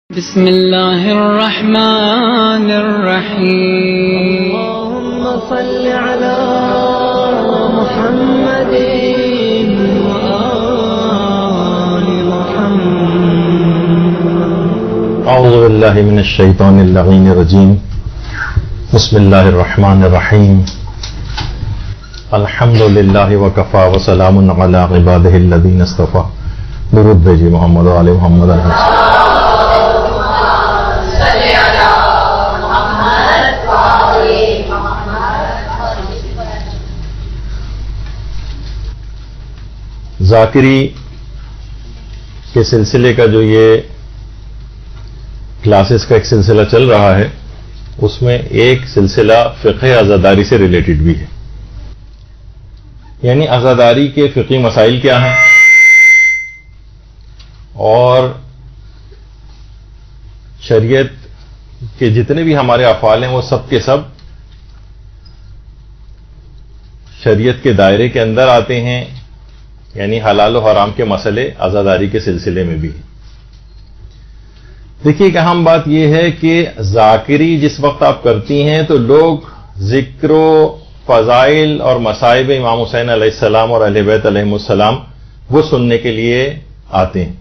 بسم اللہ الرحمن الرحیم اللهم صل على محمد وآل محمد. اعوذ باللہ من الشیطان اللعین الرجیم. بسم اللہ الرحمن الرحیم. الحمد للہ وکفا وسلام علی عبادہ الذین اصطفیٰ. درود بھیجیے محمد و آل محمد علیہ السلام. ذاکری کے سلسلے کا جو یہ کلاسز کا ایک سلسلہ چل رہا ہے، اس میں ایک سلسلہ فقہ عزاداری سے ریلیٹڈ بھی ہے. یعنی عزاداری کے فقہی مسائل کیا ہیں اور شریعت کے جتنے بھی ہمارے افعال ہیں وہ سب کے سب شریعت کے دائرے کے اندر آتے ہیں. یعنی حلال و حرام کے مسئلے عزاداری کے سلسلے میں بھی ہیں. دیکھیے ایک اہم بات یہ ہے کہ ذاکری جس وقت آپ کرتی ہیں تو لوگ ذکر و فضائل اور مصائب امام حسین علیہ السلام اور اہل بیت علیہم السلام وہ سننے کے لیے آتے ہیں،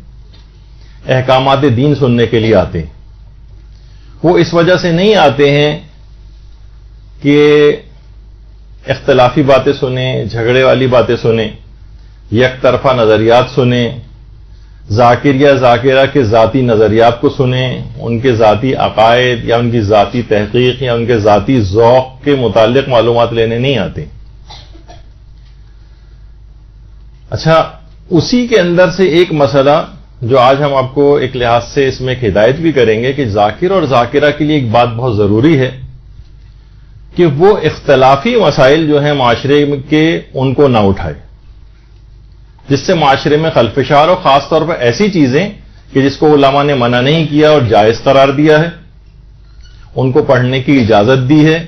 احکامات دین سننے کے لیے آتے ہیں. وہ اس وجہ سے نہیں آتے ہیں کہ اختلافی باتیں سنیں، جھگڑے والی باتیں سنیں، یک طرفہ نظریات سنیں، ذاکر یا ذاکرہ کے ذاتی نظریات کو سنیں، ان کے ذاتی عقائد یا ان کی ذاتی تحقیق یا ان کے ذاتی ذوق کے متعلق معلومات لینے نہیں آتے. اچھا، اسی کے اندر سے ایک مسئلہ جو آج ہم آپ کو ایک لحاظ سے اس میں ایک ہدایت بھی کریں گے کہ ذاکر اور ذاکرہ کے لیے ایک بات بہت ضروری ہے کہ وہ اختلافی مسائل جو ہیں معاشرے کے ان کو نہ اٹھائے، جس سے معاشرے میں خلفشار ہو. خاص طور پر ایسی چیزیں کہ جس کو علماء نے منع نہیں کیا اور جائز قرار دیا ہے، ان کو پڑھنے کی اجازت دی ہے،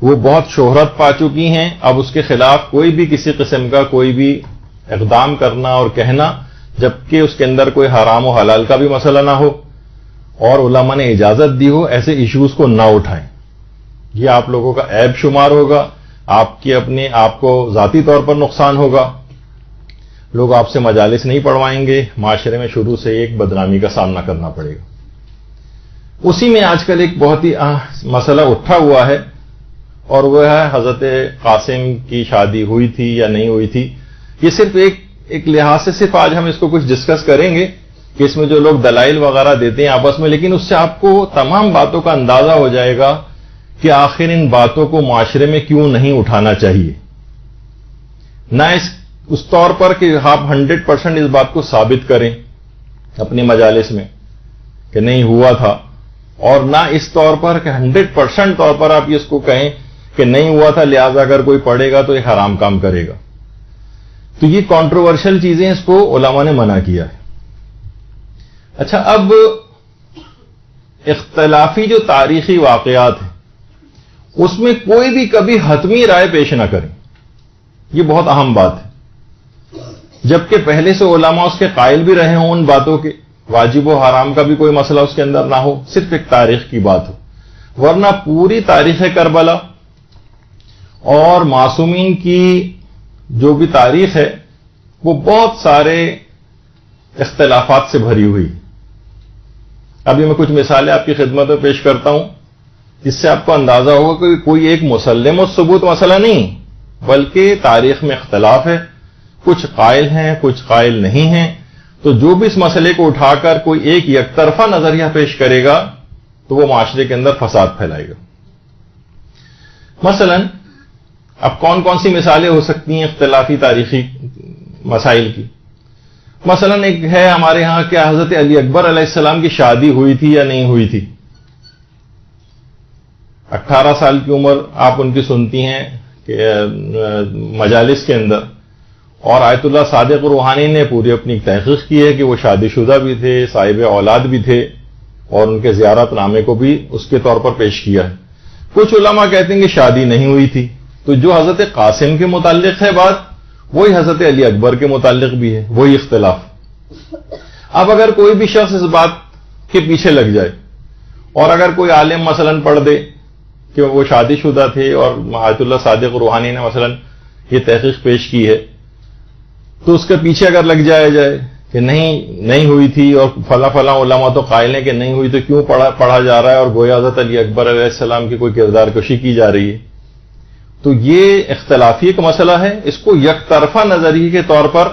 وہ بہت شہرت پا چکی ہیں. اب اس کے خلاف کوئی بھی کسی قسم کا کوئی بھی اقدام کرنا اور کہنا جبکہ اس کے اندر کوئی حرام و حلال کا بھی مسئلہ نہ ہو اور علماء نے اجازت دی ہو، ایسے ایشوز کو نہ اٹھائیں. یہ آپ لوگوں کا عیب شمار ہوگا، آپ کو ذاتی طور پر نقصان ہوگا. لوگ آپ سے مجالس نہیں پڑھوائیں گے، معاشرے میں شروع سے ایک بدنامی کا سامنا کرنا پڑے گا. اسی میں آج کل ایک بہت ہی مسئلہ اٹھا ہوا ہے اور وہ ہے حضرت قاسم کی شادی ہوئی تھی یا نہیں ہوئی تھی. یہ صرف ایک لحاظ سے صرف آج ہم اس کو کچھ ڈسکس کریں گے کہ اس میں جو لوگ دلائل وغیرہ دیتے ہیں آپس میں، لیکن اس سے آپ کو تمام باتوں کا اندازہ ہو جائے گا کہ آخر ان باتوں کو معاشرے میں کیوں نہیں اٹھانا چاہیے. نہ اس طور پر کہ آپ 100% اس بات کو ثابت کریں اپنی مجالس میں کہ نہیں ہوا تھا، اور نہ اس طور پر کہ 100% طور پر آپ اس کو کہیں کہ نہیں ہوا تھا لہذا اگر کوئی پڑھے گا تو یہ حرام کام کرے گا. تو یہ کنٹروورشل چیزیں اس کو علماء نے منع کیا ہے. اچھا، اب اختلافی جو تاریخی واقعات ہیں اس میں کوئی بھی کبھی حتمی رائے پیش نہ کریں. یہ بہت اہم بات ہے، جبکہ پہلے سے علماء اس کے قائل بھی رہے ہوں ان باتوں کے، واجب و حرام کا بھی کوئی مسئلہ اس کے اندر نہ ہو، صرف ایک تاریخ کی بات ہو. ورنہ پوری تاریخ کربلا اور معصومین کی جو بھی تاریخ ہے وہ بہت سارے اختلافات سے بھری ہوئی. ابھی میں کچھ مثالیں آپ کی خدمت میں پیش کرتا ہوں جس سے آپ کو اندازہ ہوگا کہ کوئی ایک مسلم الثبوت مسئلہ نہیں بلکہ تاریخ میں اختلاف ہے. کچھ قائل ہیں، کچھ قائل نہیں ہیں. تو جو بھی اس مسئلے کو اٹھا کر کوئی ایک یک طرفہ نظریہ پیش کرے گا تو وہ معاشرے کے اندر فساد پھیلائے گا. مثلا اب کون کون سی مثالیں ہو سکتی ہیں اختلافی تاریخی مسائل کی؟ مثلا ایک ہے ہمارے ہاں کہ حضرت علی اکبر علیہ السلام کی شادی ہوئی تھی یا نہیں ہوئی تھی. 18 سال کی عمر آپ ان کی سنتی ہیں کہ مجالس کے اندر، اور آیت اللہ صادق روحانی نے پوری اپنی تحقیق کی ہے کہ وہ شادی شدہ بھی تھے، صاحب اولاد بھی تھے، اور ان کے زیارت نامے کو بھی اس کے طور پر پیش کیا ہے. کچھ علماء کہتے ہیں کہ شادی نہیں ہوئی تھی. تو جو حضرت قاسم کے متعلق ہے بات، وہی حضرت علی اکبر کے متعلق بھی ہے، وہی اختلاف. اب اگر کوئی بھی شخص اس بات کے پیچھے لگ جائے. اور اگر کوئی عالم مثلاً پڑھ دے کہ وہ شادی شدہ تھے اور آیت اللہ صادق روحانی نے مثلاً یہ تحقیق پیش کی ہے, تو اس کے پیچھے اگر لگ جائے کہ نہیں ہوئی تھی, اور فلاں علماء تو قائل ہیں کہ نہیں ہوئی, تو کیوں پڑھا جا رہا ہے, اور گویا حضرت علی اکبر علیہ السلام کی کوئی کردار کشی کی جا رہی ہے. تو یہ اختلافی ایک مسئلہ ہے. اس کو یک طرفہ نظریے کے طور پر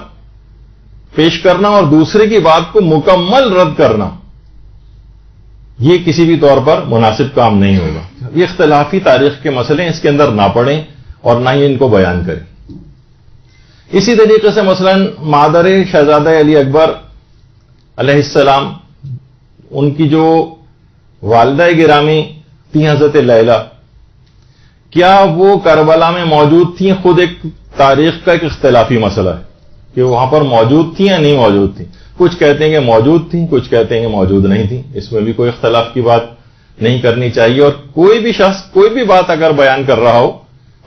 پیش کرنا اور دوسرے کی بات کو مکمل رد کرنا, یہ کسی بھی طور پر مناسب کام نہیں ہوگا. یہ اختلافی تاریخ کے مسئلے اس کے اندر نہ پڑیں اور نہ ہی ان کو بیان کریں. اسی طریقے سے مثلا مادر شہزادہ علی اکبر علیہ السلام, ان کی جو والدہ گرامی تھی حضرت لیلہ, کیا وہ کربلا میں موجود تھیں؟ خود ایک تاریخ کا ایک اختلافی مسئلہ ہے کہ وہاں پر موجود تھیں یا نہیں موجود تھیں. کچھ کہتے ہیں کہ موجود تھیں, کچھ کہتے ہیں کہ موجود نہیں تھیں. اس میں بھی کوئی اختلاف کی بات نہیں کرنی چاہیے. اور کوئی بھی شخص کوئی بھی بات اگر بیان کر رہا ہو,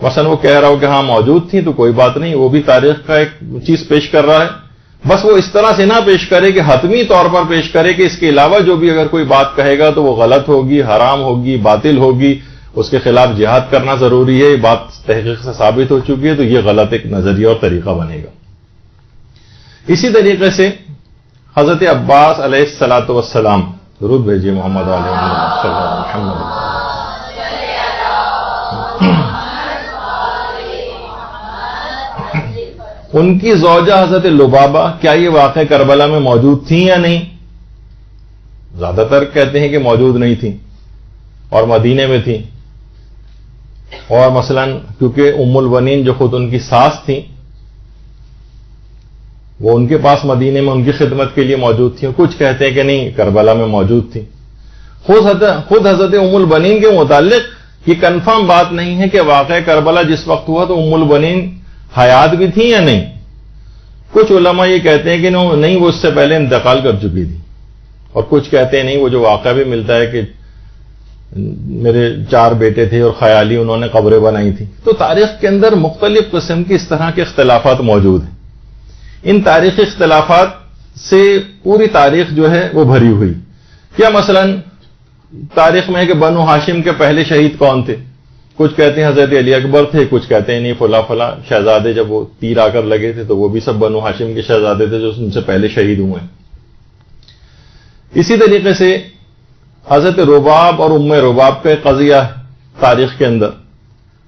مثلا وہ کہہ رہا ہو کہ ہاں موجود تھیں, تو کوئی بات نہیں, وہ بھی تاریخ کا ایک چیز پیش کر رہا ہے. بس وہ اس طرح سے نہ پیش کرے کہ حتمی طور پر پیش کرے کہ اس کے علاوہ جو بھی اگر کوئی بات کہے گا تو وہ غلط ہوگی, حرام ہوگی, باطل ہوگی, اس کے خلاف جہاد کرنا ضروری ہے, یہ بات تحقیق سے ثابت ہو چکی ہے, تو یہ غلط ایک نظریہ اور طریقہ بنے گا. اسی طریقے سے حضرت عباس علیہ الصلاۃ والسلام, درود بھیجیے محمد علیہ محمد. ان کی زوجہ حضرت لبابہ, کیا یہ واقع کربلا میں موجود تھیں یا نہیں؟ زیادہ تر کہتے ہیں کہ موجود نہیں تھیں اور مدینے میں تھیں. اور مثلا کیونکہ ام البنین جو خود ان کی ساس تھیں, وہ ان کے پاس مدینے میں ان کی خدمت کے لیے موجود تھیں. کچھ کہتے ہیں کہ نہیں, کربلا میں موجود تھیں. خود حضرت ام البنین کے متعلق یہ کنفرم بات نہیں ہے کہ واقعہ کربلا جس وقت ہوا تو ام البنین حیات بھی تھیں یا نہیں. کچھ علماء یہ کہتے ہیں کہ نہیں, وہ اس سے پہلے انتقال کر چکی تھی. اور کچھ کہتے ہیں نہیں, وہ جو واقعہ بھی ملتا ہے کہ میرے 4 بیٹے تھے اور خیالی انہوں نے قبریں بنائی تھی. تو تاریخ کے اندر مختلف قسم کی اس طرح کے اختلافات موجود ہیں. ان تاریخی اختلافات سے پوری تاریخ جو ہے وہ بھری ہوئی. کیا مثلا تاریخ میں ہے کہ بنو ہاشم کے پہلے شہید کون تھے؟ کچھ کہتے ہیں حضرت علی اکبر تھے, کچھ کہتے ہیں نہیں فلاں شہزادے جب وہ تیر آ کر لگے تھے تو وہ بھی سب بنو ہاشم کے شہزادے تھے جو ان سے پہلے شہید ہوئے ہیں. اسی طریقے سے حضرت رباب اور ام رباب کا قضیہ ہے تاریخ کے اندر.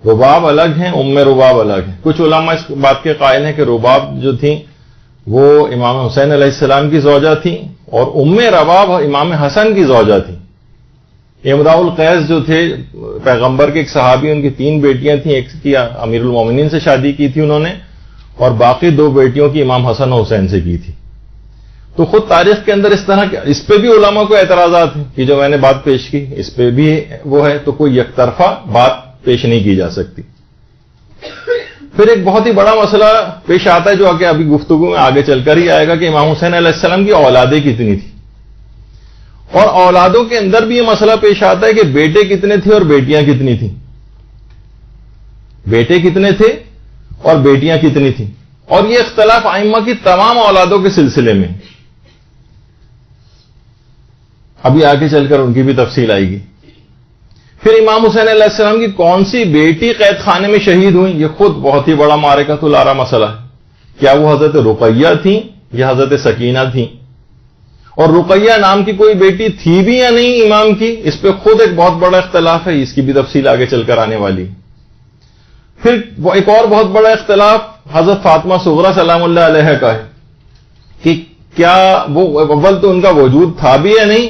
رباب الگ ہیں, ام رباب الگ ہیں. کچھ علماء اس بات کے قائل ہیں کہ رباب جو تھیں وہ امام حسین علیہ السلام کی زوجہ تھیں, اور ام رباب امام حسن کی زوجہ تھیں. امراء القیس جو تھے پیغمبر کے ایک صحابی, ان کی 3 بیٹیاں تھیں. ایک کی امیر المومنین سے شادی کی تھی انہوں نے, اور باقی 2 بیٹیوں کی امام حسن و حسین سے کی تھی. تو خود تاریخ کے اندر اس طرح کے, اس پہ بھی علماء کو اعتراضات ہیں کہ جو میں نے بات پیش کی اس پہ بھی وہ ہے, تو کوئی یک طرفہ بات پیش نہیں کی جا سکتی. پھر ایک بہت ہی بڑا مسئلہ پیش آتا ہے جو کہ ابھی گفتگو میں آگے چل کر ہی آئے گا کہ امام حسین علیہ السلام کی اولادیں کتنی تھیں, اور اولادوں کے اندر بھی یہ مسئلہ پیش آتا ہے کہ بیٹے کتنے تھے اور بیٹیاں کتنی تھیں. بیٹے کتنے تھے اور بیٹیاں کتنی تھیں, اور یہ اختلاف ائمہ کی تمام اولادوں کے سلسلے میں. ابھی آگے چل کر ان کی بھی تفصیل آئے گی. پھر امام حسین علیہ السلام کی کون سی بیٹی قید خانے میں شہید ہوئی, یہ خود بہت ہی بڑا معرکۃ العرا مسئلہ ہے. کیا وہ حضرت رقیہ تھیں یا حضرت سکینہ تھیں, اور رقیہ نام کی کوئی بیٹی تھی بھی یا نہیں امام کی, اس پہ خود ایک بہت بڑا اختلاف ہے. اس کی بھی تفصیل آگے چل کر آنے والی. پھر ایک اور بہت بڑا اختلاف حضرت فاطمہ صغرا سلام اللہ علیہ کا ہے کہ کیا وہ اول تو ان کا وجود تھا بھی یا نہیں,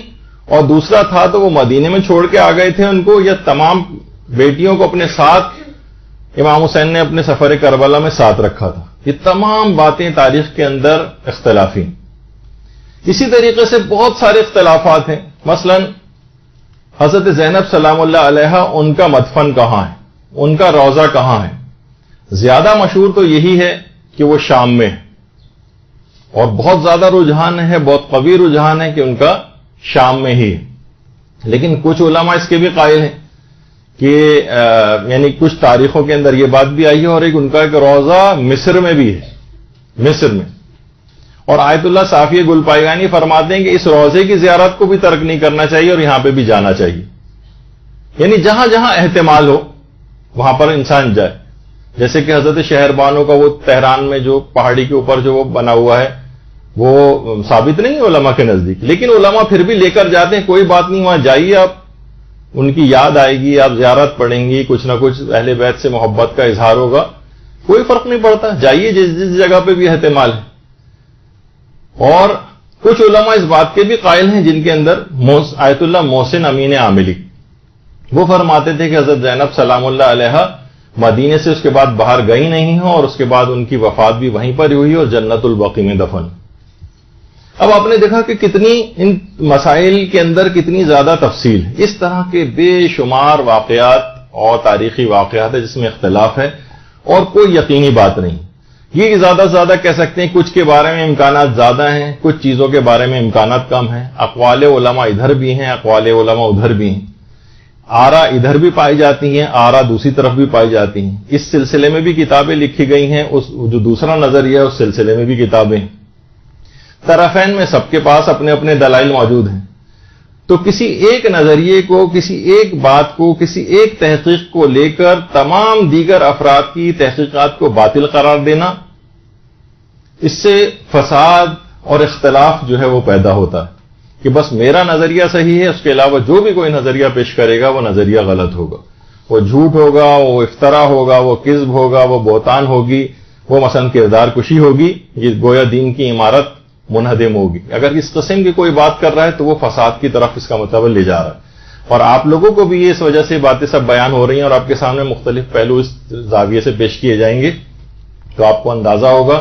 اور دوسرا تھا تو وہ مدینے میں چھوڑ کے آ گئے تھے ان کو, یا تمام بیٹیوں کو اپنے ساتھ امام حسین نے اپنے سفر کربلا میں ساتھ رکھا تھا. یہ تمام باتیں تاریخ کے اندر اختلافی. اسی طریقے سے بہت سارے اختلافات ہیں. مثلا حضرت زینب سلام اللہ علیہ, ان کا مدفن کہاں ہے, ان کا روضہ کہاں ہے؟ زیادہ مشہور تو یہی ہے کہ وہ شام میں ہے, اور بہت زیادہ رجحان ہے, بہت قوی رجحان ہے کہ ان کا شام میں ہی ہے. لیکن کچھ علماء اس کے بھی قائل ہیں کہ یعنی کچھ تاریخوں کے اندر یہ بات بھی آئی ہے, اور ان کا ایک روضہ مصر میں بھی ہے, مصر میں. اور آیت اللہ صافی گلپائگانی فرماتے ہیں کہ اس روضے کی زیارت کو بھی ترک نہیں کرنا چاہیے اور یہاں پہ بھی جانا چاہیے. یعنی جہاں جہاں احتمال ہو وہاں پر انسان جائے. جیسے کہ حضرت شہر بانو کا وہ تہران میں جو پہاڑی کے اوپر جو وہ بنا ہوا ہے وہ ثابت نہیں ہے علماء کے نزدیک، لیکن علماء پھر بھی لے کر جاتے ہیں. کوئی بات نہیں، وہاں جائیے، آپ ان کی یاد آئے گی، آپ زیارت پڑھیں گی، کچھ نہ کچھ اہل بیت سے محبت کا اظہار ہوگا، کوئی فرق نہیں پڑتا، جائیے جس جگہ پہ بھی احتمال ہے. اور کچھ علماء اس بات کے بھی قائل ہیں جن کے اندر آیت اللہ محسن امین عاملی، وہ فرماتے تھے کہ حضرت زینب سلام اللہ علیہا مدینے سے اس کے بعد باہر گئی نہیں ہوں اور اس کے بعد ان کی وفات بھی وہیں پر ہوئی اور جنت البقیع میں دفن. اب آپ نے دیکھا کہ کتنی ان مسائل کے اندر کتنی زیادہ تفصیل ہے. اس طرح کے بے شمار واقعات اور تاریخی واقعات ہیں جس میں اختلاف ہے اور کوئی یقینی بات نہیں. یہ زیادہ سے زیادہ کہہ سکتے ہیں کچھ کے بارے میں امکانات زیادہ ہیں، کچھ چیزوں کے بارے میں امکانات کم ہیں. اقوال علماء ادھر بھی ہیں، اقوال علماء ادھر بھی ہیں، آرا ادھر بھی پائی جاتی ہیں، آرا دوسری طرف بھی پائی جاتی ہیں. اس سلسلے میں بھی کتابیں لکھی گئی ہیں، اس جو دوسرا نظریہ ہے اس سلسلے میں بھی کتابیں ہیں. طرفین میں سب کے پاس اپنے اپنے دلائل موجود ہیں. تو کسی ایک نظریے کو، کسی ایک بات کو، کسی ایک تحقیق کو لے کر تمام دیگر افراد کی تحقیقات کو باطل قرار دینا، اس سے فساد اور اختلاف جو ہے وہ پیدا ہوتا ہے کہ بس میرا نظریہ صحیح ہے، اس کے علاوہ جو بھی کوئی نظریہ پیش کرے گا وہ نظریہ غلط ہوگا، وہ جھوٹ ہوگا، وہ افطرا ہوگا، وہ کذب ہوگا، وہ بہتان ہوگی، وہ مثلا کردار کشی ہوگی، یہ گویا دین کی عمارت منہدم ہوگی. اگر اس قسم کی کوئی بات کر رہا ہے تو وہ فساد کی طرف اس کا مطلب لے جا رہا ہے. اور آپ لوگوں کو بھی اس وجہ سے باتیں سب بیان ہو رہی ہیں اور آپ کے سامنے مختلف پہلو اس زاویے سے پیش کیے جائیں گے تو آپ کو اندازہ ہوگا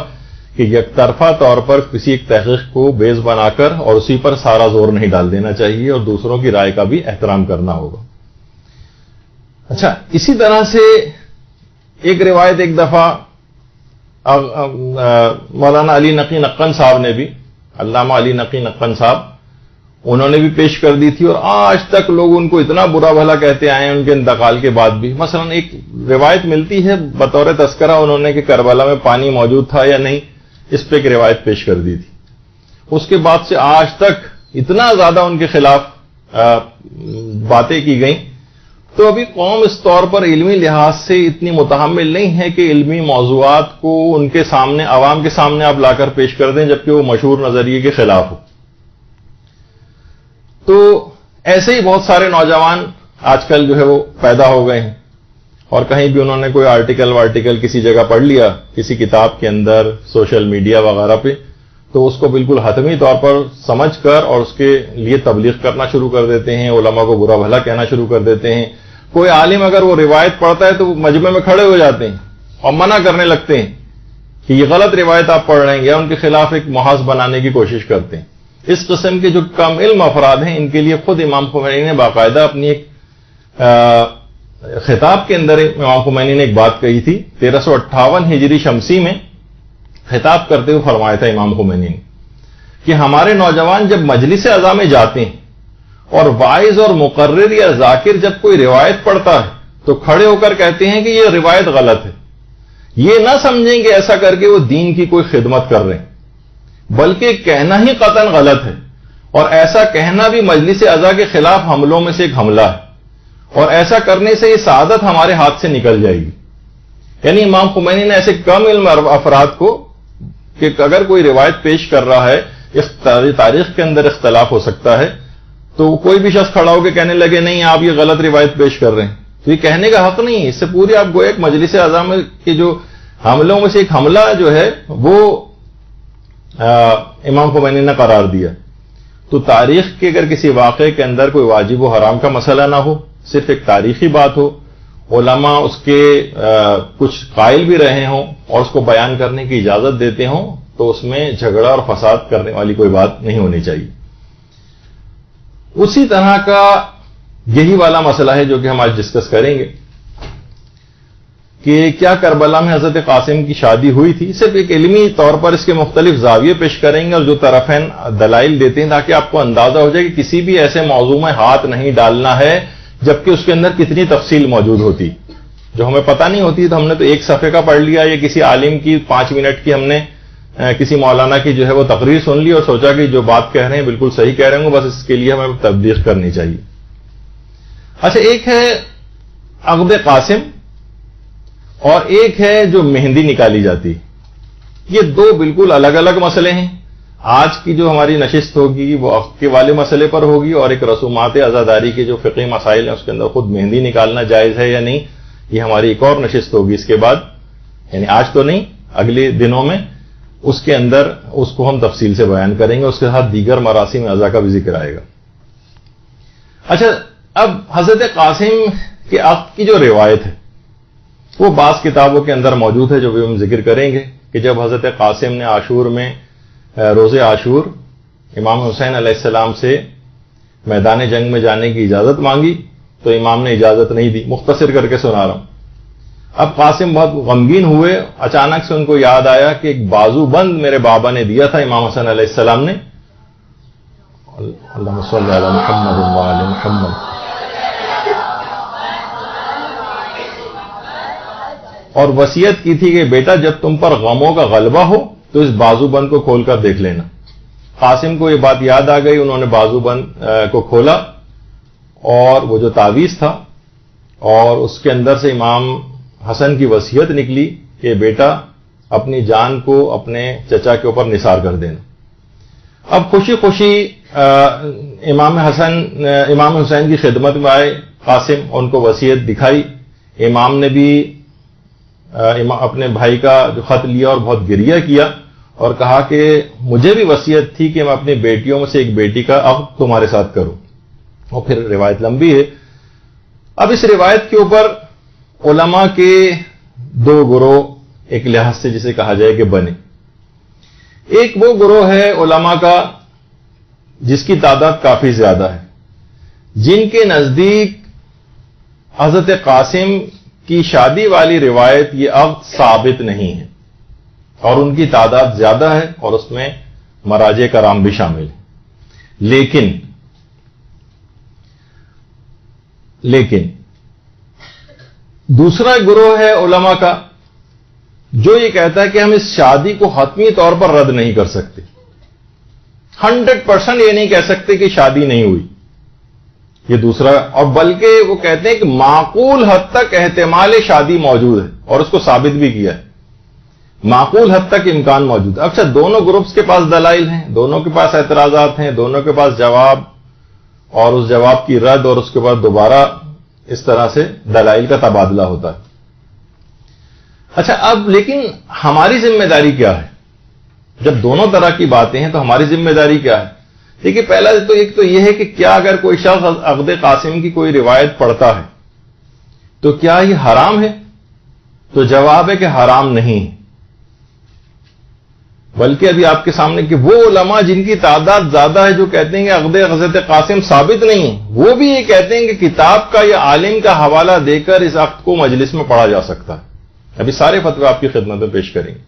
کہ یک طرفہ طور پر کسی ایک تحقیق کو بیس بنا کر اور اسی پر سارا زور نہیں ڈال دینا چاہیے اور دوسروں کی رائے کا بھی احترام کرنا ہوگا. اچھا، اسی طرح سے ایک روایت ایک دفعہ مولانا علی نقی نقن صاحب نے بھی، علامہ علی نقی نقن صاحب، انہوں نے بھی پیش کر دی تھی اور آج تک لوگ ان کو اتنا برا بھلا کہتے آئے ہیں ان کے انتقال کے بعد بھی. مثلا ایک روایت ملتی ہے بطور تذکرہ انہوں نے کہ کربلا میں پانی موجود تھا یا نہیں، اس پہ ایک روایت پیش کر دی تھی. اس کے بعد سے آج تک اتنا زیادہ ان کے خلاف باتیں کی گئیں. تو ابھی قوم اس طور پر علمی لحاظ سے اتنی متحمل نہیں ہے کہ علمی موضوعات کو ان کے سامنے، عوام کے سامنے آپ لا کر پیش کر دیں جبکہ وہ مشہور نظریے کے خلاف ہو. تو ایسے ہی بہت سارے نوجوان آج کل جو ہے وہ پیدا ہو گئے ہیں اور کہیں بھی انہوں نے کوئی آرٹیکل کسی جگہ پڑھ لیا، کسی کتاب کے اندر، سوشل میڈیا وغیرہ پہ، تو اس کو بالکل حتمی طور پر سمجھ کر اور اس کے لیے تبلیغ کرنا شروع کر دیتے ہیں، علماء کو برا بھلا کہنا شروع کر دیتے ہیں. کوئی عالم اگر وہ روایت پڑھتا ہے تو وہ مجمع میں کھڑے ہو جاتے ہیں اور منع کرنے لگتے ہیں کہ یہ غلط روایت آپ پڑھ رہے ہیں، یا ان کے خلاف ایک محاذ بنانے کی کوشش کرتے ہیں. اس قسم کے جو کم علم افراد ہیں ان کے لیے خود امام خمینی نے باقاعدہ اپنی ایک خطاب کے اندر امام خمینی نے ایک بات کہی تھی. 1358 ہجری شمسی میں خطاب کرتے ہوئے فرمایا تھا امام خمینی نے کہ ہمارے نوجوان جب مجلس اعضاء میں جاتے ہیں اور واعظ اور مقرر یا ذاکر جب کوئی روایت پڑھتا ہے تو کھڑے ہو کر کہتے ہیں کہ یہ روایت غلط ہے. یہ نہ سمجھیں کہ ایسا کر کے وہ دین کی کوئی خدمت کر رہے ہیں، بلکہ کہنا ہی قطعاً غلط ہے، اور ایسا کہنا بھی مجلس اعضاء کے خلاف حملوں میں سے ایک حملہ ہے، اور ایسا کرنے سے یہ سعادت ہمارے ہاتھ سے نکل جائے گی. یعنی امام خمینی نے ایسے کم علم افراد کو کہ اگر کوئی روایت پیش کر رہا ہے، اس تاریخ کے اندر اختلاف ہو سکتا ہے، تو کوئی بھی شخص کھڑا ہو کے کہنے لگے نہیں آپ یہ غلط روایت پیش کر رہے ہیں، تو یہ کہنے کا حق نہیں ہے. اس سے پوری آپ گویا ایک مجلس اعضاء میں کے جو حملوں میں سے ایک حملہ جو ہے وہ امام خمینی نے قرار دیا. تو تاریخ کے اگر کسی واقعے کے اندر کوئی واجب و حرام کا مسئلہ نہ ہو، صرف ایک تاریخی بات ہو، علماء اس کے کچھ قائل بھی رہے ہوں اور اس کو بیان کرنے کی اجازت دیتے ہوں، تو اس میں جھگڑا اور فساد کرنے والی کوئی بات نہیں ہونی چاہیے. اسی طرح کا یہی والا مسئلہ ہے جو کہ ہم آج ڈسکس کریں گے کہ کیا کربلا میں حضرت قاسم کی شادی ہوئی تھی. صرف ایک علمی طور پر اس کے مختلف زاویے پیش کریں گے اور جو طرفین دلائل دیتے ہیں تاکہ آپ کو اندازہ ہو جائے کہ کسی بھی ایسے موضوع میں ہاتھ نہیں ڈالنا ہے جبکہ اس کے اندر کتنی تفصیل موجود ہوتی جو ہمیں پتہ نہیں ہوتی. تو ہم نے تو ایک صفحے کا پڑھ لیا یا کسی عالم کی 5 منٹ کی ہم نے کسی مولانا کی جو ہے وہ تقریر سن لی اور سوچا کہ جو بات کہہ رہے ہیں بالکل صحیح کہہ رہے ہوں، بس اس کے لیے ہمیں تبلیغ کرنی چاہیے. اچھا، ایک ہے عقد قاسم اور ایک ہے جو مہندی نکالی جاتی. یہ دو بالکل الگ الگ مسئلے ہیں. آج کی جو ہماری نشست ہوگی وہ عقد کے والے مسئلے پر ہوگی، اور ایک رسومات عزاداری کے جو فقہی مسائل ہیں اس کے اندر خود مہندی نکالنا جائز ہے یا نہیں، یہ ہماری ایک اور نشست ہوگی اس کے بعد، یعنی آج تو نہیں، اگلے دنوں میں اس کے اندر اس کو ہم تفصیل سے بیان کریں گے. اس کے ساتھ دیگر مراسم اعضاء کا بھی ذکر آئے گا. اچھا، اب حضرت قاسم کے عقد کی جو روایت ہے وہ بعض کتابوں کے اندر موجود ہے، جو بھی ہم ذکر کریں گے کہ جب حضرت قاسم نے عاشور میں روز عاشور امام حسین علیہ السلام سے میدان جنگ میں جانے کی اجازت مانگی تو امام نے اجازت نہیں دی. مختصر کر کے سنا رہا ہوں. اب قاسم بہت غمگین ہوئے. اچانک سے ان کو یاد آیا کہ ایک بازو بند میرے بابا نے دیا تھا امام حسن علیہ السلام نے. اللہم صلی علی محمد وعلی محمد. اور وصیت کی تھی کہ بیٹا جب تم پر غموں کا غلبہ ہو تو اس بازو بند کو کھول کر دیکھ لینا. قاسم کو یہ بات یاد آ گئی. انہوں نے بازو بند کو کھولا اور وہ جو تعویذ تھا اور اس کے اندر سے امام حسن کی وصیت نکلی کہ بیٹا اپنی جان کو اپنے چچا کے اوپر نثار کر دینا. اب خوشی خوشی امام حسین کی خدمت میں آئے قاسم، ان کو وصیت دکھائی. امام نے بھی اپنے بھائی کا جو خط لیا اور بہت گریہ کیا اور کہا کہ مجھے بھی وصیت تھی کہ میں اپنی بیٹیوں میں سے ایک بیٹی کا عقد تمہارے ساتھ کروں. اور پھر روایت لمبی ہے. اب اس روایت کے اوپر علماء کے دو گروہ ایک لحاظ سے جسے کہا جائے کہ بنے. ایک وہ گروہ ہے علماء کا جس کی تعداد کافی زیادہ ہے، جن کے نزدیک حضرت قاسم کی شادی والی روایت یہ عقد ثابت نہیں ہے، اور ان کی تعداد زیادہ ہے اور اس میں مراجع کرام بھی شامل ہیں. لیکن دوسرا گروہ ہے علماء کا جو یہ کہتا ہے کہ ہم اس شادی کو حتمی طور پر رد نہیں کر سکتے. 100% یہ نہیں کہہ سکتے کہ شادی نہیں ہوئی. یہ دوسرا، اور بلکہ وہ کہتے ہیں کہ معقول حد تک احتمال شادی موجود ہے اور اس کو ثابت بھی کیا ہے. معقول حد تک امکان موجود ہے. اچھا، دونوں گروپس کے پاس دلائل ہیں، دونوں کے پاس اعتراضات ہیں، دونوں کے پاس جواب اور اس جواب کی رد اور اس کے بعد دوبارہ اس طرح سے دلائل کا تبادلہ ہوتا ہے. اچھا، اب لیکن ہماری ذمہ داری کیا ہے؟ جب دونوں طرح کی باتیں ہیں تو ہماری ذمہ داری کیا ہے؟ دیکھیے، پہلا تو ایک تو یہ ہے کہ کیا اگر کوئی شخص عقد قاسم کی کوئی روایت پڑھتا ہے تو کیا یہ حرام ہے؟ تو جواب ہے کہ حرام نہیں ہے. بلکہ ابھی آپ کے سامنے کہ وہ علماء جن کی تعداد زیادہ ہے جو کہتے ہیں کہ عقد حضرت قاسم ثابت نہیں ہے، وہ بھی یہ کہتے ہیں کہ کتاب کا یا عالم کا حوالہ دے کر اس عقد کو مجلس میں پڑھا جا سکتا ہے. ابھی سارے فتوے آپ کی خدمت میں پیش کریں گے.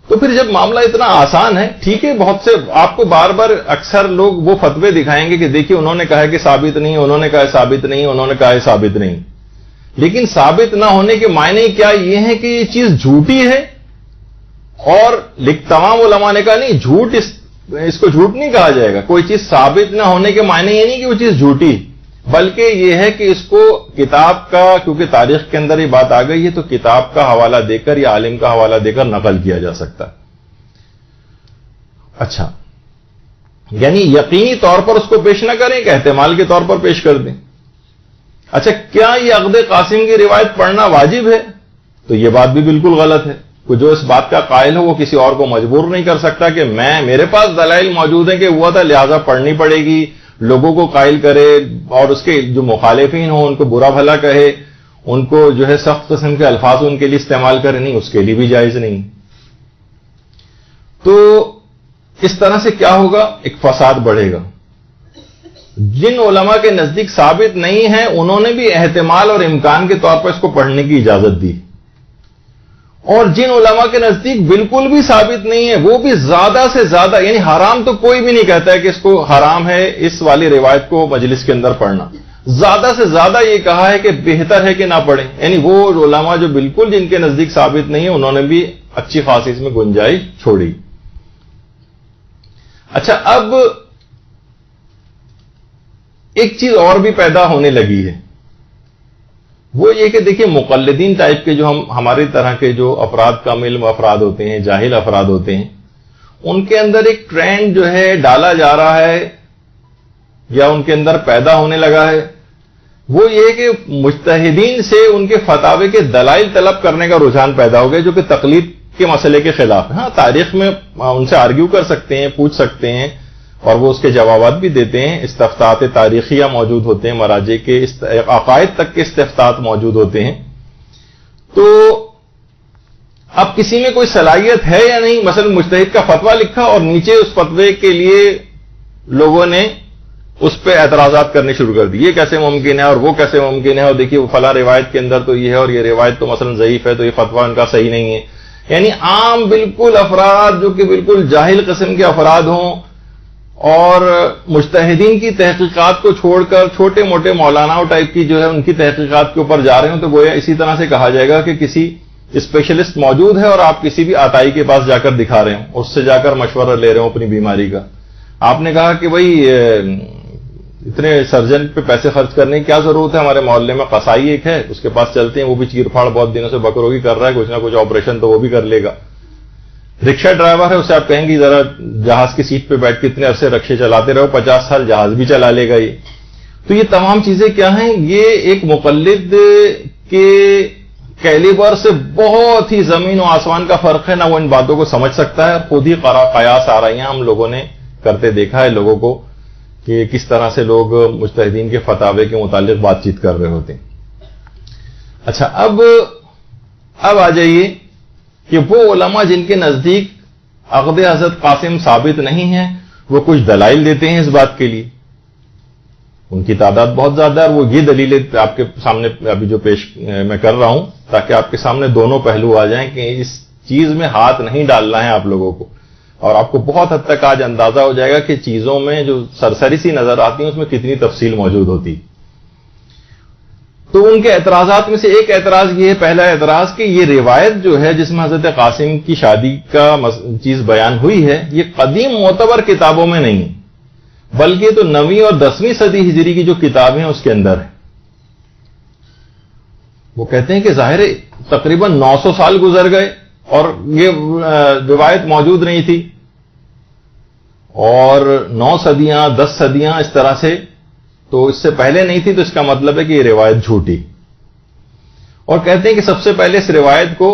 تو پھر جب معاملہ اتنا آسان ہے، ٹھیک ہے، بہت سے آپ کو بار بار اکثر لوگ وہ فتوے دکھائیں گے کہ دیکھیے انہوں نے کہا ہے کہ ثابت نہیں، انہوں نے کہا ہے ثابت نہیں، انہوں نے کہا ہے ثابت نہیں. لیکن ثابت نہ ہونے کے معنی کیا یہ ہے کہ یہ چیز جھوٹی ہے؟ اور تمام علماء نے کہا نہیں، جھوٹ اس کو جھوٹ نہیں کہا جائے گا. کوئی چیز ثابت نہ ہونے کے معنی یہ نہیں کہ وہ چیز جھوٹی، بلکہ یہ ہے کہ اس کو کتاب کا، کیونکہ تاریخ کے اندر یہ بات آ گئی ہے تو کتاب کا حوالہ دے کر یا عالم کا حوالہ دے کر نقل کیا جا سکتا ہے. اچھا، یعنی یقینی طور پر اس کو پیش نہ کریں کہ احتمال کے طور پر پیش کر دیں. اچھا، کیا یہ عقد قاسم کی روایت پڑھنا واجب ہے؟ تو یہ بات بھی بالکل غلط ہے. جو اس بات کا قائل ہو وہ کسی اور کو مجبور نہیں کر سکتا کہ میرے پاس دلائل موجود ہیں کہ ہوا تھا لہذا پڑھنی پڑے گی، لوگوں کو قائل کرے اور اس کے جو مخالفین ہوں ان کو برا بھلا کہے، ان کو جو ہے سخت قسم کے الفاظ ان کے لیے استعمال کرے. نہیں، اس کے لیے بھی جائز نہیں. تو اس طرح سے کیا ہوگا؟ ایک فساد بڑھے گا. جن علماء کے نزدیک ثابت نہیں ہے انہوں نے بھی احتمال اور امکان کے طور پر اس کو پڑھنے کی اجازت دی، اور جن علماء کے نزدیک بالکل بھی ثابت نہیں ہے وہ بھی زیادہ سے زیادہ، یعنی حرام تو کوئی بھی نہیں کہتا ہے کہ اس کو حرام ہے اس والی روایت کو مجلس کے اندر پڑھنا، زیادہ سے زیادہ یہ کہا ہے کہ بہتر ہے کہ نہ پڑھیں. یعنی وہ علماء جو بالکل جن کے نزدیک ثابت نہیں ہے انہوں نے بھی اچھی خاصی اس میں گنجائش چھوڑی. اچھا، اب ایک چیز اور بھی پیدا ہونے لگی ہے، وہ یہ کہ دیکھیے مقلدین ٹائپ کے جو ہماری طرح کے جو افراد کم علم افراد ہوتے ہیں، جاہل افراد ہوتے ہیں، ان کے اندر ایک ٹرینڈ جو ہے ڈالا جا رہا ہے یا ان کے اندر پیدا ہونے لگا ہے، وہ یہ کہ مجتہدین سے ان کے فتاوے کے دلائل طلب کرنے کا رجحان پیدا ہو گیا، جو کہ تقلید کے مسئلے کے خلاف ہے. ہاں، تاریخ میں ان سے آرگیو کر سکتے ہیں، پوچھ سکتے ہیں، اور وہ اس کے جوابات بھی دیتے ہیں. استفتاءات تاریخیہ موجود ہوتے ہیں، مراجع کے عقائد تک کے استفتاءات موجود ہوتے ہیں. تو اب کسی میں کوئی صلاحیت ہے یا نہیں، مثلا مجتہد کا فتویٰ لکھا اور نیچے اس فتوے کے لیے لوگوں نے اس پہ اعتراضات کرنے شروع کر دی، یہ کیسے ممکن ہے اور وہ کیسے ممکن ہے، اور دیکھیے وہ فلاں روایت کے اندر تو یہ ہے اور یہ روایت تو مثلا ضعیف ہے، تو یہ فتویٰ ان کا صحیح نہیں ہے. یعنی عام بالکل افراد جو کہ بالکل جاہل قسم کے افراد ہوں اور مجتہدین کی تحقیقات کو چھوڑ کر چھوٹے موٹے مولاناؤں ٹائپ کی جو ہے ان کی تحقیقات کے اوپر جا رہے ہوں، تو گویا اسی طرح سے کہا جائے گا کہ کسی اسپیشلسٹ موجود ہے اور آپ کسی بھی عطائی کے پاس جا کر دکھا رہے ہوں، اس سے جا کر مشورہ لے رہے ہوں اپنی بیماری کا. آپ نے کہا کہ بھائی اتنے سرجن پہ پیسے خرچ کرنے کی کیا ضرورت ہے، ہمارے محلے میں قصائی ایک ہے، اس کے پاس چلتے ہیں، وہ بھی چیر پھاڑ بہت دنوں سے بکروگی کر رہا ہے، کچھ نہ کچھ آپریشن تو وہ بھی کر لے گا. رکشہ ڈرائیور ہے، اسے آپ کہیں گے ذرا جہاز کی سیٹ پہ بیٹھ کے اتنے عرصے رکشے چلاتے رہو، 50 سال جہاز بھی چلا لے گا یہ. تو یہ تمام چیزیں کیا ہیں، یہ ایک مقلد کے کیلیبر سے بہت ہی زمین و آسمان کا فرق ہے. نہ وہ ان باتوں کو سمجھ سکتا ہے، خود ہی قیاس آرائیاں ہم لوگوں نے کرتے دیکھا ہے لوگوں کو کہ کس طرح سے لوگ مجتہدین کے فتاوے کے متعلق بات چیت کر رہے ہوتے ہیں. اچھا، اب آ جائیے کہ وہ علماء جن کے نزدیک عقد حضرت قاسم ثابت نہیں ہے، وہ کچھ دلائل دیتے ہیں اس بات کے لیے. ان کی تعداد بہت زیادہ ہے، اور وہ یہ دلیلیں آپ کے سامنے ابھی جو پیش میں کر رہا ہوں، تاکہ آپ کے سامنے دونوں پہلو آ جائیں کہ اس چیز میں ہاتھ نہیں ڈالنا ہے آپ لوگوں کو، اور آپ کو بہت حد تک آج اندازہ ہو جائے گا کہ چیزوں میں جو سرسری سی نظر آتی ہیں اس میں کتنی تفصیل موجود ہوتی. تو ان کے اعتراضات میں سے ایک اعتراض یہ ہے، پہلا اعتراض کہ یہ روایت جو ہے جس میں حضرت قاسم کی شادی کا چیز بیان ہوئی ہے، یہ قدیم معتبر کتابوں میں نہیں، بلکہ تو 9ویں اور 10ویں صدی ہجری کی جو کتابیں ہیں اس کے اندر ہے. وہ کہتے ہیں کہ ظاہر تقریباً 900 سال گزر گئے اور یہ روایت موجود نہیں تھی، اور 9 صدیاں 10 صدیاں اس طرح سے تو اس سے پہلے نہیں تھی، تو اس کا مطلب ہے کہ یہ روایت جھوٹی. اور کہتے ہیں کہ سب سے پہلے اس روایت کو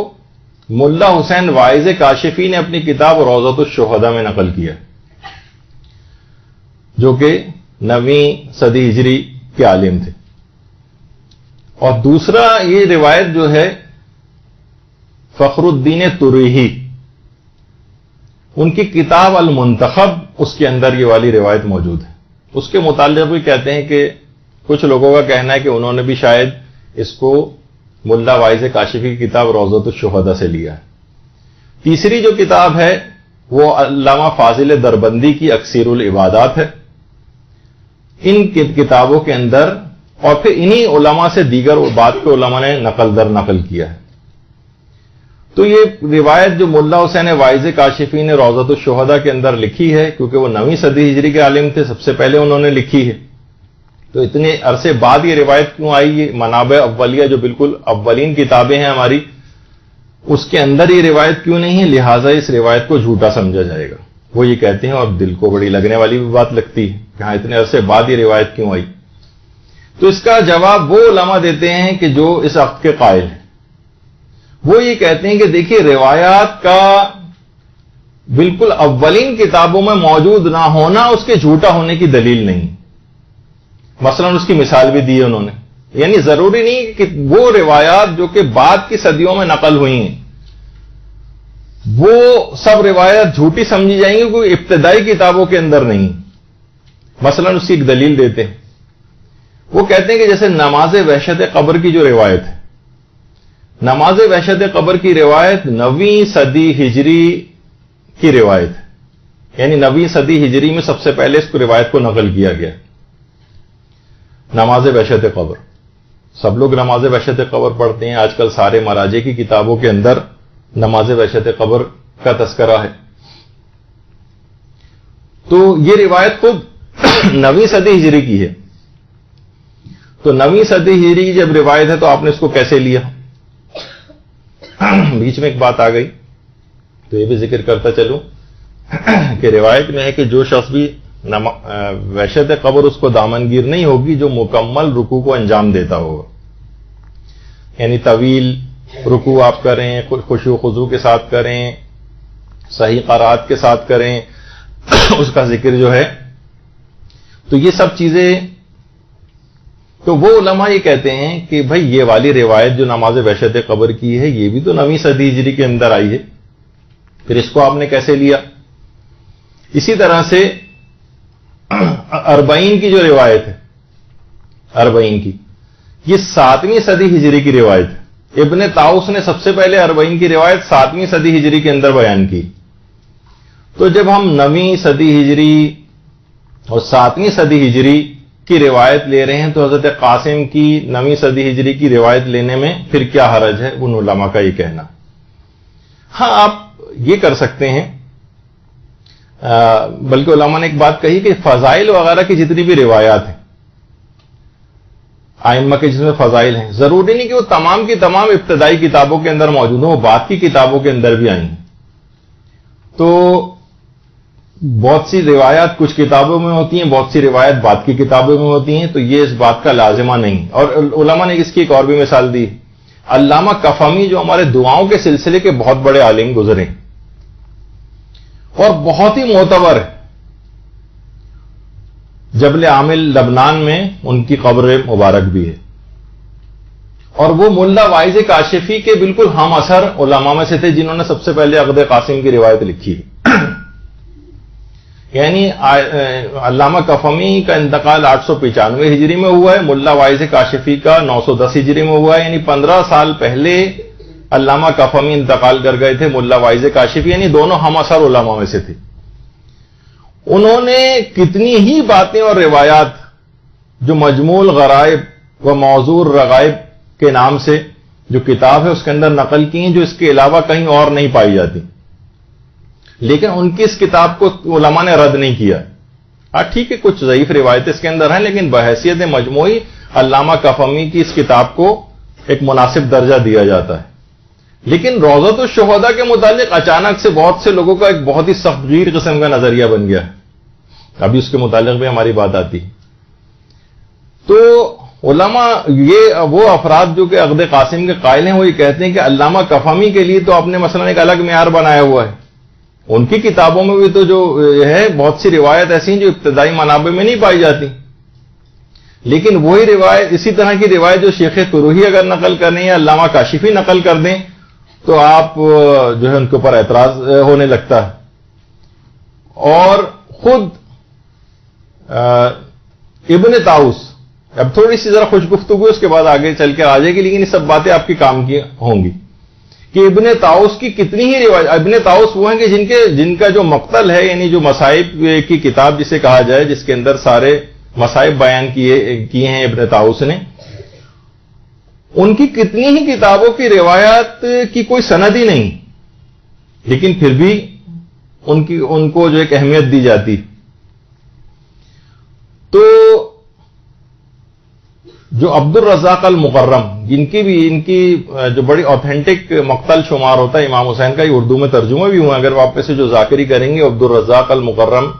ملا حسین واعظ کاشفی نے اپنی کتاب روضۃ الشہداء میں نقل کیا، جو کہ 9ویں صدی ہجری کے عالم تھے. اور دوسرا یہ روایت جو ہے فخر الدین تریحی، ان کی کتاب المنتخب، اس کے اندر یہ والی روایت موجود ہے. اس کے متعلق بھی کہتے ہیں کہ کچھ لوگوں کا کہنا ہے کہ انہوں نے بھی شاید اس کو ملا واعظ کاشفی کی کتاب روضۃ الشہداء سے لیا ہے. تیسری جو کتاب ہے وہ علامہ فاضل دربندی کی اکثیر العبادات ہے. ان کتابوں کے اندر اور پھر انہی علماء سے دیگر بعد کے علماء نے نقل در نقل کیا ہے. تو یہ روایت جو ملا حسین واعظ کاشفی نے روضۃ الشہداء کے اندر لکھی ہے، کیونکہ وہ 9ویں صدی ہجری کے عالم تھے، سب سے پہلے انہوں نے لکھی ہے، تو اتنے عرصے بعد یہ روایت کیوں آئی؟ یہ منابع اولیہ جو بالکل اولین کتابیں ہیں ہماری، اس کے اندر یہ روایت کیوں نہیں ہے، لہٰذا اس روایت کو جھوٹا سمجھا جائے گا. وہ یہ کہتے ہیں، اور دل کو بڑی لگنے والی بھی بات لگتی ہے کہ ہاں اتنے عرصے بعد یہ روایت کیوں آئی. تو اس کا جواب وہ علماء دیتے ہیں کہ جو اس عقد کے قائل ہیں. وہ یہ کہتے ہیں کہ دیکھیے روایات کا بالکل اولین کتابوں میں موجود نہ ہونا اس کے جھوٹا ہونے کی دلیل نہیں. مثلا اس کی مثال بھی دی ہے انہوں نے، یعنی ضروری نہیں کہ وہ روایات جو کہ بعد کی صدیوں میں نقل ہوئی ہیں وہ سب روایات جھوٹی سمجھی جائیں گی، کوئی ابتدائی کتابوں کے اندر نہیں. مثلا اس کی ایک دلیل دیتے ہیں. وہ کہتے ہیں کہ جیسے نماز وحشت قبر کی جو روایت ہے، نماز وحشت قبر کی روایت 9ویں صدی ہجری کی روایت ہے، یعنی 9ویں صدی ہجری میں سب سے پہلے اس کو روایت کو نقل کیا گیا. نماز وحشت قبر، سب لوگ نماز وحشت قبر پڑھتے ہیں. آج کل سارے مراجع کی کتابوں کے اندر نماز وحشت قبر کا تذکرہ ہے. تو یہ روایت خود 9ویں صدی ہجری کی ہے. تو 9ویں صدی ہجری کی جب روایت ہے تو آپ نے اس کو کیسے لیا؟ بیچ میں ایک بات آ گئی تو یہ بھی ذکر کرتا چلوں کہ روایت میں ہے کہ جو شخص بھی وحشت قبر اس کو دامنگیر نہیں ہوگی جو مکمل رکوع کو انجام دیتا ہوگا. یعنی طویل رکوع آپ کریں، خشوع و خضوع کے ساتھ کریں، صحیح قرات کے ساتھ کریں، اس کا ذکر جو ہے. تو یہ سب چیزیں، تو وہ علماء یہ کہتے ہیں کہ بھائی یہ والی روایت جو نماز وحشت قبر کی ہے یہ بھی تو 9ویں صدی ہجری کے اندر آئی ہے، پھر اس کو آپ نے کیسے لیا؟ اسی طرح سے 40 کی جو روایت ہے، 40 کی، یہ 7ویں صدی ہجری کی روایت ہے. ابن طاؤس نے سب سے پہلے 40 کی روایت 7ویں صدی ہجری کے اندر بیان کی. تو جب ہم 9ویں صدی ہجری اور 7ویں صدی ہجری کی روایت لے رہے ہیں تو حضرت قاسم کی 9ویں صدی ہجری کی روایت لینے میں پھر کیا حرج ہے؟ ان علماء کا یہ کہنا. ہاں آپ یہ کر سکتے ہیں، بلکہ علماء نے ایک بات کہی کہ فضائل وغیرہ کی جتنی بھی روایات ہیں ائمہ کے جس میں فضائل ہیں، ضروری نہیں کہ وہ تمام کی تمام ابتدائی کتابوں کے اندر موجود ہوں، وہ بعد کی کتابوں کے اندر بھی آئی ہیں. تو بہت سی روایات کچھ کتابوں میں ہوتی ہیں، بہت سی روایات بعد کی کتابوں میں ہوتی ہیں، تو یہ اس بات کا لازمہ نہیں. اور علماء نے اس کی ایک اور بھی مثال دی. علامہ کفمی جو ہمارے دعاؤں کے سلسلے کے بہت بڑے عالم گزرے اور بہت ہی معتبر ہے، جبل عامل لبنان میں ان کی قبر مبارک بھی ہے. اور وہ ملا واعظ کاشفی کے بالکل ہم اثر علماء میں سے تھے جنہوں نے سب سے پہلے عقد قاسم کی روایت لکھی ہے. یعنی علامہ کفمی کا انتقال 895 ہجری میں ہوا ہے، ملا واعظ کاشفی کا 910 ہجری میں ہوا ہے. یعنی 15 سال پہلے علامہ کفمی انتقال کر گئے تھے، ملا واعظ کاشفی یعنی دونوں ہم اثر علماء میں سے تھے. انہوں نے کتنی ہی باتیں اور روایات جو مجموع الغرائب و موضوع الرغائب کے نام سے جو کتاب ہے اس کے اندر نقل کی ہیں، جو اس کے علاوہ کہیں اور نہیں پائی جاتی. لیکن ان کی اس کتاب کو علماء نے رد نہیں کیا. ٹھیک ہے کچھ ضعیف روایتیں اس کے اندر ہیں، لیکن بحیثیت مجموعی علامہ کفمی کی اس کتاب کو ایک مناسب درجہ دیا جاتا ہے. لیکن روضۃ الشہداء کے متعلق اچانک سے بہت سے لوگوں کا ایک بہت ہی سختگیر قسم کا نظریہ بن گیا ہے. ابھی اس کے متعلق بھی ہماری بات آتی ہے. تو علماء یہ وہ افراد جو کہ عقد قاسم کے قائل ہیں وہ یہ کہتے ہیں کہ علامہ کفمی کے لیے تو آپ نے مثلا ایک الگ معیار بنایا ہوا ہے. ان کی کتابوں میں بھی تو جو ہے بہت سی روایت ایسی ہیں جو ابتدائی منابع میں نہیں پائی جاتی. لیکن وہی روایت، اسی طرح کی روایت جو شیخ طروحی اگر نقل کریں یا علامہ کاشفی نقل کر دیں تو آپ جو ہے ان کے اوپر اعتراض ہونے لگتا ہے. اور خود ابن طاؤس، اب تھوڑی سی ذرا خوش گفتگو اس کے بعد آگے چل کے آ جائے گی، لیکن یہ سب باتیں آپ کی کام کی ہوں گی کہ ابن طاؤس کی کتنی ہی روایت. ابن طاؤس وہ ہیں کہ جن کا جو مقتل ہے، یعنی جو مصائب کی کتاب جسے کہا جائے، جس کے اندر سارے مصائب بیان کیے ہیں ابن طاؤس نے، ان کی کتنی ہی کتابوں کی روایات کی کوئی سند ہی نہیں، لیکن پھر بھی ان کو جو ایک اہمیت دی جاتی. تو جو عبد الرزاق المقرم، ان کی جو بڑی آتھینٹک مقتل شمار ہوتا ہے امام حسین کا، یہ اردو میں ترجمہ بھی ہوا. اگر آپ میں سے جو ذاکری کریں گے عبد الرزاق المقرم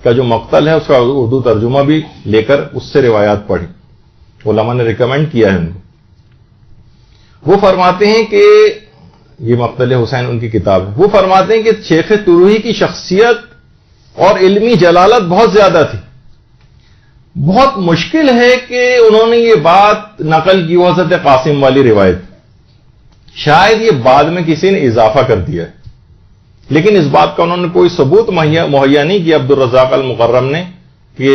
کا جو مقتل ہے اس کا اردو ترجمہ بھی لے کر اس سے روایات پڑھی. علماء نے ریکمینڈ کیا ہے ان کو. وہ فرماتے ہیں کہ یہ مقتل حسین ان کی کتاب ہے. وہ فرماتے ہیں کہ شیخ طروحی کی شخصیت اور علمی جلالت بہت زیادہ تھی. بہت مشکل ہے کہ انہوں نے یہ بات نقل کی وہ حضرت قاسم والی روایت. شاید یہ بعد میں کسی نے اضافہ کر دیا ہے، لیکن اس بات کا انہوں نے کوئی ثبوت مہیا نہیں کیا عبد الرزاق المقرم نے کہ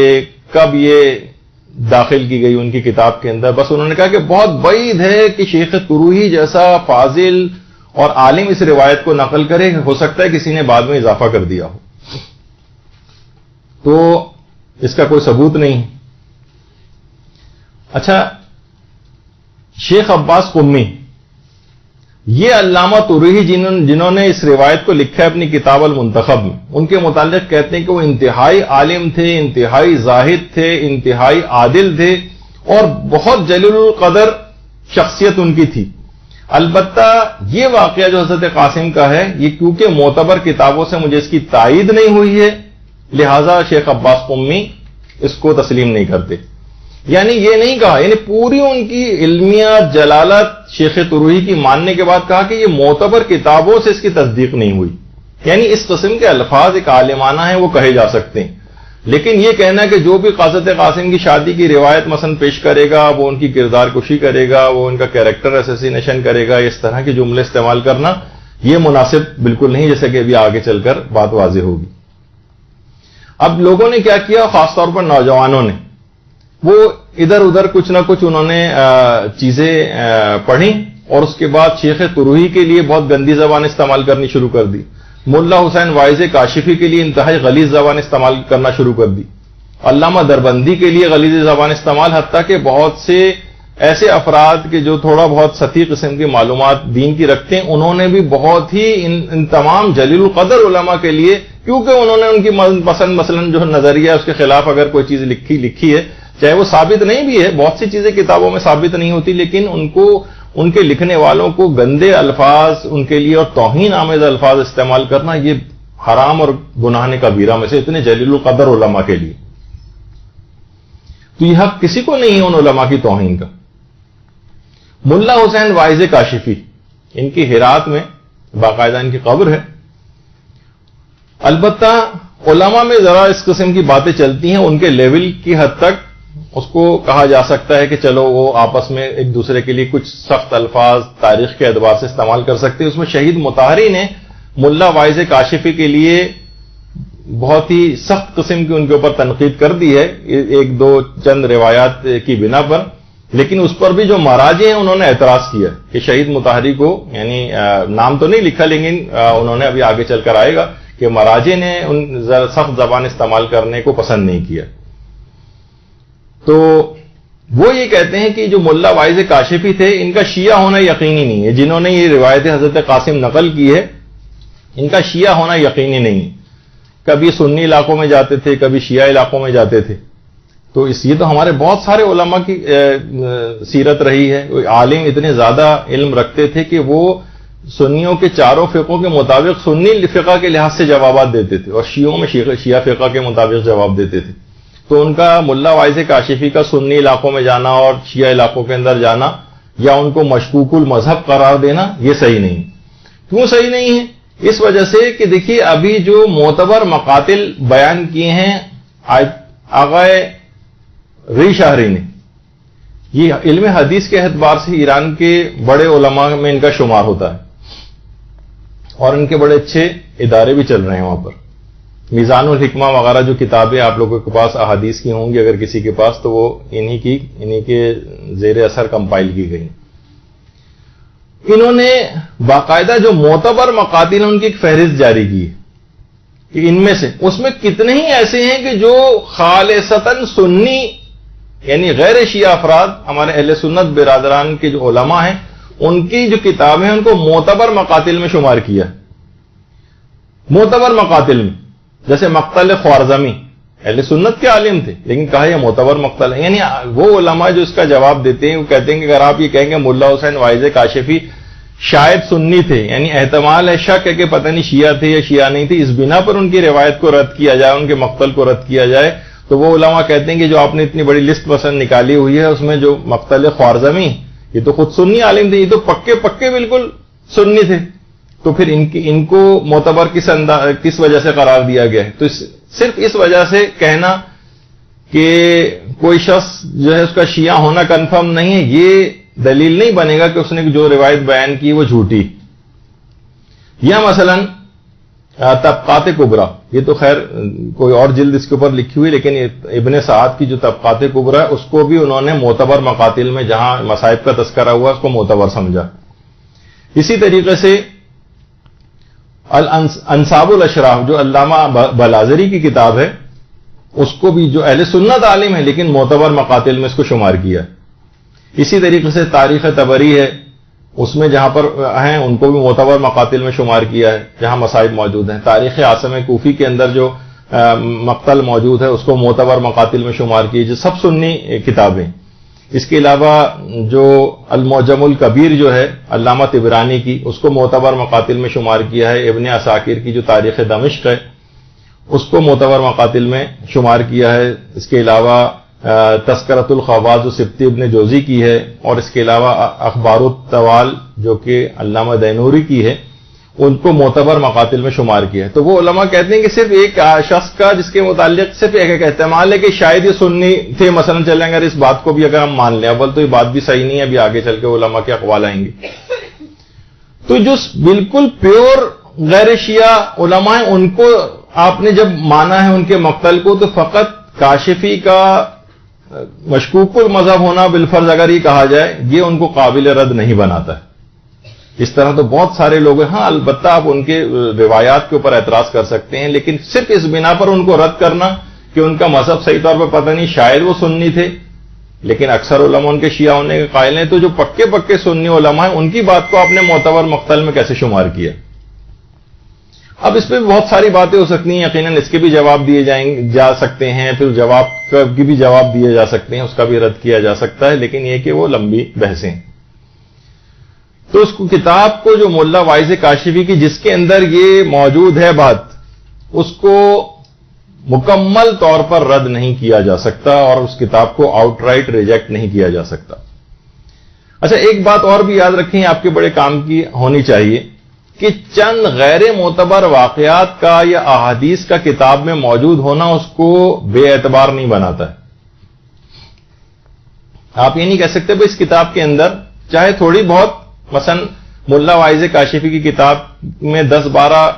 کب یہ داخل کی گئی ان کی کتاب کے اندر. بس انہوں نے کہا کہ بہت بعید ہے کہ شیخ طروحی جیسا فاضل اور عالم اس روایت کو نقل کرے، ہو سکتا ہے کسی نے بعد میں اضافہ کر دیا ہو. تو اس کا کوئی ثبوت نہیں. اچھا، شیخ عباس قمی یہ علامہ تروہی جنہوں نے اس روایت کو لکھا ہے اپنی کتاب المنتخب میں، ان کے متعلق کہتے ہیں کہ وہ انتہائی عالم تھے، انتہائی زاہد تھے، انتہائی عادل تھے، اور بہت جلیل القدر شخصیت ان کی تھی۔ البتہ یہ واقعہ جو حضرت قاسم کا ہے، یہ کیونکہ معتبر کتابوں سے مجھے اس کی تائید نہیں ہوئی ہے، لہذا شیخ عباس قمی اس کو تسلیم نہیں کرتے۔ یعنی یہ نہیں کہا، یعنی پوری ان کی علمیت جلالت شیخ تروہی کی ماننے کے بعد کہا کہ یہ معتبر کتابوں سے اس کی تصدیق نہیں ہوئی۔ یعنی اس قسم کے الفاظ ایک عالمانہ ہیں، وہ کہے جا سکتے ہیں، لیکن یہ کہنا کہ جو بھی حضرت قاسم کی شادی کی روایت مثلا پیش کرے گا وہ ان کی کردار کشی کرے گا، وہ ان کا کیریکٹر اسیسینیشن کرے گا، اس طرح کے جملے استعمال کرنا یہ مناسب بالکل نہیں، جیسے کہ ابھی آگے چل کر بات واضح ہوگی۔ اب لوگوں نے کیا کیا، خاص طور پر نوجوانوں نے، وہ ادھر ادھر کچھ نہ کچھ انہوں نے چیزیں پڑھی، اور اس کے بعد شیخ تروہی کے لیے بہت گندی زبان استعمال کرنی شروع کر دی، ملا حسین وائز کاشفی کے لیے انتہائی غلیظ زبان استعمال کرنا شروع کر دی، علامہ دربندی کے لیے غلیظ زبان استعمال، حتیٰ کہ بہت سے ایسے افراد کے جو تھوڑا بہت سطحی قسم کی معلومات دین کی رکھتے ہیں، انہوں نے بھی بہت ہی ان تمام جلیل القدر علماء کے لیے، کیونکہ انہوں نے ان کی پسند مثلا جو نظریہ اس کے خلاف اگر کوئی چیز لکھی ہے، چاہے وہ ثابت نہیں بھی ہے، بہت سی چیزیں کتابوں میں ثابت نہیں ہوتی، لیکن ان کے لکھنے والوں کو گندے الفاظ ان کے لیے اور توہین آمیز الفاظ استعمال کرنا یہ حرام اور گناہ کبیرہ میں سے، اتنے جلیل القدر علماء کے لیے۔ تو یہ حق کسی کو نہیں ہے ان علماء کی توہین کا۔ ملا حسین وائز کاشفی، ان کی ہرات میں باقاعدہ ان کی قبر ہے۔ البتہ علماء میں ذرا اس قسم کی باتیں چلتی ہیں، ان کے لیول کی حد تک اس کو کہا جا سکتا ہے کہ چلو وہ آپس میں ایک دوسرے کے لیے کچھ سخت الفاظ تاریخ کے اعتبار سے استعمال کر سکتے ہیں۔ اس میں شہید مطہری نے ملا وائز کاشفی کے لیے بہت ہی سخت قسم کی ان کے اوپر تنقید کر دی ہے، ایک دو چند روایات کی بنا پر، لیکن اس پر بھی جو مراجع ہیں انہوں نے اعتراض کیا کہ شہید مطہری کو، یعنی نام تو نہیں لکھا لیکن انہوں نے ابھی آگے چل کر آئے گا کہ مراجع نے ان سخت زبان استعمال کرنے کو پسند نہیں کیا۔ تو وہ یہ کہتے ہیں کہ جو ملا وائز کاشفی تھے ان کا شیعہ ہونا یقینی نہیں ہے، جنہوں نے یہ روایت حضرت قاسم نقل کی ہے ان کا شیعہ ہونا یقینی نہیں ہے، کبھی سنی علاقوں میں جاتے تھے، کبھی شیعہ علاقوں میں جاتے تھے۔ تو یہ تو ہمارے بہت سارے علماء کی سیرت رہی ہے، عالم اتنے زیادہ علم رکھتے تھے کہ وہ سنیوں کے چاروں فقوں کے مطابق سنی فقہ کے لحاظ سے جوابات دیتے تھے، اور شیعوں میں شیعہ فقہ کے مطابق جواب دیتے تھے۔ تو ان کا ملا وائز کاشفی کا سنی علاقوں میں جانا اور شیعہ علاقوں کے اندر جانا، یا ان کو مشکوک المذہب قرار دینا، یہ صحیح نہیں۔ کیوں صحیح نہیں ہے؟ اس وجہ سے کہ دیکھیے ابھی جو معتبر مقاتل بیان کیے ہیں آغا ری شاہری نے، یہ علم حدیث کے اعتبار سے ایران کے بڑے علماء میں ان کا شمار ہوتا ہے، اور ان کے بڑے اچھے ادارے بھی چل رہے ہیں وہاں پر۔ میزان الحکمہ وغیرہ جو کتابیں آپ لوگوں کے پاس احادیث کی ہوں گی اگر کسی کے پاس، تو وہ انہی کے زیر اثر کمپائل کی گئی۔ انہوں نے باقاعدہ جو معتبر مقاتل ہیں ان کی ایک فہرست جاری کی ہے کہ ان میں سے اس میں کتنے ہی ایسے ہیں کہ جو خالصتاً سنی یعنی غیر شیعہ افراد، ہمارے اہل سنت برادران کے جو علماء ہیں ان کی جو کتابیں ہیں ان کو معتبر مقاتل میں شمار کیا، معتبر مقاتل میں، جیسے مقتل خوارزمی اہل سنت کے عالم تھے لیکن کہا یہ معتبر مقتل ہے۔ یعنی وہ علماء جو اس کا جواب دیتے ہیں وہ کہتے ہیں کہ اگر آپ یہ کہیں گے ملا حسین وائز کاشفی شاید سنی تھے، یعنی احتمال ہے، شک ہے کہ پتہ نہیں شیعہ تھے یا شیعہ نہیں تھے، اس بنا پر ان کی روایت کو رد کیا جائے، ان کے مقتل کو رد کیا جائے، تو وہ علماء کہتے ہیں کہ جو آپ نے اتنی بڑی لسٹ پسند نکالی ہوئی ہے اس میں جو مقتل خوارزمی، یہ تو خود سنی عالم تھے، یہ تو پکے بالکل سنی تھے، تو پھر ان کو معتبر کس وجہ سے قرار دیا گیا ہے؟ تو صرف اس وجہ سے کہنا کہ کوئی شخص جو ہے اس کا شیعہ ہونا کنفرم نہیں ہے، یہ دلیل نہیں بنے گا کہ اس نے جو روایت بیان کی وہ جھوٹی۔ یا مثلا طبقات کبریٰ، یہ تو خیر کوئی اور جلد اس کے اوپر لکھی ہوئی، لیکن ابن سعد کی جو طبقات کبریٰ ہے اس کو بھی انہوں نے معتبر مقاتل میں جہاں مصائب کا تذکرہ ہوا اس کو معتبر سمجھا۔ اسی طریقے سے انصاب الاشراف جو علامہ بلازری کی کتاب ہے اس کو بھی جو اہل سنت عالم ہے لیکن معتبر مقاتل میں اس کو شمار کیا۔ اسی طریقے سے تاریخ طبری ہے، اس میں جہاں پر ہیں ان کو بھی معتبر مقاتل میں شمار کیا ہے جہاں مصائب موجود ہیں. تاریخ عاصم کوفی کے اندر جو مقتل موجود ہے اس کو معتبر مقاتل میں شمار کیے، جو سب سنی کتابیں. اس کے علاوہ جو المعجم الکبیر جو ہے علامہ طبرانی کی، اس کو معتبر مقاتل میں شمار کیا ہے. ابن عساکر کی جو تاریخ دمشق ہے اس کو معتبر مقاتل میں شمار کیا ہے. اس کے علاوہ تذکرۃ الخواص سبتی ابن جوزی کی ہے، اور اس کے علاوہ اخبار الطوال جو کہ علامہ دینوری کی ہے ان کو معتبر مقاتل میں شمار کیا ہے. تو وہ علماء کہتے ہیں کہ صرف ایک شخص کا جس کے متعلق صرف ایک احتمال ہے کہ شاید یہ سنی تھے مثلا، چلیں اگر اس بات کو بھی اگر ہم مان لیں، اول تو یہ بات بھی صحیح نہیں ہے، ابھی آگے چل کے علماء کے اقوال آئیں گے. تو جو بالکل پیور غیر شیعہ علماء ہیں ان کو آپ نے جب مانا ہے ان کے مقتل کو، تو فقط کاشفی کا مشکوک المذہب ہونا بالفرض اگر یہ کہا جائے یہ ان کو قابل رد نہیں بناتا ہے. اس طرح تو بہت سارے لوگ ہیں. ہاں البتہ آپ ان کے روایات کے اوپر اعتراض کر سکتے ہیں، لیکن صرف اس بنا پر ان کو رد کرنا کہ ان کا مذہب صحیح طور پر پتہ نہیں، شاید وہ سنی تھے لیکن اکثر علماء ان کے شیعہ ہونے کے قائل ہیں. تو جو پکے پکے سنی علماء ہیں ان کی بات کو آپ نے معتبر مقتل میں کیسے شمار کیا؟ اب اس پہ بہت ساری باتیں ہو سکتی ہیں، یقیناً اس کے بھی جواب دیے جا سکتے ہیں، پھر جواب کی بھی جواب دیے جا سکتے ہیں، اس کا بھی رد کیا جا سکتا ہے، لیکن یہ کہ وہ لمبی بحثیں ہیں. تو اس کو کتاب کو جو ملا واعظ کاشفی کی جس کے اندر یہ موجود ہے بات، اس کو مکمل طور پر رد نہیں کیا جا سکتا اور اس کتاب کو آؤٹ رائٹ ریجیکٹ نہیں کیا جا سکتا. اچھا ایک بات اور بھی یاد رکھیں، آپ کے بڑے کام کی ہونی چاہیے کہ چند غیر معتبر واقعات کا یا احادیث کا کتاب میں موجود ہونا اس کو بے اعتبار نہیں بناتا ہے. آپ یہ نہیں کہہ سکتے بھائی اس کتاب کے اندر چاہے تھوڑی بہت مثلا ملا واعظ کاشفی کی کتاب میں 10-12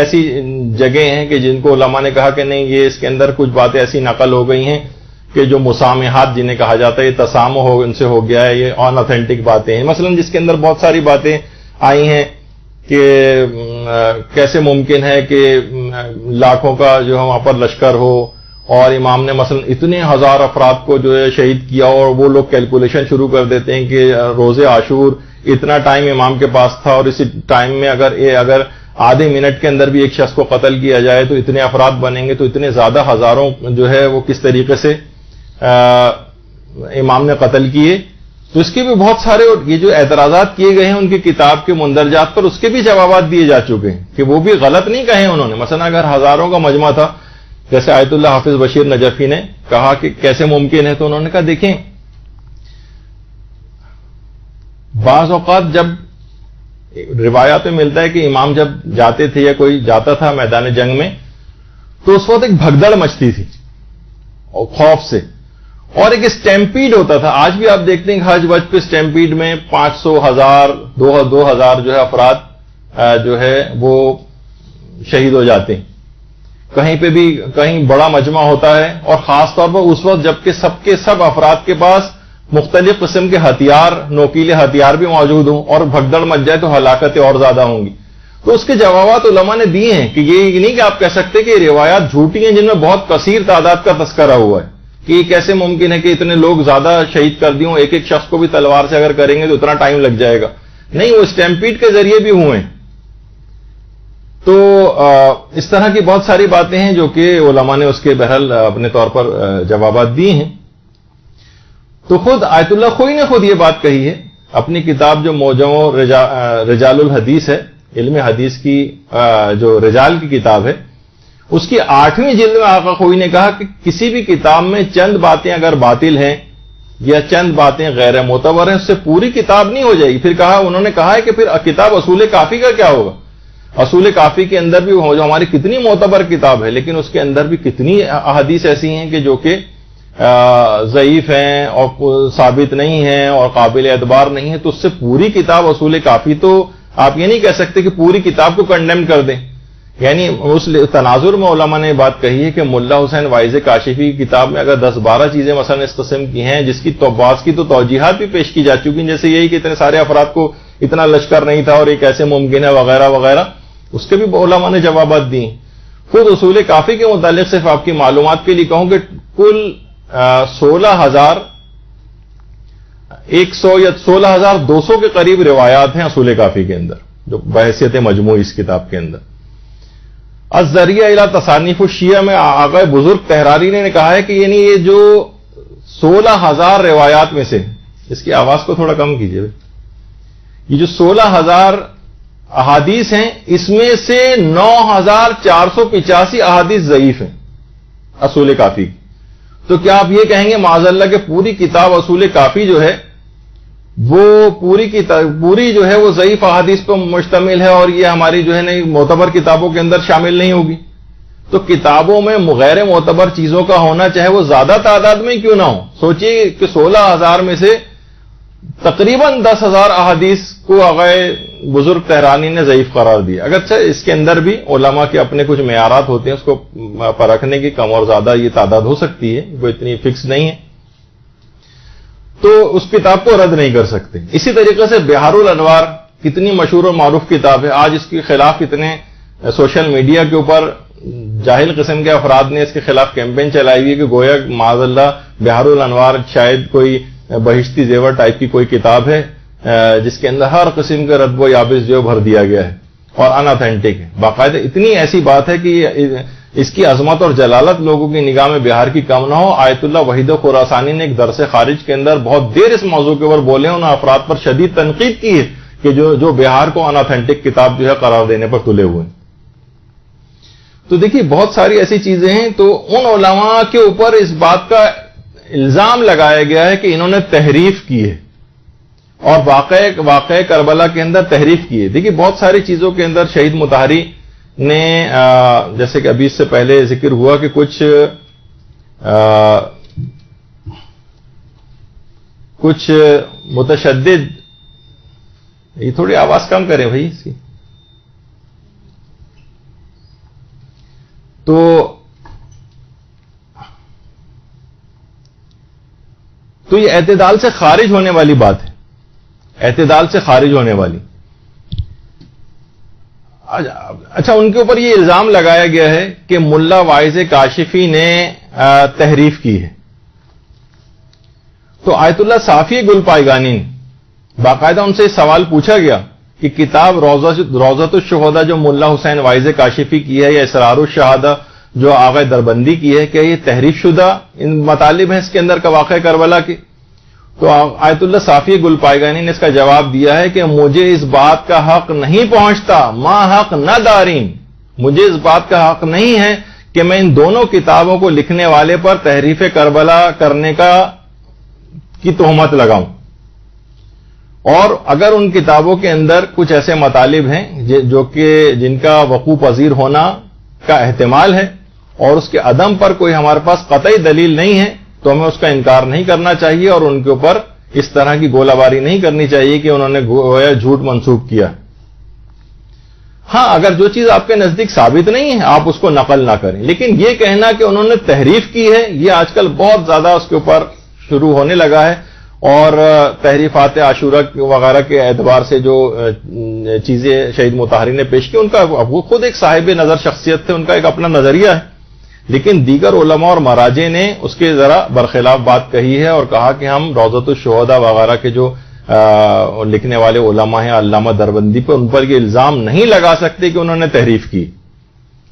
ایسی جگہیں ہیں کہ جن کو علماء نے کہا کہ نہیں یہ اس کے اندر کچھ باتیں ایسی نقل ہو گئی ہیں کہ جو مسامحات جنہیں کہا جاتا ہے، یہ تسامح ان سے ہو گیا ہے، یہ ان اوتھینٹک باتیں ہیں. مثلا جس کے اندر بہت ساری باتیں آئی ہیں کہ کیسے ممکن ہے کہ لاکھوں کا جو ہے وہاں پر لشکر ہو اور امام نے مثلا اتنے ہزار افراد کو جو ہے شہید کیا، اور وہ لوگ کیلکولیشن شروع کر دیتے ہیں کہ روز عاشور اتنا ٹائم امام کے پاس تھا اور اسی ٹائم میں اگر آدھے منٹ کے اندر بھی ایک شخص کو قتل کیا جائے تو اتنے افراد بنیں گے، تو اتنے زیادہ ہزاروں جو ہے وہ کس طریقے سے امام نے قتل کیے. تو اس کے بھی بہت سارے یہ جو اعتراضات کیے گئے ہیں ان کی کتاب کے مندرجات پر، اس کے بھی جوابات دیے جا چکے ہیں کہ وہ بھی غلط نہیں کہے انہوں نے. مثلا اگر ہزاروں کا مجمع تھا جیسے آیت اللہ حافظ بشیر نجفی نے کہا کہ کیسے ممکن ہے، تو انہوں نے کہا دیکھیں بعض اوقات جب روایات میں ملتا ہے کہ امام جب جاتے تھے یا کوئی جاتا تھا میدان جنگ میں تو اس وقت ایک بھگدڑ مچتی تھی اور خوف سے، اور ایک اسٹیمپیڈ ہوتا تھا. آج بھی آپ دیکھتے ہیں کہ حج وج پہ اسٹیمپیڈ میں 500 1000 2000 جو ہے افراد جو ہے وہ شہید ہو جاتے ہیں. کہیں پہ بھی کہیں بڑا مجمع ہوتا ہے اور خاص طور پر اس وقت جبکہ سب کے سب افراد کے پاس مختلف قسم کے ہتھیار، نوکیلے ہتھیار بھی موجود ہوں اور بھگدڑ مچ جائے تو ہلاکتیں اور زیادہ ہوں گی. تو اس کے جوابات علماء نے دیے ہیں کہ یہ نہیں کہ آپ کہہ سکتے کہ یہ روایات جھوٹی ہیں جن میں بہت کثیر تعداد کا تذکرہ ہوا ہے کہ یہ کیسے ممکن ہے کہ اتنے لوگ زیادہ شہید کر دیوں، ایک ایک شخص کو بھی تلوار سے اگر کریں گے تو اتنا ٹائم لگ جائے گا. نہیں، وہ اسٹیمپیڈ کے ذریعے بھی ہوئے ہیں. تو اس طرح کی بہت ساری باتیں ہیں جو کہ علماء نے اس کے بہرحال اپنے طور پر جوابات دیے ہیں. تو خود آیت اللہ خوئی نے خود یہ بات کہی ہے اپنی کتاب جو موجم رجال الحدیث ہے، علم حدیث کی جو رجال کی کتاب ہے، اس کی 8ویں جلد میں آقا خوئی نے کہا کہ کسی بھی کتاب میں چند باتیں اگر باطل ہیں یا چند باتیں غیر معتبر ہیں اس سے پوری کتاب نہیں ہو جائے گی. پھر انہوں نے کہا ہے کہ پھر کتاب اصول کافی کا کیا ہوگا؟ اصول کافی کے اندر بھی جو ہماری کتنی معتبر کتاب ہے لیکن اس کے اندر بھی کتنی احادیث ایسی ہیں کہ جو کہ ضعیف ہیں اور ثابت نہیں ہیں اور قابل اعتبار نہیں ہے. تو اس سے پوری کتاب اصول کافی تو آپ یہ نہیں کہہ سکتے کہ پوری کتاب کو کنڈیم کر دیں. یعنی اس تناظر میں علماء نے بات کہی ہے کہ ملا حسین واعظ کاشفی کی کتاب میں اگر 10-12 چیزیں مثلا اس قسم کی ہیں جس کی بعض کی تو توجیحات بھی پیش کی جا چکی ہیں، جیسے یہی کہ اتنے سارے افراد کو اتنا لشکر نہیں تھا اور یہ کیسے ممکن ہے وغیرہ وغیرہ، اس کے بھی علماء نے جوابات دیے. خود اصول کافی کے متعلق صرف آپ کی معلومات کے لیے کہوں کہ کل 16,000 100 یا 16,200 کے قریب روایات ہیں اصول کافی کے اندر، جو بحیثیت مجموعی اس کتاب کے اندر۔ الذریعہ الی تصانیف الشیعہ میں آقا بزرگ تحراری نے کہا ہے کہ یعنی یہ جو 16,000 روایات میں سے، اس کی آواز کو تھوڑا کم کیجیے، یہ جو 16,000 احادیث ہیں اس میں سے 9,485 احادیث ضعیف ہیں اصول کافی کی۔ تو کیا آپ یہ کہیں گے معاذ اللہ کہ پوری کتاب اصول کافی جو ہے وہ پوری جو ہے وہ ضعیف احادیث پر مشتمل ہے اور یہ ہماری جو ہے نا معتبر کتابوں کے اندر شامل نہیں ہوگی؟ تو کتابوں میں غیر معتبر چیزوں کا ہونا چاہے وہ زیادہ تعداد میں کیوں نہ ہو، سوچئے کہ 16,000 میں سے تقریباً 10,000 احادیث کو آقا بزرگ تحرانی نے ضعیف قرار دیا۔ اگرچہ اس کے اندر بھی علماء کے اپنے کچھ معیارات ہوتے ہیں، اس کو پرکھنے کی کم اور زیادہ یہ تعداد ہو سکتی ہے، وہ اتنی فکس نہیں ہے، تو اس کتاب کو رد نہیں کر سکتے۔ اسی طریقے سے بحار الانوار کتنی مشہور اور معروف کتاب ہے، آج اس کے خلاف کتنے سوشل میڈیا کے اوپر جاہل قسم کے افراد نے اس کے خلاف کیمپین چلائی ہوئی کہ گویا معاذ اللہ بحار الانوار شاید کوئی بہشتی زیور ٹائپ کی کوئی کتاب ہے جس کے اندر ہر قسم کا رد و یابس جو بھر دیا گیا ہے اور ان اتھینٹک ہے۔ باقاعدہ اتنی ایسی بات ہے کہ اس کی عظمت اور جلالت لوگوں کی نگاہ میں بہار کی کم نہ ہو۔ آیت اللہ وحید خراسانی نے ایک درس خارج کے اندر بہت دیر اس موضوع کے اوپر بولے، انہوں نے افراد پر شدید تنقید کی ہے کہ جو بہار کو ان اتھینٹک کتاب جو ہے قرار دینے پر تلے ہوئے ہیں۔ تو دیکھیے بہت ساری ایسی چیزیں ہیں، تو ان علماء کے اوپر اس بات کا الزام لگایا گیا ہے کہ انہوں نے تحریف کی ہے اور واقع کربلا کے اندر تحریف کی ہے۔ دیکھیے بہت ساری چیزوں کے اندر شہید مطہری نے جیسے کہ ابھی اس سے پہلے ذکر ہوا کہ کچھ متشدد، یہ تھوڑی آواز کم کریں بھائی اس کی، تو یہ اعتدال سے خارج ہونے والی بات ہے، اعتدال سے خارج ہونے والی۔ اچھا، ان کے اوپر یہ الزام لگایا گیا ہے کہ ملا واعظ کاشفی نے تحریف کی ہے۔ تو آیت اللہ صافی گل پائیگانی نے باقاعدہ ان سے سوال پوچھا گیا کہ کتاب روضۃ الشہداء جو ملا حسین واعظ کاشفی کی ہے یا اسرار الشہادہ جو آغا دربندی کی ہے، کیا یہ تحریف شدہ ان مطالب ہیں اس کے اندر کا واقع کربلا کے؟ تو آیت اللہ صافی گل پائیگانی نے اس کا جواب دیا ہے کہ مجھے اس بات کا حق نہیں پہنچتا، ما حق نہ دارین، مجھے اس بات کا حق نہیں ہے کہ میں ان دونوں کتابوں کو لکھنے والے پر تحریف کربلا کرنے کی تہمت لگاؤں۔ اور اگر ان کتابوں کے اندر کچھ ایسے مطالب ہیں جو کہ جن کا وقوع پذیر ہونا کا احتمال ہے اور اس کے عدم پر کوئی ہمارے پاس قطعی دلیل نہیں ہے، تو ہمیں اس کا انکار نہیں کرنا چاہیے اور ان کے اوپر اس طرح کی گولہ باری نہیں کرنی چاہیے کہ انہوں نے گویا جھوٹ منسوب کیا۔ ہاں، اگر جو چیز آپ کے نزدیک ثابت نہیں ہے آپ اس کو نقل نہ کریں، لیکن یہ کہنا کہ انہوں نے تحریف کی ہے یہ آج کل بہت زیادہ اس کے اوپر شروع ہونے لگا ہے، اور تحریفات عاشورہ وغیرہ کے اعتبار سے جو چیزیں شہید مطہری نے پیش کی، ان کا وہ خود ایک صاحب نظر شخصیت تھے، ان کا ایک اپنا نظریہ ہے، لیکن دیگر علماء اور مراجع نے اس کے ذرا برخلاف بات کہی ہے اور کہا کہ ہم روضۃ الشہداء وغیرہ کے جو لکھنے والے علماء ہیں علامہ دربندی پر ان پر یہ الزام نہیں لگا سکتے کہ انہوں نے تحریف کی۔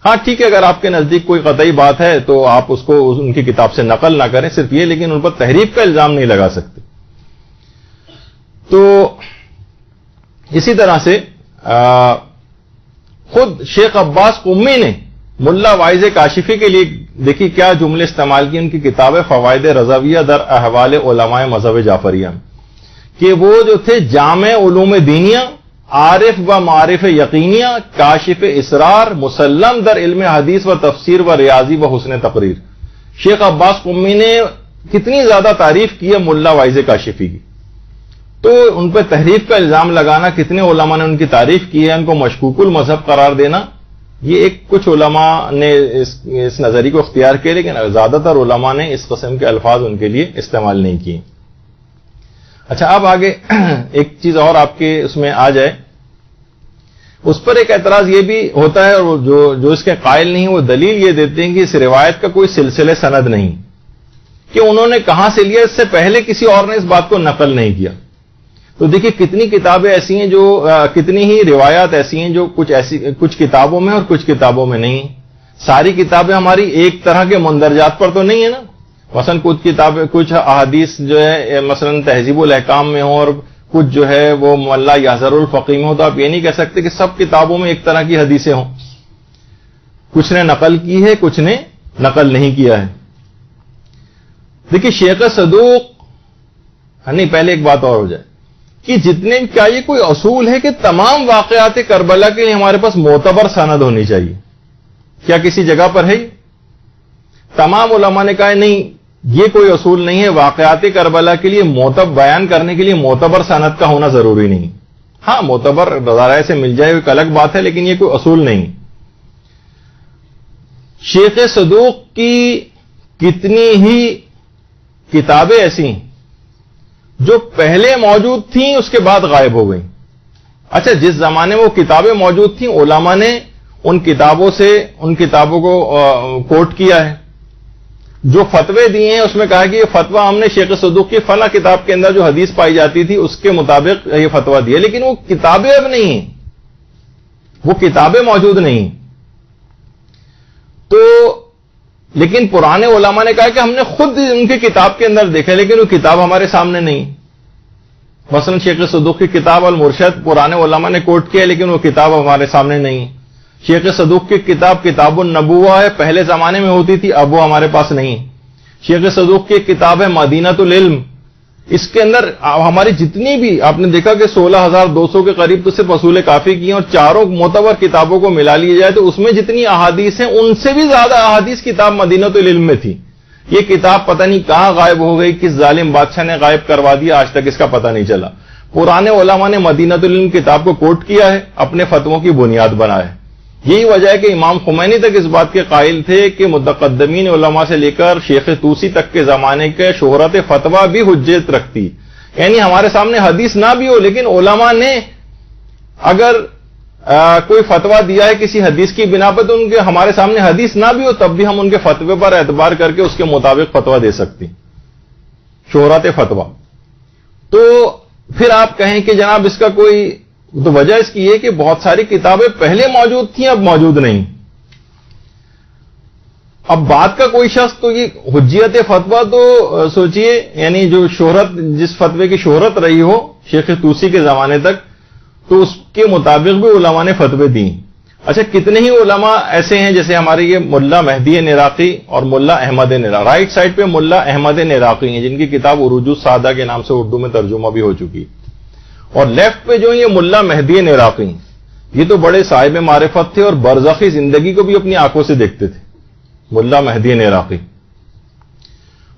ہاں ٹھیک ہے، اگر آپ کے نزدیک کوئی قطعی بات ہے تو آپ اس کو ان کی کتاب سے نقل نہ کریں، صرف یہ، لیکن ان پر تحریف کا الزام نہیں لگا سکتے۔ تو اسی طرح سے خود شیخ عباس قمی نے ملا واعظ کاشفی کے لیے دیکھیے کیا جملے استعمال کی ان کی کتاب فوائد رضویہ در احوال علماء مذہب جعفریہ، کہ وہ جو تھے جامع علوم دینیہ، عارف و معارف یقینیہ، کاشف اسرار، مسلم در علم حدیث و تفسیر و ریاضی و حسن تقریر۔ شیخ عباس قمی نے کتنی زیادہ تعریف کی ہے ملا واعظ کاشفی کی، تو ان پہ تحریف کا الزام لگانا، کتنے علماء نے ان کی تعریف کی ہے، ان کو مشکوک المذہب قرار دینا، یہ ایک کچھ علماء نے اس نظریے کو اختیار کیا، لیکن زیادہ تر علماء نے اس قسم کے الفاظ ان کے لیے استعمال نہیں کیے۔ اچھا، اب آگے ایک چیز اور آپ کے اس میں آ جائے، اس پر ایک اعتراض یہ بھی ہوتا ہے، اور جو اس کے قائل نہیں وہ دلیل یہ دیتے ہیں کہ اس روایت کا کوئی سلسلہ سند نہیں، کہ انہوں نے کہاں سے لیا، اس سے پہلے کسی اور نے اس بات کو نقل نہیں کیا. تو دیکھیے کتنی کتابیں ایسی ہیں جو کتنی ہی روایات ایسی ہیں جو کچھ کتابوں میں اور کچھ کتابوں میں نہیں. ساری کتابیں ہماری ایک طرح کے مندرجات پر تو نہیں ہے نا. مثلا کچھ کتابیں، کچھ احادیث جو ہے مثلا تہذیب الاحکام میں ہوں اور کچھ جو ہے وہ ملا یحذر الفقی میں ہو، تو آپ یہ نہیں کہہ سکتے کہ سب کتابوں میں ایک طرح کی حدیثیں ہوں. کچھ نے نقل کی ہے، کچھ نے نقل نہیں کیا ہے. دیکھیے شیخ صدوق، نہیں پہلے ایک بات اور ہو جائے کہ جتنے، کیا یہ کوئی اصول ہے کہ تمام واقعات کربلا کے لیے ہمارے پاس معتبر سند ہونی چاہیے؟ کیا کسی جگہ پر ہے؟ تمام علماء نے کہا نہیں، یہ کوئی اصول نہیں ہے. واقعات کربلا کے لیے بیان کرنے کے لیے معتبر سند کا ہونا ضروری نہیں. ہاں معتبر ذرائع سے مل جائے ایک الگ بات ہے، لیکن یہ کوئی اصول نہیں. شیخ صدوق کی کتنی ہی کتابیں ایسی ہیں جو پہلے موجود تھیں اس کے بعد غائب ہو گئیں. اچھا، جس زمانے میں وہ کتابیں موجود تھیں علماء نے ان کتابوں کو کوٹ کیا ہے. جو فتوے دیے ہیں اس میں کہا کہ یہ فتویٰ ہم نے شیخ صدوق کی فلاں کتاب کے اندر جو حدیث پائی جاتی تھی اس کے مطابق یہ فتویٰ دیا، لیکن وہ کتابیں اب نہیں ہیں، وہ کتابیں موجود نہیں. تو لیکن پرانے علماء نے کہا کہ ہم نے خود ان کی کتاب کے اندر دیکھا، لیکن وہ کتاب ہمارے سامنے نہیں. مثلا شیخ صدوق کی کتاب المرشد پرانے علماء نے کوٹ کیا، لیکن وہ کتاب ہمارے سامنے نہیں. شیخ صدوق کی کتاب النبوہ ہے، پہلے زمانے میں ہوتی تھی، اب وہ ہمارے پاس نہیں. شیخ صدوق کی کتاب ہے مدینۃ العلم، اس کے اندر ہماری جتنی بھی آپ نے دیکھا کہ 16,200 کے قریب تو صرف اصول کافی کی ہیں، اور چاروں معتبر کتابوں کو ملا لیا جائے تو اس میں جتنی احادیث ہیں ان سے بھی زیادہ احادیث کتاب مدینۃ العلم میں تھی. یہ کتاب پتہ نہیں کہاں غائب ہو گئی، کس ظالم بادشاہ نے غائب کروا دیا، آج تک اس کا پتہ نہیں چلا. پرانے علماء نے مدینۃ العلم کتاب کو کوٹ کیا ہے، اپنے فتووں کی بنیاد بنا ہے. یہی وجہ ہے کہ امام خمینی تک اس بات کے قائل تھے کہ متقدمین علماء سے لے کر شیخ طوسی تک کے زمانے کے شہرت فتویٰ بھی حجت رکھتی. یعنی ہمارے سامنے حدیث نہ بھی ہو، لیکن علماء نے اگر کوئی فتویٰ دیا ہے کسی حدیث کی بنا پر، تو ان کے ہمارے سامنے حدیث نہ بھی ہو تب بھی ہم ان کے فتوے پر اعتبار کر کے اس کے مطابق فتویٰ دے سکتی، شہرت فتویٰ. تو پھر آپ کہیں کہ جناب اس کا کوئی، تو وجہ اس کی یہ کہ بہت ساری کتابیں پہلے موجود تھیں اب موجود نہیں. اب بات کا کوئی شخص تو یہ حجیت فتویٰ تو سوچئے، یعنی جو شہرت، جس فتوے کی شہرت رہی ہو شیخ طوسی کے زمانے تک، تو اس کے مطابق بھی علماء نے فتوے دی. اچھا، کتنے ہی علماء ایسے ہیں جیسے ہمارے یہ ملا مہدی نراقی اور ملا احمد نراقی، رائٹ سائڈ پہ ملا احمد نراقی ہیں جن کی کتاب عروج السادہ کے نام سے اردو میں ترجمہ بھی ہو چکی، اور لیفٹ پہ جو یہ ملا مہدی نراقی، یہ تو بڑے صاحب معرفت تھے اور برزخی زندگی کو بھی اپنی آنکھوں سے دیکھتے تھے. ملا مہدی نراقی،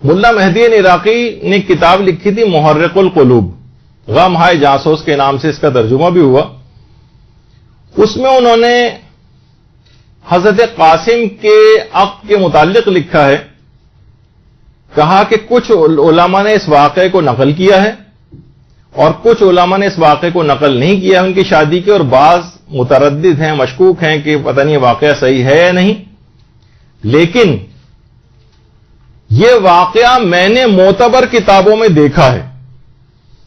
ملا مہدی نراقی نے کتاب لکھی تھی محرق القلوب، غم ہائے جاسوس کے نام سے اس کا ترجمہ بھی ہوا. اس میں انہوں نے حضرت قاسم کے عقد کے متعلق لکھا ہے، کہا کہ کچھ علماء نے اس واقعے کو نقل کیا ہے اور کچھ علماء نے اس واقعے کو نقل نہیں کیا ان کی شادی کے، اور بعض متردد ہیں، مشکوک ہیں کہ پتہ نہیں یہ واقعہ صحیح ہے یا نہیں، لیکن یہ واقعہ میں نے معتبر کتابوں میں دیکھا ہے.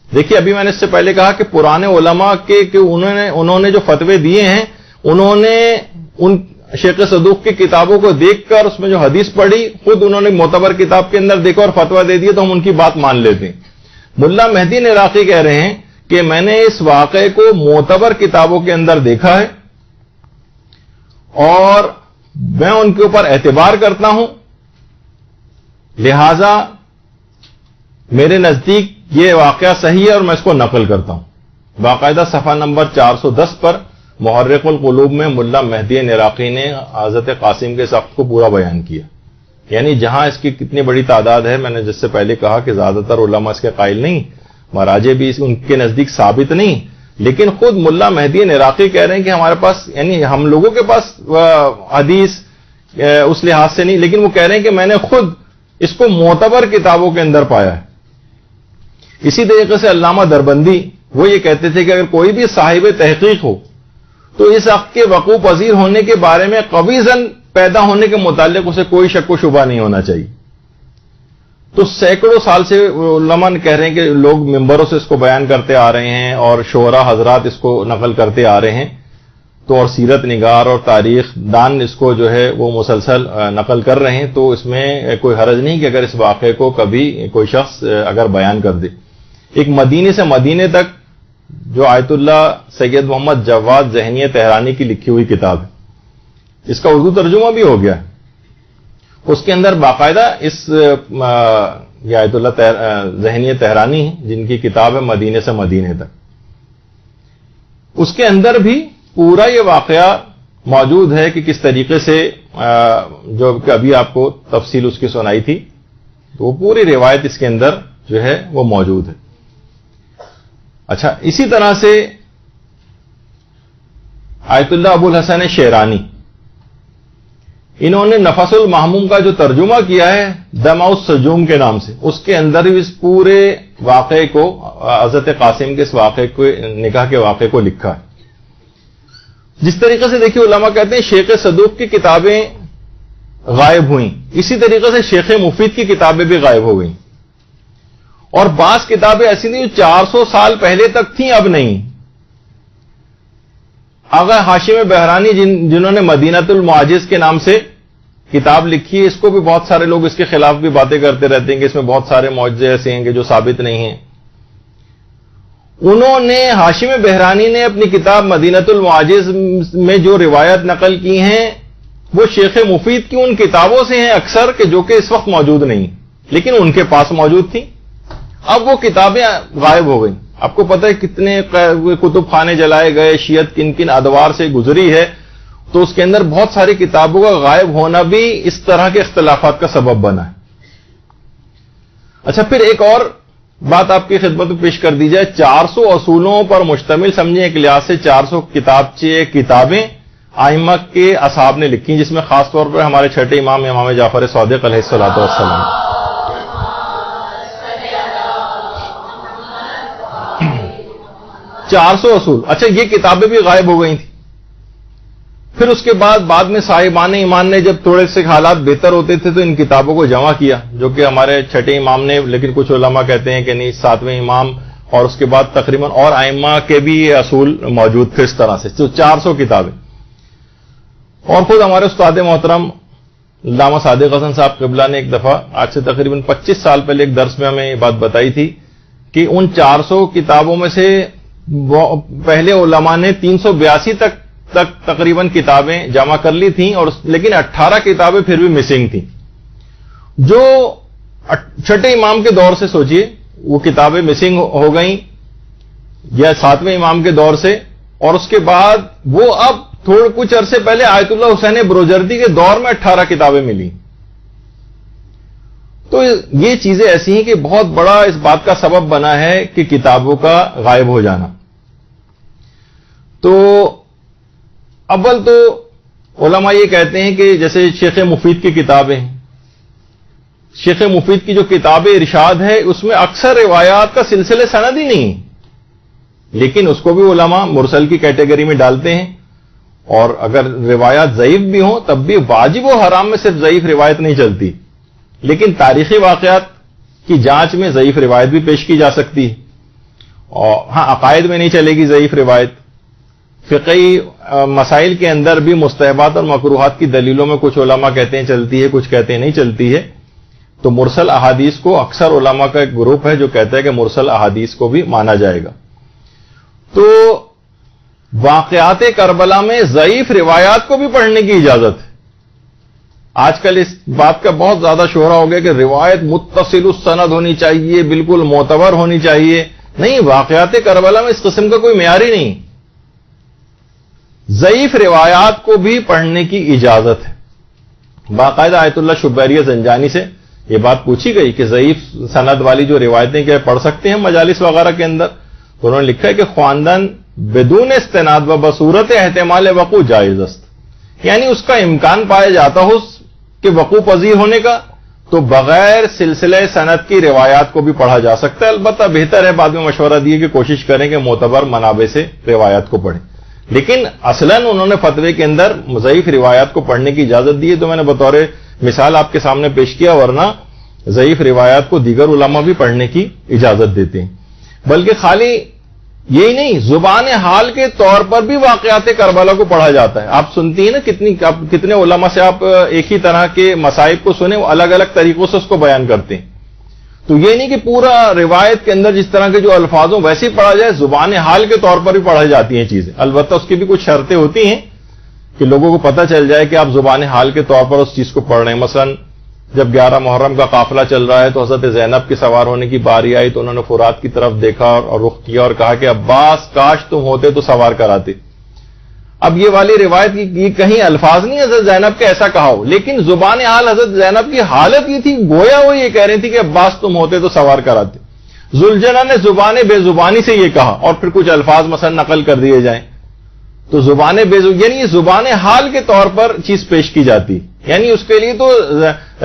دیکھیے ابھی میں نے اس سے پہلے کہا کہ پرانے علماء کے کہ انہوں نے جو فتوے دیے ہیں، انہوں نے ان شیخ صدوق کی کتابوں کو دیکھ کر اس میں جو حدیث پڑھی خود انہوں نے معتبر کتاب کے اندر دیکھا اور فتویٰ دے دیا، تو ہم ان کی بات مان لیتے ہیں. ملا مہدی نراقی کہہ رہے ہیں کہ میں نے اس واقعے کو معتبر کتابوں کے اندر دیکھا ہے اور میں ان کے اوپر اعتبار کرتا ہوں، لہذا میرے نزدیک یہ واقعہ صحیح ہے اور میں اس کو نقل کرتا ہوں. باقاعدہ صفحہ نمبر 410 پر محرق القلوب میں ملا مہدی نراقی نے حضرت قاسم کے سخت کو پورا بیان کیا. یعنی جہاں اس کی کتنی بڑی تعداد ہے، میں نے جس سے پہلے کہا کہ زیادہ تر علماء اس کے قائل نہیں، مراجع بھی ان کے نزدیک ثابت نہیں، لیکن خود ملا مہدی نراقی کہہ رہے ہیں کہ ہمارے پاس، یعنی ہم لوگوں کے پاس حدیث اس لحاظ سے نہیں، لیکن وہ کہہ رہے ہیں کہ میں نے خود اس کو معتبر کتابوں کے اندر پایا ہے. اسی طریقے سے علامہ دربندی وہ یہ کہتے تھے کہ اگر کوئی بھی صاحب تحقیق ہو تو اس حق کے وقوع پذیر ہونے کے بارے میں قوی ظن پیدا ہونے کے متعلق اسے کوئی شک و شبہ نہیں ہونا چاہیے. تو سینکڑوں سال سے علماء کہہ رہے ہیں کہ لوگ ممبروں سے اس کو بیان کرتے آ رہے ہیں اور شعراء حضرات اس کو نقل کرتے آ رہے ہیں، تو اور سیرت نگار اور تاریخ دان اس کو جو ہے وہ مسلسل نقل کر رہے ہیں، تو اس میں کوئی حرج نہیں کہ اگر اس واقعے کو کبھی کوئی شخص اگر بیان کر دے۔ ایک مدینے سے مدینے تک جو آیت اللہ سید محمد جواد ذہنی تہرانی کی لکھی ہوئی کتاب ہے، اس کا اردو ترجمہ بھی ہو گیا ہے، اس کے اندر باقاعدہ یہ آیت اللہ ذہنی تہرانی ہے جن کی کتاب ہے مدینے سے مدینے تک، اس کے اندر بھی پورا یہ واقعہ موجود ہے کہ کس طریقے سے جو ابھی آپ کو تفصیل اس کی سنائی تھی، تو وہ پوری روایت اس کے اندر جو ہے وہ موجود ہے۔ اچھا، اسی طرح سے آیت اللہ ابو الحسن شیرانی، انہوں نے نفس المحموم کا جو ترجمہ کیا ہے دمع السجوم کے نام سے، اس کے اندر بھی اس پورے واقعے کو، حضرت قاسم کے اس واقعے کو، نکاح کے واقعے کو لکھا ہے۔ جس طریقے سے دیکھیے علماء کہتے ہیں شیخ صدوق کی کتابیں غائب ہوئیں، اسی طریقے سے شیخ مفید کی کتابیں بھی غائب ہو گئیں، اور بعض کتابیں ایسی تھیں جو 400 سال پہلے تک تھیں، اب نہیں۔ آغا ہاشم بہرانی جنہوں نے مدینۃ المعاجز کے نام سے کتاب لکھی ہے، اس کو بھی بہت سارے لوگ اس کے خلاف بھی باتیں کرتے رہتے ہیں کہ اس میں بہت سارے معجزے ایسے ہیں کہ جو ثابت نہیں ہیں۔ انہوں نے، ہاشم بہرانی نے اپنی کتاب مدینۃ المعاجز میں جو روایت نقل کی ہیں وہ شیخ مفید کی ان کتابوں سے ہیں اکثر، کہ جو کہ اس وقت موجود نہیں، لیکن ان کے پاس موجود تھیں۔ اب وہ کتابیں غائب ہو گئیں۔ آپ کو پتہ ہے کتنے کتب خانے جلائے گئے، شیعت کن کن ادوار سے گزری ہے، تو اس کے اندر بہت ساری کتابوں کا غائب ہونا بھی اس طرح کے اختلافات کا سبب بنا ہے۔ اچھا، پھر ایک اور بات آپ کی خدمت میں پیش کر دی جائے، 400 اصولوں پر مشتمل سمجھیں ایک لحاظ سے 400 کتابیں ائمہ کے اصحاب نے لکھی، جس میں خاص طور پر ہمارے چھٹے امام جعفر صادق علیہ الصلوۃ والسلام۔ 400 اصول، اچھا یہ کتابیں بھی غائب ہو گئی تھیں۔ پھر اس کے بعد میں صاحبان ایمان نے جب تھوڑے سے حالات بہتر ہوتے تھے تو ان کتابوں کو جمع کیا، جو کہ ہمارے چھٹے امام نے، لیکن کچھ علماء کہتے ہیں کہ نہیں، 7ویں امام اور اس کے بعد تقریباً اور ائمہ کے بھی یہ اصول موجود تھے اس طرح سے، تو 400 کتابیں۔ اور خود ہمارے استاد محترم علامہ صادق حسن صاحب قبلہ نے ایک دفعہ آج سے تقریباً 25 سال پہلے ایک درس میں ہمیں یہ بات بتائی تھی کہ ان 400 کتابوں میں سے پہلے علماء نے 382 تک تقریباً کتابیں جمع کر لی تھیں، اور لیکن 18 کتابیں پھر بھی مسنگ تھیں، جو چھٹے امام کے دور سے سوچئے وہ کتابیں مسنگ ہو گئیں، یا 7ویں امام کے دور سے، اور اس کے بعد وہ اب تھوڑے کچھ عرصے پہلے آیت اللہ حسین بروجردی کے دور میں 18 کتابیں ملی۔ تو یہ چیزیں ایسی ہیں کہ بہت بڑا اس بات کا سبب بنا ہے کہ کتابوں کا غائب ہو جانا۔ تو اول تو علماء یہ کہتے ہیں کہ جیسے شیخ مفید کی کتابیں، شیخ مفید کی جو کتاب ارشاد ہے اس میں اکثر روایات کا سلسلے سند ہی نہیں، لیکن اس کو بھی علماء مرسل کی کیٹیگری میں ڈالتے ہیں، اور اگر روایات ضعیف بھی ہوں تب بھی واجب و حرام میں صرف ضعیف روایت نہیں چلتی، لیکن تاریخی واقعات کی جانچ میں ضعیف روایت بھی پیش کی جا سکتی ہے، اور ہاں عقائد میں نہیں چلے گی ضعیف روایت۔ فقہی مسائل کے اندر بھی مستحبات اور مکروہات کی دلیلوں میں کچھ علماء کہتے ہیں چلتی ہے، کچھ کہتے ہیں نہیں چلتی ہے، تو مرسل احادیث کو اکثر علماء کا ایک گروپ ہے جو کہتا ہے کہ مرسل احادیث کو بھی مانا جائے گا۔ تو واقعات کربلا میں ضعیف روایات کو بھی پڑھنے کی اجازت ہے۔ آج کل اس بات کا بہت زیادہ شہرہ ہو گیا کہ روایت متصل السند ہونی چاہیے، بالکل معتبر ہونی چاہیے۔ نہیں، واقعات کربلا میں اس قسم کا کوئی معیار ہی نہیں، ضعیف روایات کو بھی پڑھنے کی اجازت ہے۔ باقاعدہ آیت اللہ شبیری زنجانی سے یہ بات پوچھی گئی کہ ضعیف سند والی جو روایتیں کیا پڑھ سکتے ہیں مجالس وغیرہ کے اندر، تو انہوں نے لکھا ہے کہ خواندن بدون استناد و بصورت احتمال وقوع جائز است، یعنی اس کا امکان پایا جاتا ہو کہ وقوع پذیر ہونے کا، تو بغیر سلسلہ سند کی روایات کو بھی پڑھا جا سکتا ہے۔ البتہ بہتر ہے، بعد میں مشورہ دیے کہ کوشش کریں کہ معتبر منابع سے روایات کو پڑھیں، لیکن اصلاً انہوں نے فتوے کے اندر ضعیف روایات کو پڑھنے کی اجازت دی ہے۔ تو میں نے بطور مثال آپ کے سامنے پیش کیا، ورنہ ضعیف روایات کو دیگر علماء بھی پڑھنے کی اجازت دیتے ہیں. بلکہ خالی یہی نہیں، زبان حال کے طور پر بھی واقعات کربلا کو پڑھا جاتا ہے. آپ سنتی ہیں نا کتنے علماء سے آپ ایک ہی طرح کے مصائب کو سنیں، وہ الگ الگ طریقوں سے اس کو بیان کرتے ہیں. تو یہ نہیں کہ پورا روایت کے اندر جس طرح کے جو الفاظوں ویسے ہی پڑھا جائے، زبان حال کے طور پر بھی پڑھائی جاتی ہیں چیزیں. البتہ اس کی بھی کچھ شرطیں ہوتی ہیں کہ لوگوں کو پتہ چل جائے کہ آپ زبان حال کے طور پر اس چیز کو پڑھ رہے ہیں. مثلا جب 11 محرم کا قافلہ چل رہا ہے تو حضرت زینب کے سوار ہونے کی باری آئی تو انہوں نے فرات کی طرف دیکھا اور رخ کیا اور کہا کہ عباس کاش تم ہوتے تو سوار کراتے. اب یہ والی روایت یہ کہیں الفاظ نہیں حضرت زینب کے ایسا کہا ہو، لیکن زبان حال حضرت زینب کی حالت یہ تھی، گویا وہ یہ کہہ رہی تھی کہ عباس تم ہوتے تو سوار کراتے. ذوالجنہ نے زبان بے زبانی سے یہ کہا اور پھر کچھ الفاظ مثلا نقل کر دیے جائیں تو زبان یعنی یہ زبان حال کے طور پر چیز پیش کی جاتی. یعنی اس کے لیے تو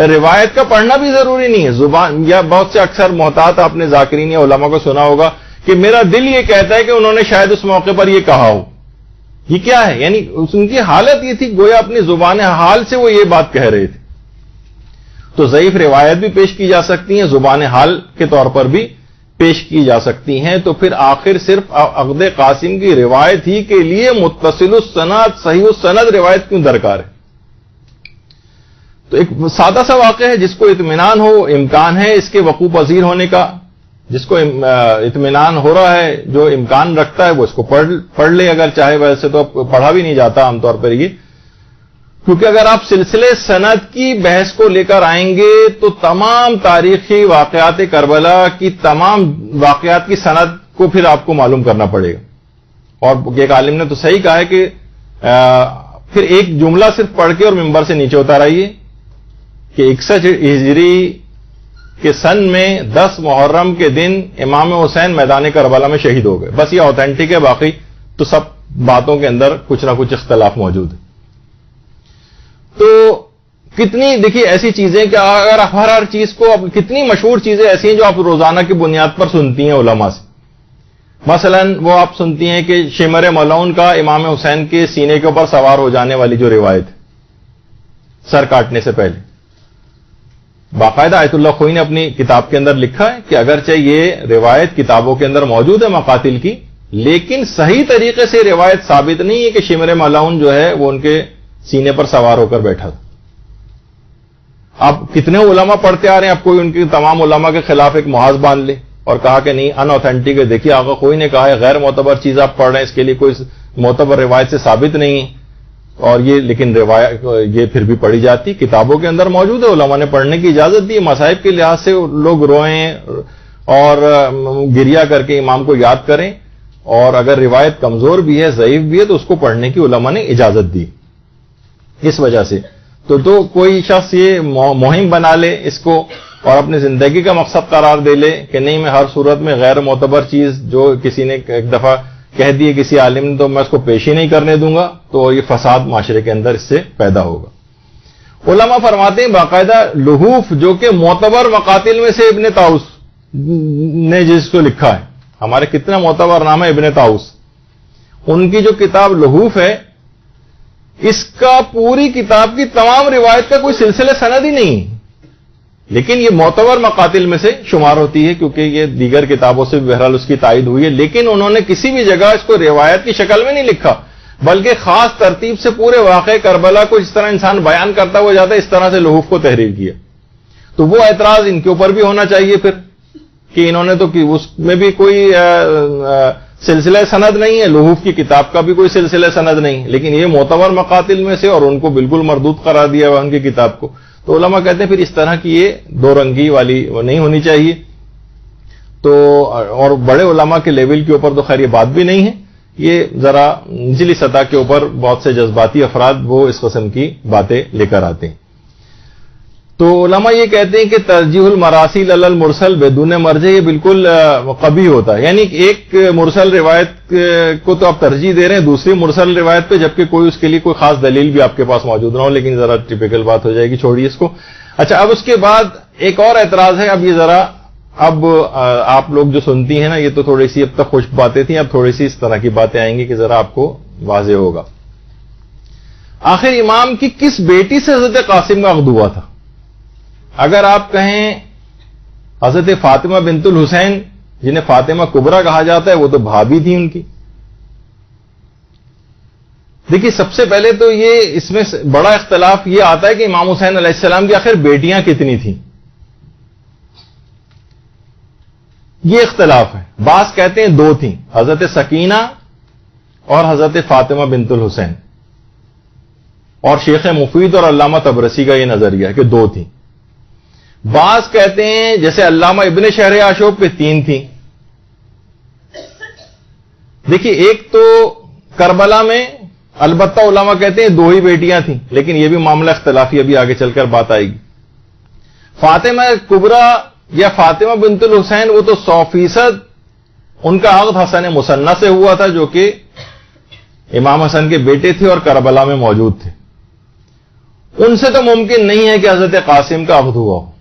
روایت کا پڑھنا بھی ضروری نہیں ہے. زبان یا بہت سے اکثر محتاط آپ نے ذاکرین یا علماء کو سنا ہوگا کہ میرا دل یہ کہتا ہے کہ انہوں نے شاید اس موقع پر یہ کہا ہو. یہ کیا ہے؟ یعنی ان کی حالت یہ تھی گویا اپنی زبان حال سے وہ یہ بات کہہ رہے تھے. تو ضعیف روایت بھی پیش کی جا سکتی ہیں، زبان حال کے طور پر بھی پیش کی جا سکتی ہیں. تو پھر آخر صرف عقد قاسم کی روایت ہی کے لیے متصل السند صحیح السند روایت کیوں درکار ہے؟ تو ایک سادہ سا واقعہ ہے جس کو اطمینان ہو، امکان ہے اس کے وقوع پذیر ہونے کا، جس کو اطمینان ہو رہا ہے، جو امکان رکھتا ہے وہ اس کو پڑھ لے اگر چاہے. ویسے تو پڑھا بھی نہیں جاتا عام طور پر یہ، کیونکہ اگر آپ سلسلے سند کی بحث کو لے کر آئیں گے تو تمام تاریخی واقعات کربلا کی تمام واقعات کی سند کو پھر آپ کو معلوم کرنا پڑے گا. اور ایک عالم نے تو صحیح کہا ہے کہ پھر ایک جملہ صرف پڑھ کے اور ممبر سے نیچے اتار آئیے کہ 61 ہجری کے سن میں 10 محرم کے دن امام حسین میدان کربلا میں شہید ہو گئے. بس یہ اوتھینٹک ہے، باقی تو سب باتوں کے اندر کچھ نہ کچھ اختلاف موجود ہے. تو کتنی دیکھیے ایسی چیزیں کہ اگر ہر چیز کو کتنی مشہور چیزیں ایسی ہیں جو آپ روزانہ کی بنیاد پر سنتی ہیں علماء سے. مثلا وہ آپ سنتی ہیں کہ شمر ملعون کا امام حسین کے سینے کے اوپر سوار ہو جانے والی جو روایت ہے سر کاٹنے سے پہلے، باقاعدہ آیت اللہ خوئی نے اپنی کتاب کے اندر لکھا ہے کہ اگرچہ یہ روایت کتابوں کے اندر موجود ہے مقاتل کی، لیکن صحیح طریقے سے روایت ثابت نہیں ہے کہ شمر ملعون جو ہے وہ ان کے سینے پر سوار ہو کر بیٹھا تھا. اب کتنے علماء پڑھتے آ رہے ہیں، اب کوئی ان کے تمام علماء کے خلاف ایک محاذ باندھ لے اور کہا کہ نہیں ان اوتھینٹک ہے. دیکھیے آقا کوئی نے کہا ہے غیر معتبر چیز آپ پڑھ رہے ہیں، اس کے لیے کوئی معتبر روایت سے ثابت نہیں ہے. اور یہ لیکن روایت یہ پھر بھی پڑھی جاتی، کتابوں کے اندر موجود ہے، علماء نے پڑھنے کی اجازت دی. مصائب کے لحاظ سے لوگ روئیں اور گریہ کر کے امام کو یاد کریں، اور اگر روایت کمزور بھی ہے ضعیف بھی ہے تو اس کو پڑھنے کی علماء نے اجازت دی. اس وجہ سے تو کوئی شخص یہ مہم بنا لے اس کو اور اپنی زندگی کا مقصد قرار دے لے کہ نہیں میں ہر صورت میں غیر معتبر چیز جو کسی نے ایک دفعہ کہہ دی کسی عالم نے تو میں اس کو پیش ہی نہیں کرنے دوں گا، تو یہ فساد معاشرے کے اندر اس سے پیدا ہوگا. علماء فرماتے ہیں باقاعدہ لحوف جو کہ معتبر مقاتل میں سے ابن طاؤس نے جس کو لکھا ہے، ہمارے کتنا معتبر نام ہے ابن طاؤس، ان کی جو کتاب لحوف ہے اس کا پوری کتاب کی تمام روایت کا کوئی سلسلہ سند ہی نہیں، لیکن یہ معتبر مقاتل میں سے شمار ہوتی ہے کیونکہ یہ دیگر کتابوں سے بہرحال اس کی تائید ہوئی ہے. لیکن انہوں نے کسی بھی جگہ اس کو روایت کی شکل میں نہیں لکھا، بلکہ خاص ترتیب سے پورے واقعہ کربلا کو جس طرح انسان بیان کرتا ہوا جاتا ہے اس طرح سے لحوف کو تحریر کیا. تو وہ اعتراض ان کے اوپر بھی ہونا چاہیے پھر کہ انہوں نے تو اس میں بھی کوئی سلسلہ سند نہیں ہے، لحوف کی کتاب کا بھی کوئی سلسلہ سند نہیں، لیکن یہ معتبر مقاتل میں سے اور ان کو بالکل مردود قرار دیا ہوا ان کی کتاب کو. تو علماء کہتے ہیں پھر اس طرح کی یہ دو رنگی والی وہ نہیں ہونی چاہیے. تو اور بڑے علماء کے لیول کے اوپر تو خیر یہ بات بھی نہیں ہے، یہ ذرا نچلی سطح کے اوپر بہت سے جذباتی افراد وہ اس قسم کی باتیں لے کر آتے ہیں. تو علماء یہ کہتے ہیں کہ ترجیح المراسیل علی المرسل بدون مرجع یہ بالکل قبیح ہوتا ہے. یعنی ایک مرسل روایت کو تو آپ ترجیح دے رہے ہیں دوسری مرسل روایت پہ، جبکہ کوئی اس کے لیے کوئی خاص دلیل بھی آپ کے پاس موجود نہ ہو. لیکن ذرا ٹپیکل بات ہو جائے گی، چھوڑیے اس کو. اچھا اب اس کے بعد ایک اور اعتراض ہے. اب یہ ذرا اب آپ لوگ جو سنتی ہیں نا یہ تو تھوڑی سی اب تک خشک باتیں تھیں، اب تھوڑی سی اس طرح کی باتیں آئیں گی کہ ذرا آپ کو واضح ہوگا. آخر امام کی کس بیٹی سے حضرت قاسم کا عقد ہوا تھا؟ اگر آپ کہیں حضرت فاطمہ بنت الحسین جنہیں فاطمہ کبریٰ کہا جاتا ہے وہ تو بھابھی تھی ان کی. دیکھیے سب سے پہلے تو یہ اس میں بڑا اختلاف یہ آتا ہے کہ امام حسین علیہ السلام کی آخر بیٹیاں کتنی تھیں. یہ اختلاف ہے. بعض کہتے ہیں 2 تھیں, حضرت سکینہ اور حضرت فاطمہ بنت الحسین, اور شیخ مفید اور علامہ طبرسی کا یہ نظریہ ہے کہ 2 تھیں. بعض کہتے ہیں جیسے علامہ ابن شہر آشوب پہ 3 تھیں. دیکھیے ایک تو کربلا میں البتہ علماء کہتے ہیں 2 ہی بیٹیاں تھیں, لیکن یہ بھی معاملہ اختلافی, ابھی آگے چل کر بات آئے گی. فاطمہ کبریٰ یا فاطمہ بنت الحسین وہ تو 100% ان کا عقد حسن مثنیٰ سے ہوا تھا جو کہ امام حسن کے بیٹے تھے اور کربلا میں موجود تھے. ان سے تو ممکن نہیں ہے کہ حضرت قاسم کا عقد ہوا ہو,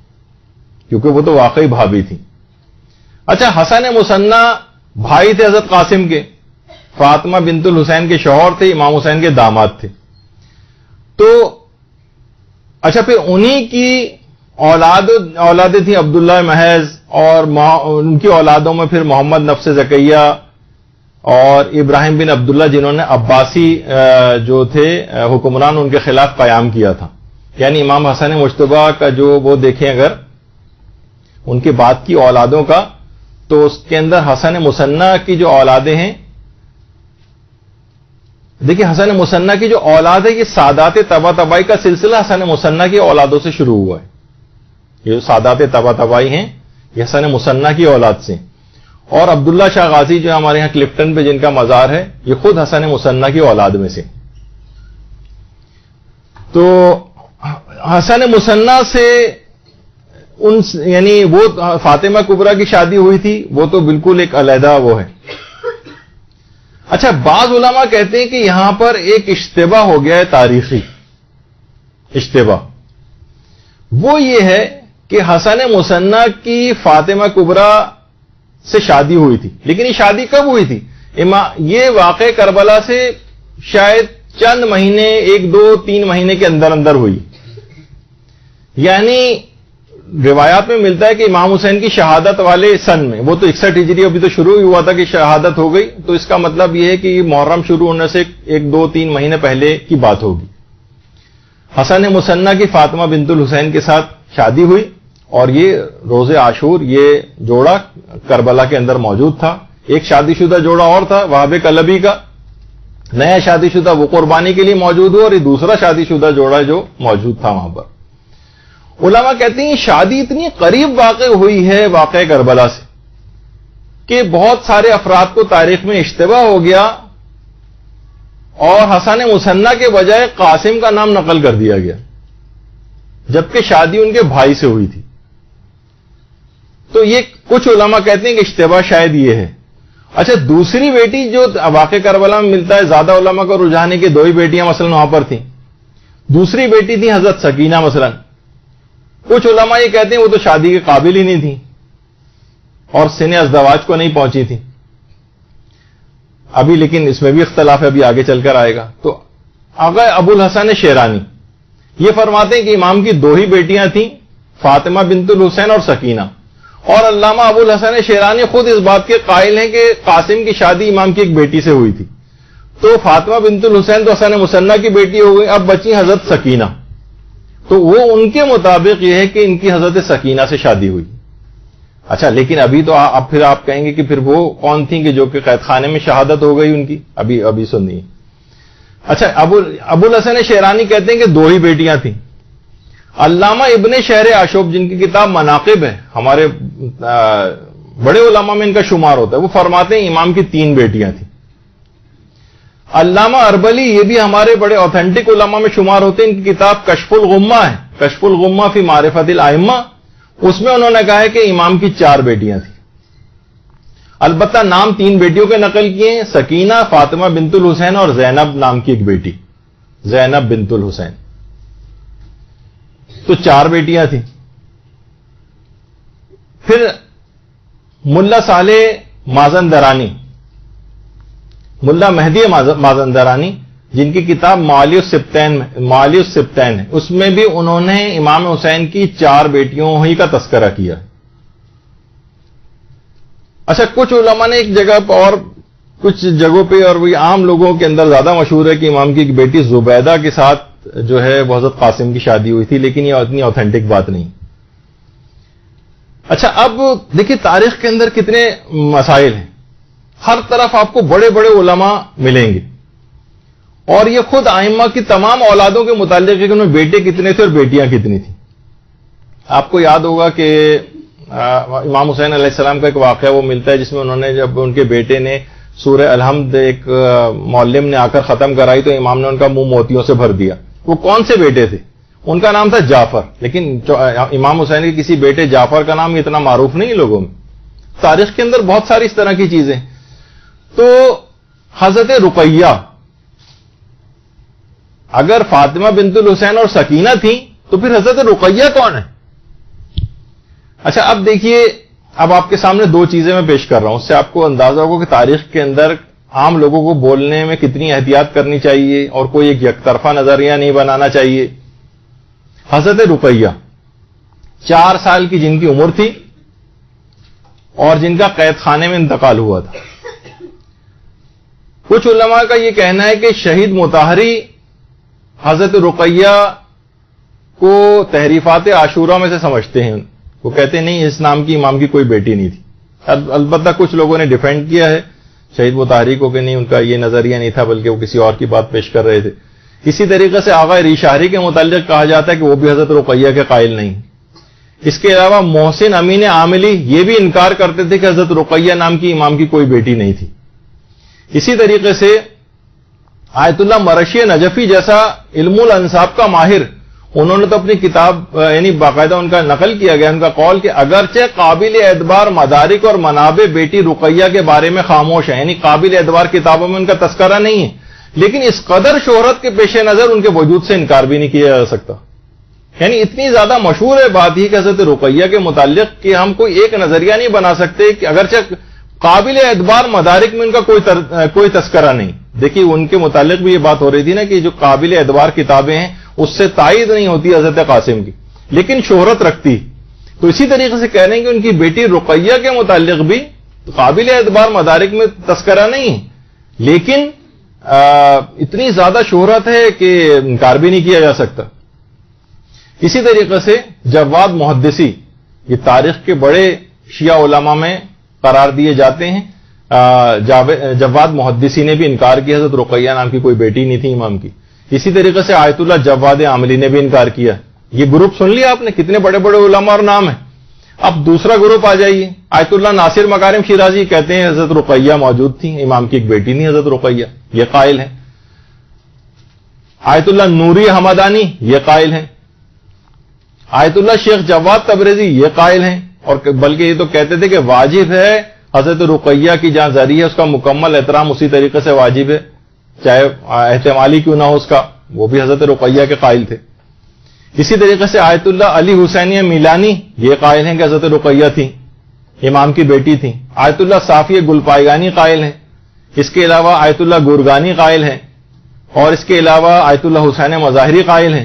کیونکہ وہ تو واقعی بھابھی تھی. اچھا حسن مثنیٰ بھائی تھے حضرت قاسم کے, فاطمہ بنت الحسین کے شوہر تھے, امام حسین کے داماد تھے. تو اچھا پھر انہی کی اولادیں تھیں عبداللہ محض, اور ان کی اولادوں میں پھر محمد نفس زکیہ اور ابراہیم بن عبداللہ جنہوں نے عباسی جو تھے حکمران ان کے خلاف قیام کیا تھا. یعنی امام حسن مجتبیٰ کا جو وہ دیکھیں اگر ان کے بعد کی اولادوں کا, تو اس کے اندر حسن مثنیٰ کی جو اولادیں ہیں, دیکھیں حسن مثنیٰ کی جو اولاد ہے یہ سادات تبا تبائی کا سلسلہ حسن مثنیٰ کی اولادوں سے شروع ہوا ہے. یہ جو سادات تبا تبائی ہیں یہ حسن مثنیٰ کی اولاد سے, اور عبداللہ شاہ غازی جو ہمارے یہاں کلفٹن پہ جن کا مزار ہے یہ خود حسن مثنیٰ کی اولاد میں سے. تو حسن مثنیٰ سے یعنی وہ فاطمہ کبریٰ کی شادی ہوئی تھی, وہ تو بالکل ایک علیحدہ وہ ہے. اچھا بعض علماء کہتے ہیں کہ یہاں پر ایک اشتباہ ہو گیا ہے, تاریخی اشتباہ. وہ یہ ہے کہ حسن مثنیٰ کی فاطمہ کبریٰ سے شادی ہوئی تھی, لیکن یہ شادی کب ہوئی تھی؟ یہ واقع کربلا سے شاید چند مہینے, 1 2 3 مہینے کے اندر اندر ہوئی. یعنی روایات میں ملتا ہے کہ امام حسین کی شہادت والے سن میں, وہ تو 61 ہجری ابھی تو شروع ہی ہوا تھا کہ شہادت ہو گئی, تو اس کا مطلب یہ ہے کہ یہ محرم شروع ہونے سے 1 2 3 مہینے پہلے کی بات ہوگی. حسن مثنیٰ کی فاطمہ بنت الحسین کے ساتھ شادی ہوئی, اور یہ روز عاشور یہ جوڑا کربلا کے اندر موجود تھا. ایک شادی شدہ جوڑا اور تھا وہاب کلبی کا, نیا شادی شدہ وہ قربانی کے لیے موجود ہوا, اور یہ دوسرا شادی شدہ جوڑا جو موجود تھا وہاں پر. علماء کہتے ہیں شادی اتنی قریب واقع ہوئی ہے واقع کربلا سے کہ بہت سارے افراد کو تاریخ میں اشتباہ ہو گیا, اور حسن مثنیٰ کے بجائے قاسم کا نام نقل کر دیا گیا, جبکہ شادی ان کے بھائی سے ہوئی تھی. تو یہ کچھ علماء کہتے ہیں کہ اشتباہ شاید یہ ہے. اچھا دوسری بیٹی جو واقع کربلا میں ملتا ہے, زیادہ علماء کا رجحان ہے کہ 2 ہی بیٹیاں مثلا وہاں پر تھیں. دوسری بیٹی تھی حضرت سکینہ مثلا. کچھ علماء یہ کہتے ہیں وہ تو شادی کے قابل ہی نہیں تھی اور سن ازدواج کو نہیں پہنچی تھی. ابھی لیکن اس میں بھی اختلاف ہے, ابھی آگے چل کر آئے گا. تو آغا ابو الحسن شیرانی یہ فرماتے ہیں کہ امام کی 2 ہی بیٹیاں تھیں, فاطمہ بنت الحسین اور سکینہ. اور علامہ ابو الحسن شیرانی خود اس بات کے قائل ہیں کہ قاسم کی شادی امام کی ایک بیٹی سے ہوئی تھی. تو فاطمہ بنت الحسین تو حسن مثنیٰ کی بیٹی ہو گئی, اب بچی حضرت سکینہ. تو وہ ان کے مطابق یہ ہے کہ ان کی حضرت سکینہ سے شادی ہوئی. اچھا لیکن ابھی تو اب پھر آپ کہیں گے کہ پھر وہ کون تھیں کہ جو کہ قید خانے میں شہادت ہو گئی ان کی؟ ابھی سنیے. اچھا ابو الحسن شیرانی کہتے ہیں کہ 2 ہی بیٹیاں تھیں. علامہ ابن شہر آشوب جن کی کتاب مناقب ہے, ہمارے بڑے علماء میں ان کا شمار ہوتا ہے, وہ فرماتے ہیں امام کی 3 بیٹیاں تھیں. علامہ اربلی یہ بھی ہمارے بڑے اوتھینٹک علماء میں شمار ہوتے ہیں, ان کی کتاب کشف الغمہ ہے, کشف الغمہ فی معرفت الائمہ, اس میں انہوں نے کہا ہے کہ امام کی 4 بیٹیاں تھیں. البتہ نام 3 بیٹیوں کے نقل کیے ہیں, سکینہ, فاطمہ بنت الحسین اور زینب نام کی ایک بیٹی, زینب بنت الحسین. تو 4 بیٹیاں تھیں. پھر ملا صالح مازندرانی, ملا مہدی مازندرانی جن کی کتاب معالی السبتین ہے, اس میں بھی انہوں نے امام حسین کی 4 بیٹیوں ہی کا تذکرہ کیا. اچھا کچھ علماء نے ایک جگہ پر اور کچھ جگہوں پہ اور وہی عام لوگوں کے اندر زیادہ مشہور ہے کہ امام کی ایک بیٹی زبیدہ کے ساتھ جو ہے وہ حضرت قاسم کی شادی ہوئی تھی، لیکن یہ اتنی اوتھینٹک بات نہیں۔ اچھا اب دیکھیے تاریخ کے اندر کتنے مسائل ہیں، ہر طرف آپ کو بڑے بڑے علماء ملیں گے، اور یہ خود ائمہ کی تمام اولادوں کے متعلق ہے کہ ان میں بیٹے کتنے تھے اور بیٹیاں کتنی تھیں۔ آپ کو یاد ہوگا کہ امام حسین علیہ السلام کا ایک واقعہ وہ ملتا ہے جس میں انہوں نے جب ان کے بیٹے نے سورہ الحمد ایک معلم نے آ کر ختم کرائی تو امام نے ان کا منہ موتیوں سے بھر دیا۔ وہ کون سے بیٹے تھے؟ ان کا نام تھا جعفر، لیکن امام حسین کے کسی بیٹے جعفر کا نام اتنا معروف نہیں لوگوں میں۔ تاریخ کے اندر بہت ساری اس طرح کی چیزیں۔ تو حضرت رقیہ اگر فاطمہ بنت الحسین اور سکینہ تھیں تو پھر حضرت رقیہ کون ہے؟ اچھا اب دیکھیے، اب آپ کے سامنے دو چیزیں میں پیش کر رہا ہوں، اس سے آپ کو اندازہ ہوگا کہ تاریخ کے اندر عام لوگوں کو بولنے میں کتنی احتیاط کرنی چاہیے اور کوئی ایک یک طرفہ نظریہ نہیں بنانا چاہیے۔ حضرت رقیہ 4 سال کی جن کی عمر تھی اور جن کا قید خانے میں انتقال ہوا تھا۔ کچھ علماء کا یہ کہنا ہے کہ شہید مطہری حضرت رقیہ کو تحریفات عاشورہ میں سے سمجھتے ہیں، وہ کہتے ہیں نہیں اس نام کی امام کی کوئی بیٹی نہیں تھی۔ البتہ کچھ لوگوں نے ڈیفینڈ کیا ہے شہید مطہری کو کہ نہیں ان کا یہ نظریہ نہیں تھا بلکہ وہ کسی اور کی بات پیش کر رہے تھے۔ اسی طریقے سے آغا ریشاری کے متعلق کہا جاتا ہے کہ وہ بھی حضرت رقیہ کے قائل نہیں۔ اس کے علاوہ محسن امین عاملی یہ بھی انکار کرتے تھے کہ حضرت رقیہ نام کی امام کی کوئی بیٹی نہیں تھی۔ اسی طریقے سے آیت اللہ مرشی نجفی جیسا علم الانساب کا ماہر، انہوں نے تو اپنی کتاب یعنی باقاعدہ ان کا نقل کیا گیا ان کا قول کہ اگرچہ قابل اعتبار مدارک اور منابع بیٹی رقیہ کے بارے میں خاموش ہیں، یعنی قابل اعتبار کتابوں میں ان کا تذکرہ نہیں ہے، لیکن اس قدر شہرت کے پیش نظر ان کے وجود سے انکار بھی نہیں کیا جا سکتا۔ یعنی اتنی زیادہ مشہور ہے بات ہی کہ حضرت رقیہ کے متعلق کہ ہم کوئی ایک نظریہ نہیں بنا سکتے کہ اگرچہ قابل اعتبار مدارک میں ان کا کوئی تذکرہ نہیں۔ دیکھیے ان کے متعلق بھی یہ بات ہو رہی تھی نا کہ جو قابل اعتبار کتابیں ہیں اس سے تائید نہیں ہوتی حضرت قاسم کی، لیکن شہرت رکھتی۔ تو اسی طریقے سے کہہ رہے ہیں کہ ان کی بیٹی رقیہ کے متعلق بھی قابل اعتبار مدارک میں تذکرہ نہیں ہے، لیکن اتنی زیادہ شہرت ہے کہ انکار بھی نہیں کیا جا سکتا۔ اسی طریقے سے جواد محدثی یہ تاریخ کے بڑے شیعہ علماء میں قرار دیے جاتے ہیں۔ جواد محدثی نے بھی انکار کیا حضرت رقیہ نام کی کوئی بیٹی نہیں تھی امام کی۔ اسی طریقے سے آیت اللہ جواد عاملی نے بھی انکار کیا۔ یہ گروپ سن لیا آپ نے کتنے بڑے بڑے علماء اور نام ہیں۔ اب دوسرا گروپ آ جائیے، آیت اللہ ناصر مکارم شیرازی کہتے ہیں حضرت رقیہ موجود تھی، امام کی ایک بیٹی نہیں حضرت رقیہ، یہ قائل ہیں۔ آیت اللہ نوری حمدانی یہ قائل ہیں۔ آیت اللہ شیخ جواد تبریزی یہ قائل ہیں، اور بلکہ یہ تو کہتے تھے کہ واجب ہے حضرت رقیہ کی جہاں ذریعہ اس کا مکمل احترام اسی طریقے سے واجب ہے چاہے احتمالی کیوں نہ ہو اس کا، وہ بھی حضرت رقیہ کے قائل تھے۔ اسی طریقے سے آیت اللہ علی حسینیہ میلانی یہ قائل ہیں کہ حضرت رقیہ تھیں، امام کی بیٹی تھیں۔ آیت اللہ صافی گلپائگانی قائل ہیں، اس کے علاوہ آیت اللہ گورگانی قائل ہیں، اور اس کے علاوہ آیت اللہ حسین مظاہری قائل ہیں،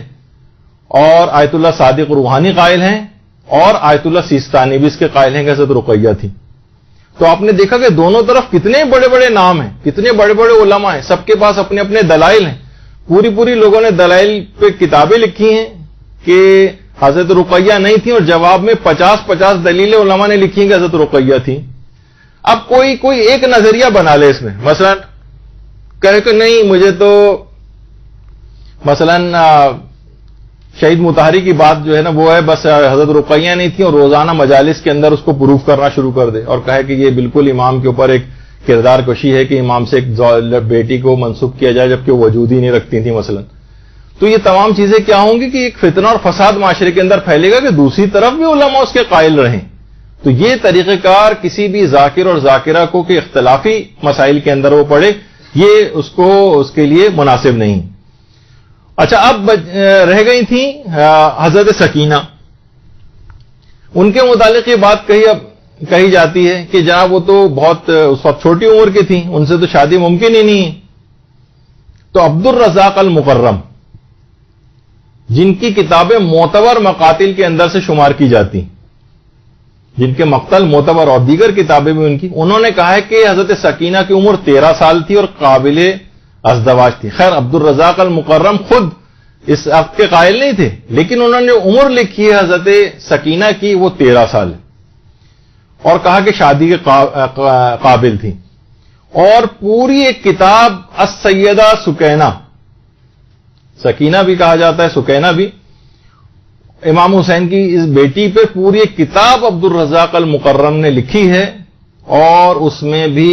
اور آیت اللہ صادق روحانی قائل ہیں، اور آیت اللہ سیستانی بھی اس کے قائل ہیں کہ حضرت رقیہ تھی۔ تو آپ نے دیکھا کہ دونوں طرف کتنے بڑے بڑے نام ہیں، کتنے بڑے بڑے علماء ہیں، سب کے پاس اپنے اپنے دلائل ہیں۔ پوری لوگوں نے دلائل پہ کتابیں لکھی ہیں کہ حضرت رقیہ نہیں تھی، اور جواب میں 50 دلیلیں علماء نے لکھی ہیں کہ حضرت رقیہ تھی۔ اب کوئی ایک نظریہ بنا لے اس میں، مثلا کہے کہ نہیں مجھے تو مثلا شہید مطہری کی بات جو ہے نا وہ ہے بس حضرت رقیہ نہیں تھی، اور روزانہ مجالس کے اندر اس کو پروف کرنا شروع کر دے اور کہے کہ یہ بالکل امام کے اوپر ایک کردار کشی ہے کہ امام سے ایک بیٹی کو منسوب کیا جائے جبکہ وہ وجود ہی نہیں رکھتی تھی مثلا۔ تو یہ تمام چیزیں کیا ہوں گی کہ ایک فتنہ اور فساد معاشرے کے اندر پھیلے گا کہ دوسری طرف بھی علماء اس کے قائل رہیں۔ تو یہ طریقہ کار کسی بھی ذاکر اور ذاکرہ کو کہ اختلافی مسائل کے اندر وہ پڑے، یہ اس کے لیے مناسب نہیں۔ اچھا اب رہ گئی تھیں حضرت سکینہ، ان کے متعلق یہ بات کہی جاتی ہے کہ جناب وہ تو بہت اس وقت چھوٹی عمر کی تھیں، ان سے تو شادی ممکن ہی نہیں ہے۔ تو عبد الرزاق المکرم جن کی کتابیں معتبر مقاتل کے اندر سے شمار کی جاتی، جن کے مقتل معتبر اور دیگر کتابیں بھی ان کی، انہوں نے کہا ہے کہ حضرت سکینہ کی عمر 13 سال تھی اور قابل ازدواج تھی. خیر عبد الرزاق المکرم خود اس عقد کے قائل نہیں تھے، لیکن انہوں نے عمر لکھی ہے حضرت سکینہ کی، وہ 13 سال ہے، اور کہا کہ شادی کے قابل تھی. اور پوری ایک کتاب السیدہ سکینہ، سکینہ بھی کہا جاتا ہے، سکینہ بھی، امام حسین کی اس بیٹی پہ پوری ایک کتاب عبد الرزاق المکرم نے لکھی ہے، اور اس میں بھی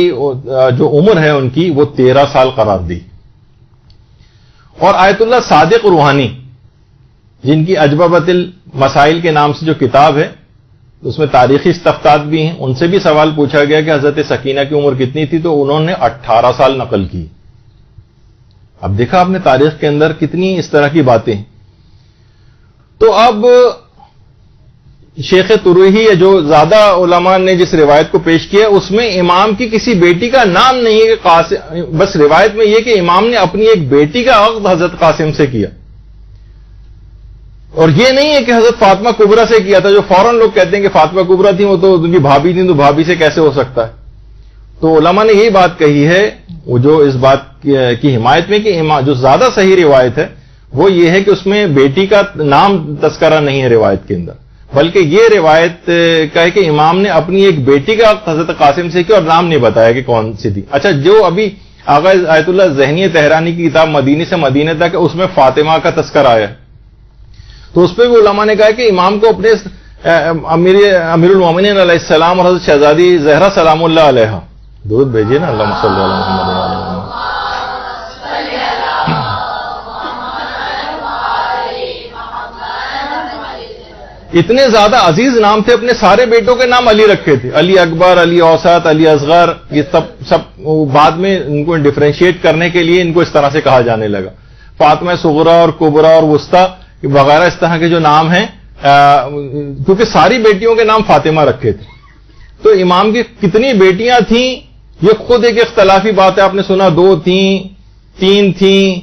جو عمر ہے ان کی وہ 13 سال قرار دی. اور آیت اللہ صادق روحانی، جن کی اجوبۃ المسائل کے نام سے جو کتاب ہے، اس میں تاریخی استفتات بھی ہیں، ان سے بھی سوال پوچھا گیا کہ حضرت سکینہ کی عمر کتنی تھی، تو انہوں نے 18 سال نقل کی. اب دیکھا آپ نے تاریخ کے اندر کتنی اس طرح کی باتیں. تو اب شیخ ترویحی جو زیادہ علماء نے جس روایت کو پیش کیا اس میں امام کی کسی بیٹی کا نام نہیں ہے کہ بس روایت میں یہ کہ امام نے اپنی ایک بیٹی کا عقد حضرت قاسم سے کیا، اور یہ نہیں ہے کہ حضرت فاطمہ کبریٰ سے کیا تھا، جو فوراً لوگ کہتے ہیں کہ فاطمہ کبریٰ تھی، وہ تو ان کی بھابھی تھی، تو بھابھی سے کیسے ہو سکتا ہے. تو علماء نے یہی بات کہی ہے، وہ جو اس بات کی حمایت میں کہ جو زیادہ صحیح روایت ہے وہ یہ ہے کہ اس میں بیٹی کا نام تذکرہ نہیں ہے روایت کے اندر، بلکہ یہ روایت کا ہے کہ امام نے اپنی ایک بیٹی کا حضرت قاسم سے کیا اور نام نہیں بتایا کہ کون سی تھی. اچھا، جو ابھی آغا آیت اللہ ذہنی تہرانی کی کتاب مدینے سے مدینے تک، اس میں فاطمہ کا تذکرہ آیا ہے، تو اس پہ بھی علماء نے کہا کہ امام کو اپنے امیر المومنین علیہ السلام اور حضرت شہزادی زہرا سلام اللہ علیہ درود بھیجیے نا، اللہم صلی علی محمد. اتنے زیادہ عزیز نام تھے، اپنے سارے بیٹوں کے نام علی رکھے تھے، علی اکبر، علی اوسط، علی اصغر. یہ سب بعد میں ان کو ڈفرینشیٹ کرنے کے لیے ان کو اس طرح سے کہا جانے لگا. فاطمہ صغرا اور کبریٰ اور وسطیٰ وغیرہ اس طرح کے جو نام ہیں، کیونکہ ساری بیٹیوں کے نام فاطمہ رکھے تھے. تو امام کی کتنی بیٹیاں تھیں یہ خود ایک اختلافی بات ہے. آپ نے سنا 2 تھیں، 3 تھیں،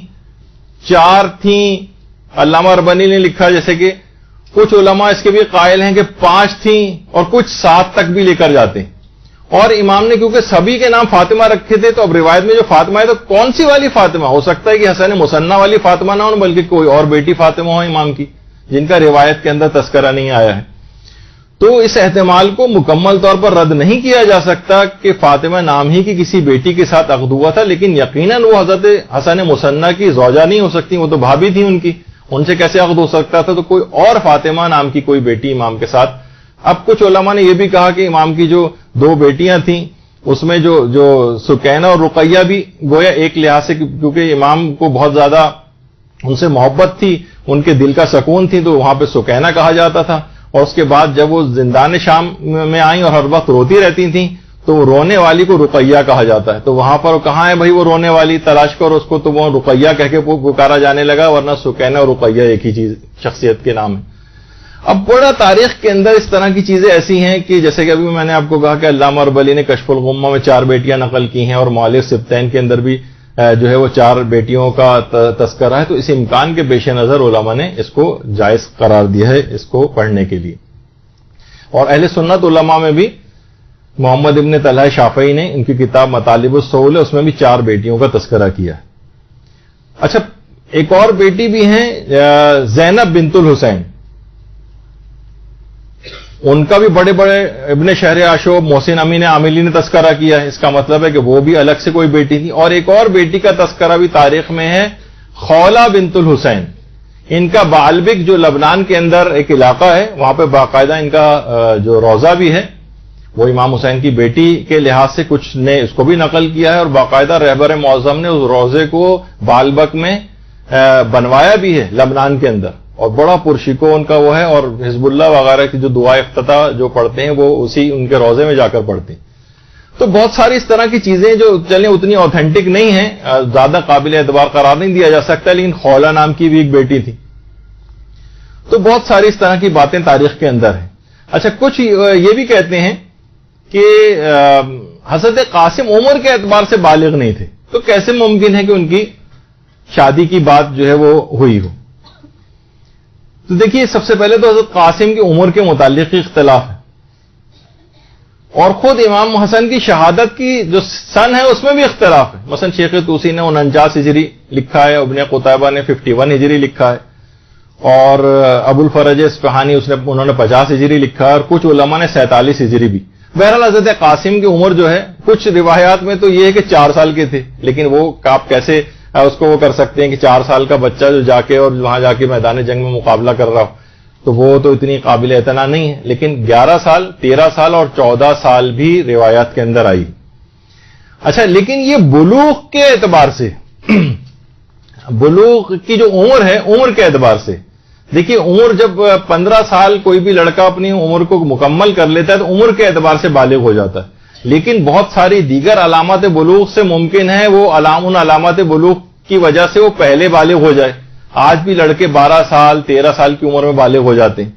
4 تھیں. علامہ اربنی نے لکھا جیسے کہ کچھ علماء اس کے بھی قائل ہیں کہ 5 تھیں اور کچھ 7 تک بھی لے کر جاتے ہیں. اور امام نے کیونکہ سبھی کے نام فاطمہ رکھے تھے، تو اب روایت میں جو فاطمہ ہے تو کون سی والی فاطمہ؟ ہو سکتا ہے کہ حسن مصنع والی فاطمہ نہ ہو، بلکہ کوئی اور بیٹی فاطمہ ہو امام کی، جن کا روایت کے اندر تذکرہ نہیں آیا ہے. تو اس احتمال کو مکمل طور پر رد نہیں کیا جا سکتا کہ فاطمہ نام ہی کی کسی بیٹی کے ساتھ عقد ہوا تھا، لیکن یقیناً وہ حضرت حسن مصنع کی زوجہ نہیں ہو سکتی، وہ تو بھابھی تھی ان کی، ان سے کیسے عقد ہو سکتا تھا؟ تو کوئی اور فاطمہ نام کی کوئی بیٹی امام کے ساتھ. اب کچھ علماء نے یہ بھی کہا کہ امام کی جو 2 بیٹیاں تھیں اس میں جو سکینہ اور رقیہ بھی گویا ایک لحاظ سے، کیونکہ امام کو بہت زیادہ ان سے محبت تھی، ان کے دل کا سکون تھی، تو وہاں پہ سکینہ کہا جاتا تھا. اور اس کے بعد جب وہ زندان شام میں آئیں اور ہر وقت روتی رہتی تھیں تو رونے والی کو رقیہ کہا جاتا ہے. تو وہاں پر کہاں ہے بھائی وہ رونے والی، تلاش کرو اس کو، تو وہ رقیہ کہہ کے پکارا جانے لگا، ورنہ سکینہ اور رقیہ ایک ہی چیز شخصیت کے نام ہے. اب بڑا تاریخ کے اندر اس طرح کی چیزیں ایسی ہیں کہ جیسے کہ ابھی میں نے آپ کو کہا کہ علامہ اربلی نے کشف الغمہ میں 4 بیٹیاں نقل کی ہیں، اور مؤلف سبتین کے اندر بھی جو ہے وہ 4 بیٹیوں کا تذکرہ ہے. تو اس امکان کے پیش نظر علماء نے اس کو جائز قرار دیا ہے اس کو پڑھنے کے لیے. اور اہل سنت علماء میں بھی محمد ابن طلحہ شافعی نے ان کی کتاب مطالب الصول ہے، اس میں بھی 4 بیٹیوں کا تذکرہ کیا ہے. اچھا، ایک اور بیٹی بھی ہیں زینب بنت الحسین، ان کا بھی بڑے بڑے ابن شہر عاشوب، محسن امین عاملی نے تذکرہ کیا ہے. اس کا مطلب ہے کہ وہ بھی الگ سے کوئی بیٹی تھی. اور ایک اور بیٹی کا تذکرہ بھی تاریخ میں ہے، خولہ بنت الحسین. ان کا بعلبک جو لبنان کے اندر ایک علاقہ ہے، وہاں پہ باقاعدہ ان کا جو روضہ بھی ہے، وہ امام حسین کی بیٹی کے لحاظ سے کچھ نے اس کو بھی نقل کیا ہے، اور باقاعدہ رہبر معظم نے اس روضے کو بعلبک میں بنوایا بھی ہے لبنان کے اندر، اور بڑا پرشکو ان کا وہ ہے. اور حزب اللہ وغیرہ کی جو دعائے افتتاح جو پڑھتے ہیں وہ اسی ان کے روضے میں جا کر پڑھتے ہیں. تو بہت ساری اس طرح کی چیزیں جو چلیں اتنی اوتھینٹک نہیں ہیں، زیادہ قابل اعتبار قرار نہیں دیا جا سکتا، لیکن خولہ نام کی بھی ایک بیٹی تھی. تو بہت ساری اس طرح کی باتیں تاریخ کے اندر ہیں. اچھا، کچھ یہ بھی کہتے ہیں کہ حضرت قاسم عمر کے اعتبار سے بالغ نہیں تھے، تو کیسے ممکن ہے کہ ان کی شادی کی بات جو ہے وہ ہوئی ہو؟ تو دیکھیے، سب سے پہلے تو حضرت قاسم کی عمر کے متعلق اختلاف ہے. اور خود امام حسن کی شہادت کی جو سن ہے اس میں بھی اختلاف ہے. مثلا شیخ طوسی نے 49 ہجری لکھا ہے, ابن قتیبہ نے 51 ہجری لکھا ہے, اور ابو الفرج اصفہانی انہوں نے 50 ہجری لکھا ہے, اور کچھ علماء نے 47 ہجری بھی. بہرحال حضرت قاسم کی عمر جو ہے کچھ روایات میں تو یہ ہے کہ 4 سال کے تھے, لیکن وہ آپ کیسے اس کو وہ کر سکتے ہیں کہ 4 سال کا بچہ جو جا کے اور وہاں جا کے میدان جنگ میں مقابلہ کر رہا ہو, تو وہ تو اتنی قابل اعتنا نہیں ہے. لیکن 11 سال 13 سال اور 14 سال بھی روایات کے اندر آئی. اچھا, لیکن یہ بلوغ کے اعتبار سے بلوغ کی جو عمر ہے, عمر کے اعتبار سے دیکھیے, عمر جب 15 سال کوئی بھی لڑکا اپنی عمر کو مکمل کر لیتا ہے تو عمر کے اعتبار سے بالغ ہو جاتا ہے. لیکن بہت ساری دیگر علامات بلوغ سے ممکن ہے وہ ان علامات بلوغ کی وجہ سے وہ پہلے بالغ ہو جائے. آج بھی لڑکے 12 سال 13 سال کی عمر میں بالغ ہو جاتے ہیں.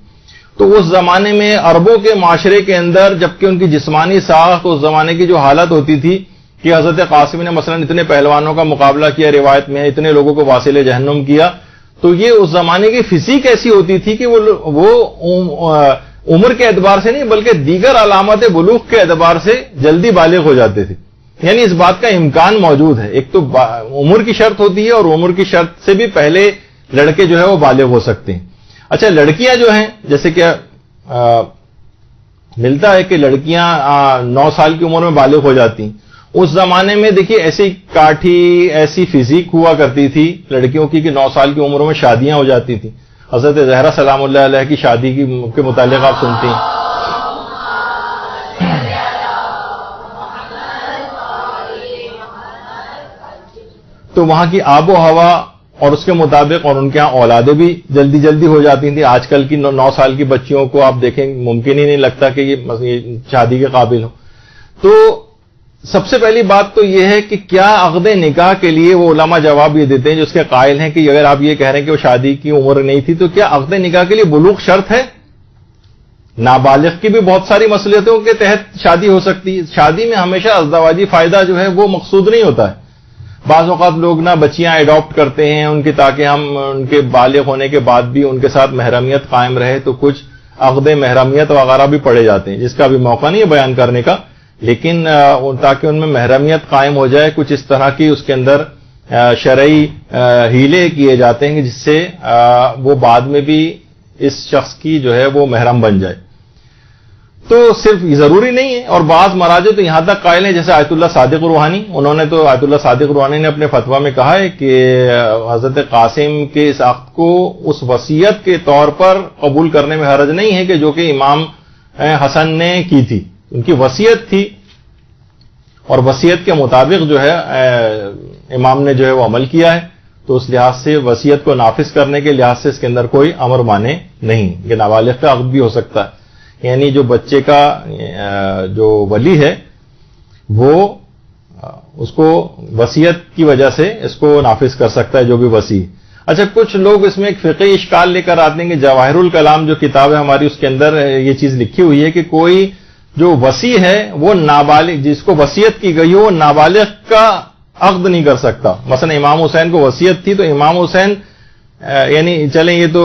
تو اس زمانے میں عربوں کے معاشرے کے اندر جبکہ ان کی جسمانی ساخت اس زمانے کی جو حالت ہوتی تھی کہ حضرت قاسم نے مثلا اتنے پہلوانوں کا مقابلہ کیا, روایت میں اتنے لوگوں کو واصل جہنم کیا, تو یہ اس زمانے کی فزیک ایسی ہوتی تھی کہ وہ عمر کے اعتبار سے نہیں بلکہ دیگر علامات بلوغ کے اعتبار سے جلدی بالغ ہو جاتے تھے. یعنی اس بات کا امکان موجود ہے. ایک تو عمر کی شرط ہوتی ہے اور عمر کی شرط سے بھی پہلے لڑکے جو ہے وہ بالغ ہو سکتے ہیں. اچھا, لڑکیاں جو ہیں جیسے کہ ملتا ہے کہ لڑکیاں 9 سال کی عمر میں بالغ ہو جاتی ہیں. اس زمانے میں دیکھیے ایسی کاٹھی ایسی فزیک ہوا کرتی تھی لڑکیوں کی کہ 9 سال کی عمر میں شادیاں ہو جاتی تھیں. حضرت زہرا سلام اللہ علیہ کی شادی کے متعلق آپ سنتی ہیں. تو وہاں کی آب و ہوا اور اس کے مطابق اور ان کے ہاں اولادیں بھی جلدی جلدی ہو جاتی تھیں. آج کل کی 9 سال کی بچیوں کو آپ دیکھیں ممکن ہی نہیں لگتا کہ یہ شادی کے قابل ہو. تو سب سے پہلی بات تو یہ ہے کہ کیا عقد نکاح کے لیے وہ علماء جواب یہ دیتے ہیں جو اس کے قائل ہیں کہ اگر آپ یہ کہہ رہے ہیں کہ وہ شادی کی عمر نہیں تھی تو کیا عقد نکاح کے لیے بلوغ شرط ہے؟ نابالغ کی بھی بہت ساری مصلحتوں کے تحت شادی ہو سکتی ہے. شادی میں ہمیشہ ازدواجی فائدہ جو ہے وہ مقصود نہیں ہوتا ہے. بعض اوقات لوگ بچیاں ایڈاپٹ کرتے ہیں ان کی تاکہ ہم ان کے بالغ ہونے کے بعد بھی ان کے ساتھ محرمیت قائم رہے, تو کچھ عقد محرمیت وغیرہ بھی پڑے جاتے ہیں جس کا بھی موقع نہیں ہے بیان کرنے کا, لیکن تاکہ ان میں محرمیت قائم ہو جائے کچھ اس طرح کی اس کے اندر شرعی ہیلے کیے جاتے ہیں جس سے وہ بعد میں بھی اس شخص کی جو ہے وہ محرم بن جائے. تو صرف ضروری نہیں ہے, اور بعض مراجع تو یہاں تک قائل ہیں جیسے آیت اللہ صادق روحانی, انہوں نے تو آیت اللہ صادق روحانی نے اپنے فتویٰ میں کہا ہے کہ حضرت قاسم کے اس عقد کو اس وصیت کے طور پر قبول کرنے میں حرج نہیں ہے کہ جو کہ امام حسن نے کی تھی. ان کی وصیت تھی اور وصیت کے مطابق جو ہے امام نے جو ہے وہ عمل کیا ہے, تو اس لحاظ سے وصیت کو نافذ کرنے کے لحاظ سے اس کے اندر کوئی امر مانے نہیں. یہ نابالغ کا عقد بھی ہو سکتا ہے, یعنی جو بچے کا جو ولی ہے وہ اس کو وصیت کی وجہ سے اس کو نافذ کر سکتا ہے جو بھی وصی. اچھا, کچھ لوگ اس میں ایک فقہی اشکال لے کر آتے ہیں کہ جواہر الکلام جو کتاب ہے ہماری اس کے اندر یہ چیز لکھی ہوئی ہے کہ کوئی جو وصی ہے وہ نابالغ جس کو وصیت کی گئی ہو وہ نابالغ کا عقد نہیں کر سکتا. مثلا امام حسین کو وصیت تھی تو امام حسین یعنی چلیں یہ تو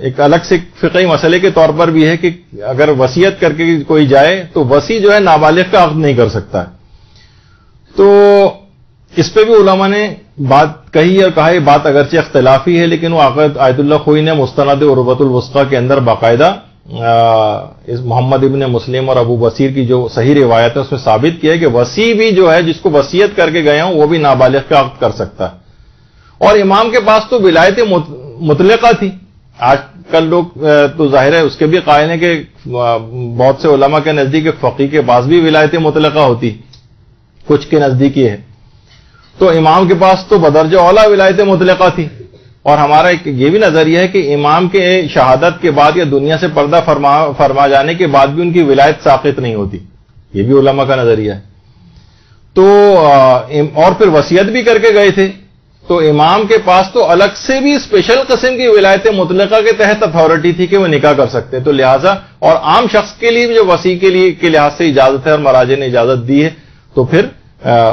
ایک الگ سے فقہی مسئلے کے طور پر بھی ہے کہ اگر وصیت کر کے کوئی جائے تو وصی جو ہے نابالغ کا عقد نہیں کر سکتا ہے. تو اس پہ بھی علماء نے بات کہی اور کہا یہ بات اگرچہ اختلافی ہے لیکن وہ عقد آیت اللہ خوئی نے مستند عروۃ الوثقی کے اندر باقاعدہ اس محمد ابن مسلم اور ابو بصیر کی جو صحیح روایت ہے اس میں ثابت کیا ہے کہ وصی بھی جو ہے جس کو وصیت کر کے گیا ہوں وہ بھی نابالغ کا عقد کر سکتا ہے. اور امام کے پاس تو ولایت مطلقہ تھی. آج کل لوگ تو ظاہر ہے اس کے بھی قائل ہیں کہ بہت سے علماء کے نزدیک فقیہ کے پاس بھی ولایت مطلقہ ہوتی, کچھ کے نزدیک یہ ہے. تو امام کے پاس تو بدرجہ اولا ولایت مطلقہ تھی. اور ہمارا یہ بھی نظریہ ہے کہ امام کے شہادت کے بعد یا دنیا سے پردہ فرما جانے کے بعد بھی ان کی ولایت ساقط نہیں ہوتی, یہ بھی علماء کا نظریہ ہے. تو اور پھر وصیت بھی کر کے گئے تھے, تو امام کے پاس تو الگ سے بھی اسپیشل قسم کی ولایت مطلقہ کے تحت اتھارٹی تھی کہ وہ نکاح کر سکتے. تو لہٰذا اور عام شخص کے لیے جو وصی کے لیے کے لحاظ سے اجازت ہے اور مراجع نے اجازت دی ہے تو پھر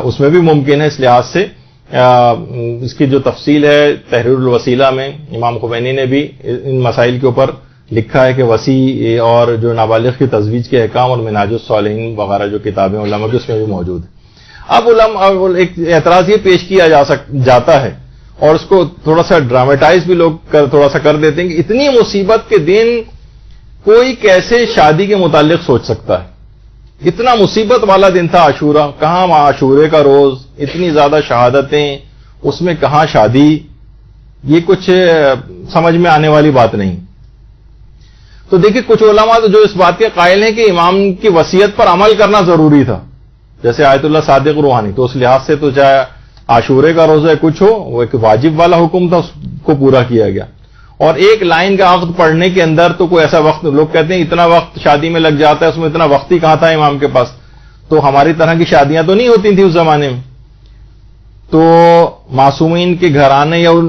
اس میں بھی ممکن ہے. اس لحاظ سے اس کی جو تفصیل ہے تحریر الوسیلہ میں امام خمینی نے بھی ان مسائل کے اوپر لکھا ہے کہ وسیع اور جو نابالغ کی تزویج کے احکام اور منہاج الصالحین وغیرہ جو کتابیں علماء کی اس میں بھی موجود ہیں. اب علماء ایک اعتراض یہ پیش کیا جاتا ہے اور اس کو تھوڑا سا ڈراماٹائز بھی لوگ تھوڑا سا کر دیتے ہیں کہ اتنی مصیبت کے دن کوئی کیسے شادی کے متعلق سوچ سکتا ہے. اتنا مصیبت والا دن تھا عاشورہ، کہاں عاشورے کا روز، اتنی زیادہ شہادتیں، اس میں کہاں شادی، یہ کچھ سمجھ میں آنے والی بات نہیں. تو دیکھیں کچھ علماء تو جو اس بات کے قائل ہیں کہ امام کی وصیت پر عمل کرنا ضروری تھا، جیسے آیت اللہ صادق روحانی، تو اس لحاظ سے تو چاہے عاشورے کا روزہ کچھ ہو، وہ ایک واجب والا حکم تھا، اس کو پورا کیا گیا. اور ایک لائن کا عقد پڑھنے کے اندر تو کوئی ایسا وقت، لوگ کہتے ہیں اتنا وقت شادی میں لگ جاتا ہے، اس میں اتنا وقت ہی کہاں تھا امام کے پاس. تو ہماری طرح کی شادیاں تو نہیں ہوتی تھیں اس زمانے میں. تو معصومین کے گھرانے یا ان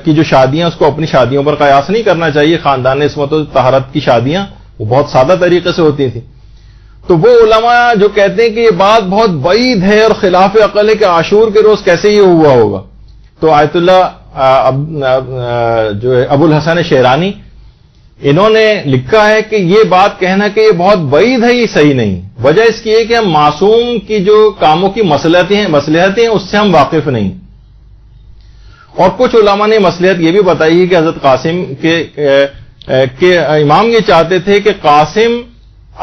کی جو شادیاں اس کو اپنی شادیوں پر قیاس نہیں کرنا چاہیے. خاندان عصمت و طہارت کی شادیاں وہ بہت سادہ طریقے سے ہوتی تھیں. تو وہ علماء جو کہتے ہیں کہ یہ بات بہت بعید ہے اور خلاف عقل ہے کہ عاشور کے روز کیسے یہ ہوا ہوگا، تو آیت اللہ جو ہے ابو الحسن شیرانی، انہوں نے لکھا ہے کہ یہ بات کہنا کہ یہ بہت بعید ہے، یہ صحیح نہیں. وجہ اس کی ہے کہ ہم معصوم کی جو کاموں کی مصلحتیں ہیں اس سے ہم واقف نہیں. اور کچھ علماء نے مصلحت یہ بھی بتائی ہے کہ حضرت قاسم کے امام یہ چاہتے تھے کہ قاسم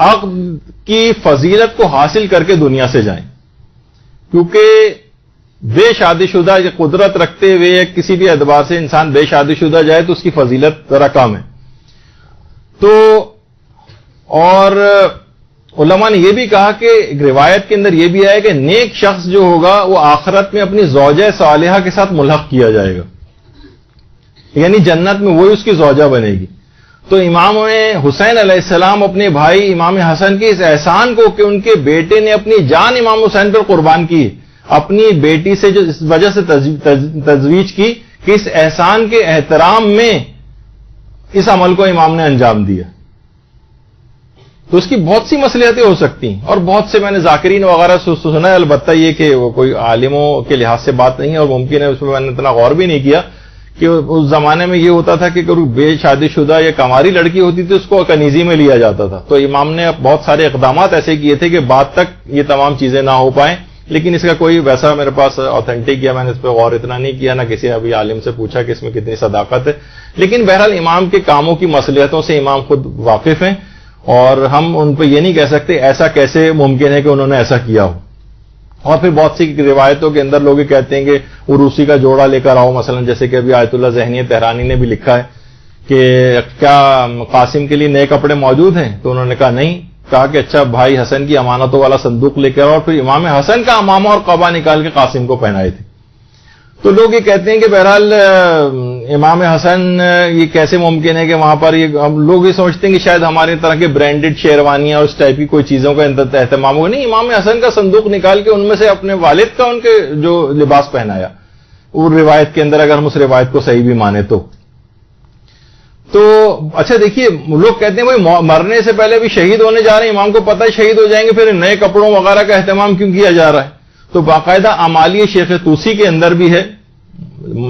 عقد کی فضیلت کو حاصل کر کے دنیا سے جائیں، کیونکہ بے شادی شدہ قدرت رکھتے ہوئے کسی بھی اعتبار سے انسان بے شادی شدہ جائے تو اس کی فضیلت ذرا کم ہے. تو اور علماء نے یہ بھی کہا کہ روایت کے اندر یہ بھی آیا کہ نیک شخص جو ہوگا وہ آخرت میں اپنی زوجہ صالحہ کے ساتھ ملحق کیا جائے گا، یعنی جنت میں وہی اس کی زوجہ بنے گی. تو امام حسین علیہ السلام اپنے بھائی امام حسن کے اس احسان کو کہ ان کے بیٹے نے اپنی جان امام حسین پر قربان کی، اپنی بیٹی سے جو اس وجہ سے تزویج کی کہ اس احسان کے احترام میں اس عمل کو امام نے انجام دیا. تو اس کی بہت سی مصلحتیں ہو سکتی ہیں، اور بہت سے میں نے ذاکرین وغیرہ سنا ہے. البتہ یہ کہ وہ کوئی عالموں کے لحاظ سے بات نہیں ہے، اور ممکن ہے اس میں نے اتنا غور بھی نہیں کیا کہ اس زمانے میں یہ ہوتا تھا کہ کوئی بے شادی شدہ یا کماری لڑکی ہوتی تھی اس کو کنیزی میں لیا جاتا تھا. تو امام نے بہت سارے اقدامات ایسے کیے تھے کہ بعد تک یہ تمام چیزیں نہ ہو پائیں، لیکن اس کا کوئی ویسا میرے پاس آتھینٹک کیا، میں نے اس پہ غور اتنا نہیں کیا، نہ کسی ابھی عالم سے پوچھا کہ اس میں کتنی صداقت ہے. لیکن بہرحال امام کے کاموں کی مصلحتوں سے امام خود واقف ہیں، اور ہم ان پہ یہ نہیں کہہ سکتے ایسا کیسے ممکن ہے کہ انہوں نے ایسا کیا ہو. اور پھر بہت سی روایتوں کے اندر لوگ کہتے ہیں کہ عروسی کا جوڑا لے کر آؤ، مثلا جیسے کہ ابھی آیت اللہ ذہنی تہرانی نے بھی لکھا ہے کہ کیا قاسم کے لیے نئے کپڑے موجود ہیں، تو انہوں نے کہا نہیں. کہا کہ اچھا بھائی حسن کی امانتوں والا صندوق لے کر آؤ، اور پھر امام حسن کا امامہ اور قبا نکال کے قاسم کو پہنائے تھے. تو لوگ یہ کہتے ہیں کہ بہرحال امام حسن یہ کیسے ممکن ہے کہ وہاں پر لوگ یہ سمجھتے ہیں کہ شاید ہماری طرح کے برانڈڈ شیروانیاں اور اس ٹائپ کی کوئی چیزوں کا اہتمام ہوگا. نہیں، امام حسن کا صندوق نکال کے ان میں سے اپنے والد کا ان کے جو لباس پہنایا، وہ روایت کے اندر اگر ہم اس روایت کو صحیح بھی مانے تو اچھا دیکھیے، لوگ کہتے ہیں بھائی مرنے سے پہلے بھی شہید ہونے جا رہے ہیں، امام کو پتہ ہے شہید ہو جائیں گے، پھر نئے کپڑوں وغیرہ کا اہتمام کیوں کیا جا رہا ہے؟ تو باقاعدہ اعمالیہ شیخ طوسی کے اندر بھی ہے،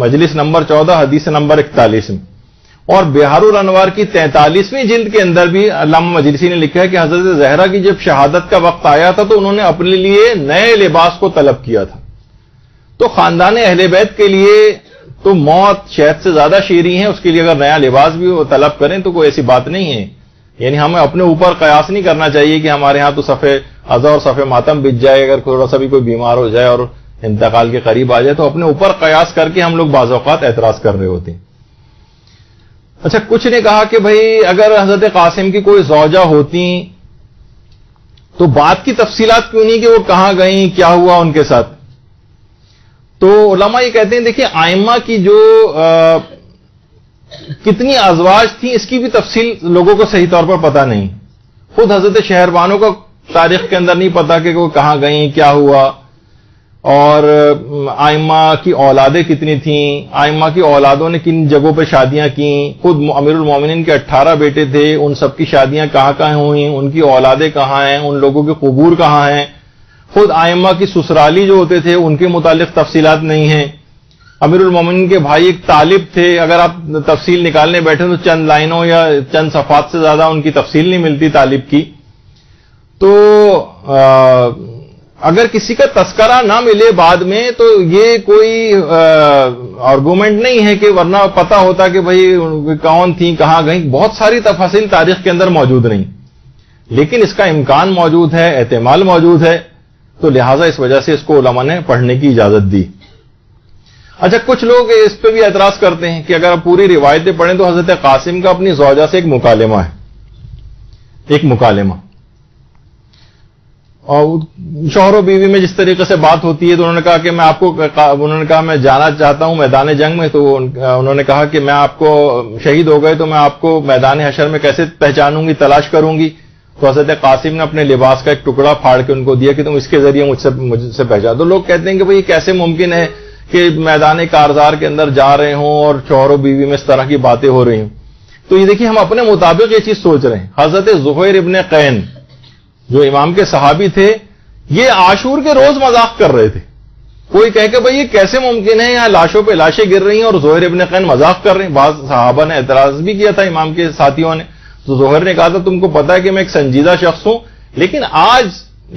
مجلس نمبر 14 حدیث نمبر 41 میں، اور بہار الانوار کی 43ویں جلد کے اندر بھی علامہ مجلسی نے لکھا ہے کہ حضرت زہرا کی جب شہادت کا وقت آیا تھا تو انہوں نے اپنے لیے نئے لباس کو طلب کیا تھا. تو خاندان اہل بیت کے لیے تو موت شہد سے زیادہ شیریں ہے، اس کے لیے اگر نیا لباس بھی وہ طلب کریں تو کوئی ایسی بات نہیں ہے. یعنی ہمیں اپنے اوپر قیاس نہیں کرنا چاہیے کہ ہمارے ہاں تو صفحے عزا اور صفحے ماتم بچ جائے، اگر تھوڑا سا بھی کوئی بیمار ہو جائے اور انتقال کے قریب آ جائے تو اپنے اوپر قیاس کر کے ہم لوگ بعض اوقات اعتراض کر رہے ہوتے ہیں. اچھا، کچھ نے کہا کہ بھائی اگر حضرت قاسم کی کوئی زوجہ ہوتی تو بات کی تفصیلات کیوں نہیں کہ وہ کہاں گئیں، کیا ہوا ان کے ساتھ. تو علماء یہ کہتے ہیں دیکھیے آئمہ کی جو کتنی ازواج تھیں اس کی بھی تفصیل لوگوں کو صحیح طور پر پتہ نہیں. خود حضرت شہربانوں کو تاریخ کے اندر نہیں پتا کہ وہ کہاں گئیں، کیا ہوا، اور آئمہ کی اولادیں کتنی تھیں، آئمہ کی اولادوں نے کن جگہوں پہ شادیاں کیں. خود امیر المومنین کے 18 بیٹے تھے، ان سب کی شادیاں کہاں کہاں ہوئیں، ان کی اولادیں کہاں ہیں، ان لوگوں کے قبور کہاں ہیں. خود آئمہ کی سسرالی جو ہوتے تھے ان کے متعلق تفصیلات نہیں ہیں. امیر المومنین کے بھائی ایک طالب تھے، اگر آپ تفصیل نکالنے بیٹھے تو چند لائنوں یا چند صفحات سے زیادہ ان کی تفصیل نہیں ملتی طالب کی. تو اگر کسی کا تذکرہ نہ ملے بعد میں تو یہ کوئی آرگومنٹ نہیں ہے کہ ورنہ پتا ہوتا کہ بھئی کون تھی، کہاں گئیں. بہت ساری تفاصیل تاریخ کے اندر موجود نہیں، لیکن اس کا امکان موجود ہے، احتمال موجود ہے، تو لہٰذا اس وجہ سے اس کو علماء نے پڑھنے کی اجازت دی. اچھا، کچھ لوگ اس پہ بھی اعتراض کرتے ہیں کہ اگر آپ پوری روایتیں پڑھیں تو حضرت قاسم کا اپنی زوجہ سے ایک مکالمہ ہے، ایک مکالمہ، اور شوہر و بیوی میں جس طریقے سے بات ہوتی ہے تو انہوں نے کہا کہ میں آپ کو، انہوں نے کہا میں جانا چاہتا ہوں میدان جنگ میں، تو انہوں نے کہا کہ میں آپ کو شہید ہو گئے تو میں آپ کو میدان حشر میں کیسے پہچانوں گی، تلاش کروں گی. تو حضرت قاسم نے اپنے لباس کا ایک ٹکڑا پھاڑ کے ان کو دیا کہ تم اس کے ذریعے مجھ سے پہچان. تو لوگ کہتے ہیں کہ بھئی کیسے ممکن ہے کہ میدان کارزار کے اندر جا رہے ہوں اور شوہر و بیوی میں اس طرح کی باتیں ہو رہی ہوں. تو یہ دیکھیے ہم اپنے مطابق یہ چیز سوچ رہے ہیں. حضرت زہیر ابن قین جو امام کے صحابی تھے، یہ عاشور کے روز مذاق کر رہے تھے. کوئی کہے کہ بھئی یہ کیسے ممکن ہے، یہاں لاشوں پہ لاشیں گر رہی ہیں اور زہیر ابن قین مذاق کر رہے ہیں. بعض صحابہ نے اعتراض بھی کیا تھا امام کے ساتھیوں نے. تو زہیر نے کہا تھا تم کو پتا ہے کہ میں ایک سنجیدہ شخص ہوں، لیکن آج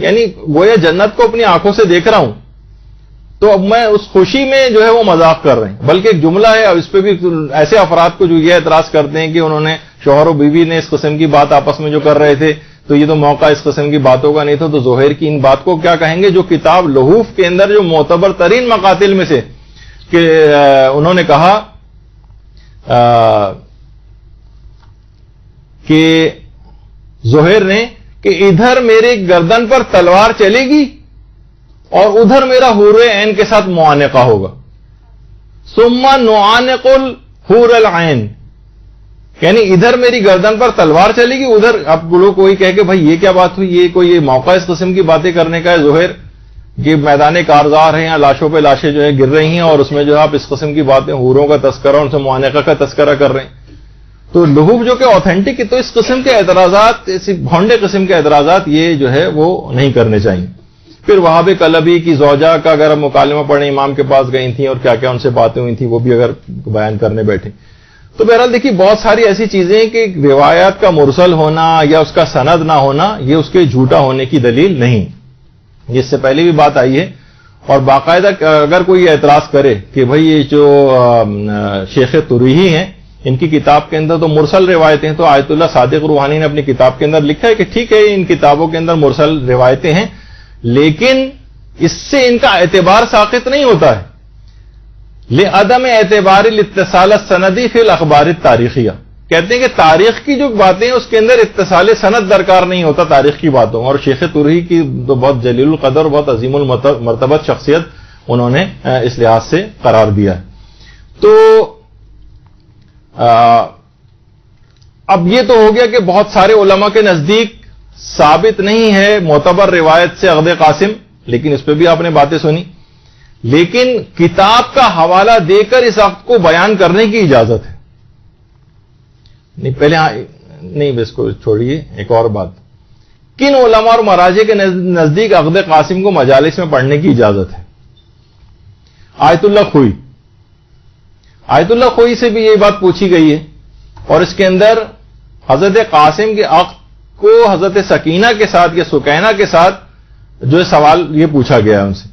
یعنی گویا جنت کو اپنی آنکھوں سے دیکھ رہا ہوں، تو اب میں اس خوشی میں جو ہے وہ مذاق کر رہے ہیں. بلکہ ایک جملہ ہے، اب اس پہ بھی ایسے افراد کو جو یہ اعتراض کرتے ہیں کہ انہوں نے شوہر و بیوی نے اس قسم کی بات آپس میں جو کر رہے تھے تو یہ تو موقع اس قسم کی باتوں کا نہیں تھا. تو زہیر کی ان بات کو کیا کہیں گے، جو کتاب لحوف کے اندر جو معتبر ترین مقاتل میں سے کہ انہوں نے کہا کہ زہیر نے کہ ادھر میرے گردن پر تلوار چلے گی اور ادھر میرا حور عین کے ساتھ معانقہ ہوگا. ثم نعانق الحور العین، یعنی ادھر میری گردن پر تلوار چلے گی، ادھر اب لوگ کوئی کہے کہ بھائی یہ کیا بات ہوئی، یہ کوئی یہ موقع اس قسم کی باتیں کرنے کا ہے. زہیر یہ میدان کارزار ہیں، یہاں لاشوں پہ لاشیں جو ہے گر رہی ہیں اور اس میں جو ہے آپ اس قسم کی باتیں، حوروں کا تذکرہ، ان سے معانقہ کا تذکرہ کر رہے ہیں. تو لحوف جو کہ آتھینٹک ہے، تو اس قسم کے اعتراضات، ایسی بھونڈے قسم کے اعتراضات یہ جو ہے وہ نہیں کرنے چاہیے. پھر وہاب کلبی کی زوجہ کا اگر مکالمہ پڑھیں، امام کے پاس گئی تھیں اور کیا کیا ان سے باتیں ہوئی تھیں وہ بھی اگر بیان کرنے بیٹھے. تو بہرحال دیکھیے بہت ساری ایسی چیزیں کہ روایات کا مرسل ہونا یا اس کا سند نہ ہونا یہ اس کے جھوٹا ہونے کی دلیل نہیں. اس سے پہلے بھی بات آئی ہے. اور باقاعدہ اگر کوئی اعتراض کرے کہ بھئی یہ جو شیخ تریحی ہیں ان کی کتاب کے اندر تو مرسل روایتیں ہیں، تو آیت اللہ صادق روحانی نے اپنی کتاب کے اندر لکھا ہے کہ ٹھیک ہے ان کتابوں کے اندر مرسل روایتیں ہیں، لیکن اس سے ان کا اعتبار ساقط نہیں ہوتا ہے. لعدم اعتبار الاتصال السندی فی الاخبار التاریخیہ، کہتے ہیں کہ تاریخ کی جو باتیں ہیں اس کے اندر اتصال سند درکار نہیں ہوتا تاریخ کی باتوں. اور شیخ تریحی کی تو بہت جلیل القدر، بہت عظیم المرتبت شخصیت انہوں نے اس لحاظ سے قرار دیا ہے. تو اب یہ تو ہو گیا کہ بہت سارے علماء کے نزدیک ثابت نہیں ہے معتبر روایت سے عقد قاسم، لیکن اس پہ بھی آپ نے باتیں سنی. لیکن کتاب کا حوالہ دے کر اس عقد کو بیان کرنے کی اجازت ہے. نہیں پہلے نہیں بس کو چھوڑیے، ایک اور بات، کن علماء اور مراجع کے نزدیک عقد قاسم کو مجالس میں پڑھنے کی اجازت ہے؟ آیت اللہ خوئی، آیت اللہ خوئی سے بھی یہ بات پوچھی گئی ہے، اور اس کے اندر حضرت قاسم کے عقد کو حضرت سکینہ کے ساتھ یا سکینہ کے ساتھ جو سوال یہ پوچھا گیا ہے ان سے.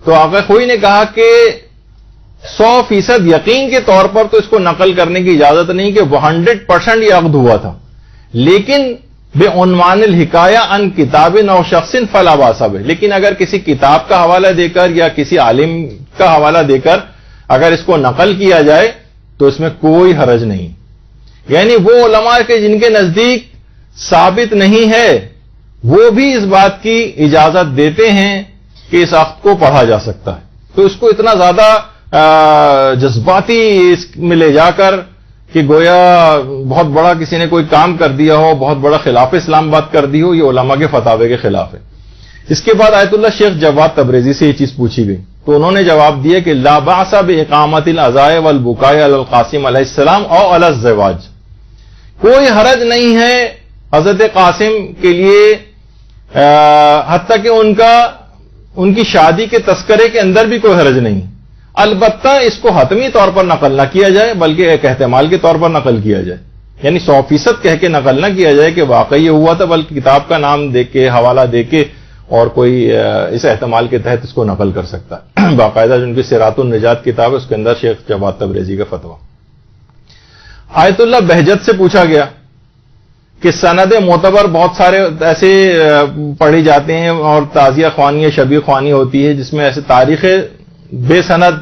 تو آقا خوئی نے کہا کہ 100% یقین کے طور پر تو اس کو نقل کرنے کی اجازت نہیں کہ 100% یہ عقد ہوا تھا، لیکن بے عنوان الحکایہ ان کتاب او شخص فلا باس بہ، لیکن اگر کسی کتاب کا حوالہ دے کر یا کسی عالم کا حوالہ دے کر اگر اس کو نقل کیا جائے تو اس میں کوئی حرج نہیں. یعنی وہ علماء کے جن کے نزدیک ثابت نہیں ہے وہ بھی اس بات کی اجازت دیتے ہیں کہ اس عقد کو پڑھا جا سکتا ہے. تو اس کو اتنا زیادہ جذباتی اس میں لے جا کر کہ گویا بہت بڑا کسی نے کوئی کام کر دیا ہو، بہت بڑا خلاف اسلام بات کر دی ہو، یہ علماء کے فتاوے کے خلاف ہے. اس کے بعد آیت اللہ شیخ جواد تبریزی سے یہ چیز پوچھی گئی تو انہوں نے جواب دیا کہ لا باس باقامت العزاء والبکاء علی القاسم علیہ السلام او علی الزواج، کوئی حرج نہیں ہے حضرت قاسم کے لیے حتیٰ کہ ان کی شادی کے تذکرے کے اندر بھی کوئی حرج نہیں. البتہ اس کو حتمی طور پر نقل نہ کیا جائے بلکہ ایک احتمال کے طور پر نقل کیا جائے، یعنی 100% کہہ کے نقل نہ کیا جائے کہ واقعی یہ ہوا تھا، بلکہ کتاب کا نام دے کے حوالہ دے کے اور کوئی اس احتمال کے تحت اس کو نقل کر سکتا ہے۔ باقاعدہ جن کی سرات النجات کتاب ہے اس کے اندر شیخ جواد تبریزی کا فتویٰ۔ آیت اللہ بہجت سے پوچھا گیا کہ سند معتبر بہت سارے ایسے پڑھی جاتے ہیں اور تعزیہ خوانی یا شبیہ خوانی ہوتی ہے جس میں ایسے تاریخ بے سند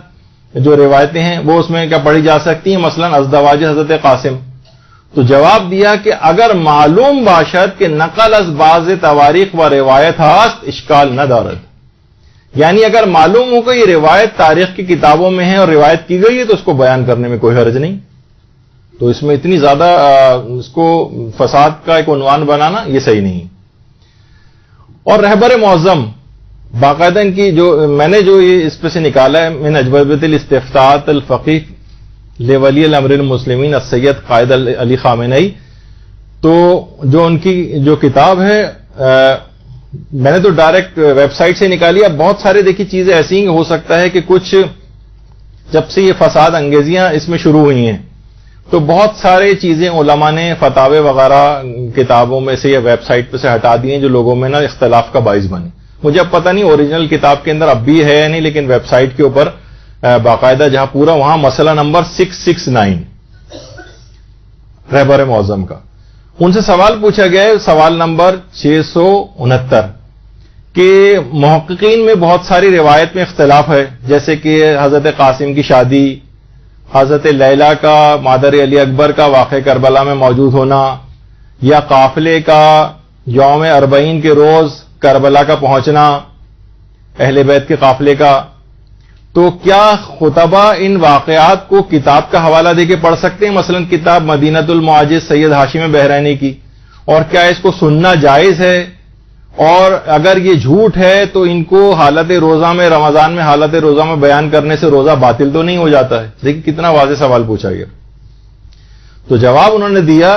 جو روایتیں ہیں وہ اس میں کیا پڑھی جا سکتی ہیں، مثلا ازدواج حضرت قاسم؟ تو جواب دیا کہ اگر معلوم باشد کہ نقل از بعض تواریخ و روایت ہاست اشکال نہ دارد، یعنی اگر معلوم ہو کہ یہ روایت تاریخ کی کتابوں میں ہے اور روایت کی گئی ہے تو اس کو بیان کرنے میں کوئی حرج نہیں۔ تو اس میں اتنی زیادہ اس کو فساد کا ایک عنوان بنانا یہ صحیح نہیں۔ اور رہبر معظم باقاعدہ ان کی جو میں نے جو یہ اس پہ سے نکالا ہے من اجوبۃ الاستفتاءات الفقیہ لولی الامر المسلمین السید قائد علی خامنئی، تو جو ان کی جو کتاب ہے میں نے تو ڈائریکٹ ویب سائٹ سے نکالی۔ اب بہت سارے دیکھی چیزیں ایسی ہو سکتا ہے کہ کچھ جب سے یہ فساد انگیزیاں اس میں شروع ہوئی ہیں تو بہت سارے چیزیں علماء نے فتاوے وغیرہ کتابوں میں سے یا ویب سائٹ پہ سے ہٹا دی ہیں جو لوگوں میں نا اختلاف کا باعث بنے۔ مجھے اب پتہ نہیں اوریجنل کتاب کے اندر اب بھی ہے یا نہیں، لیکن ویب سائٹ کے اوپر باقاعدہ جہاں پورا وہاں مسئلہ نمبر 669 رہبر معظم کا، ان سے سوال پوچھا گیا ہے، سوال نمبر 669 کہ محققین میں بہت ساری روایت میں اختلاف ہے، جیسے کہ حضرت قاسم کی شادی، حضرت لیلہ کا مادر علی اکبر کا واقع کربلا میں موجود ہونا، یا قافلے کا یوم 40 کے روز کربلا کا پہنچنا اہل بیت کے قافلے کا، تو کیا خطبہ ان واقعات کو کتاب کا حوالہ دے کے پڑھ سکتے ہیں، مثلا کتاب مدینۃ المعجز سید ہاشم بحرینی کی، اور کیا اس کو سننا جائز ہے، اور اگر یہ جھوٹ ہے تو ان کو حالت روزہ میں رمضان میں حالت روزہ میں بیان کرنے سے روزہ باطل تو نہیں ہو جاتا ہے؟ دیکھیں کتنا واضح سوال پوچھا گیا۔ تو جواب انہوں نے دیا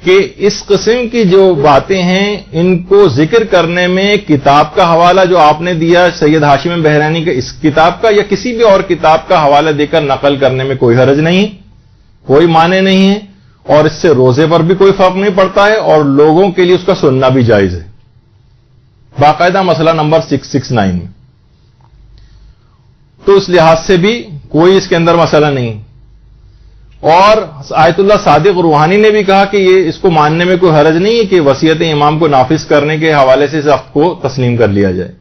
کہ اس قسم کی جو باتیں ہیں ان کو ذکر کرنے میں کتاب کا حوالہ جو آپ نے دیا سید ہاشم بحرینی کے اس کتاب کا یا کسی بھی اور کتاب کا حوالہ دے کر نقل کرنے میں کوئی حرج نہیں، کوئی معنی نہیں ہے، اور اس سے روزے پر بھی کوئی فرق نہیں پڑتا ہے اور لوگوں کے لیے اس کا سننا بھی جائز ہے، باقاعدہ مسئلہ نمبر 669 میں۔ تو اس لحاظ سے بھی کوئی اس کے اندر مسئلہ نہیں۔ اور آیت اللہ صادق روحانی نے بھی کہا کہ یہ اس کو ماننے میں کوئی حرج نہیں ہے کہ وصیت امام کو نافذ کرنے کے حوالے سے اس وقت کو تسلیم کر لیا جائے۔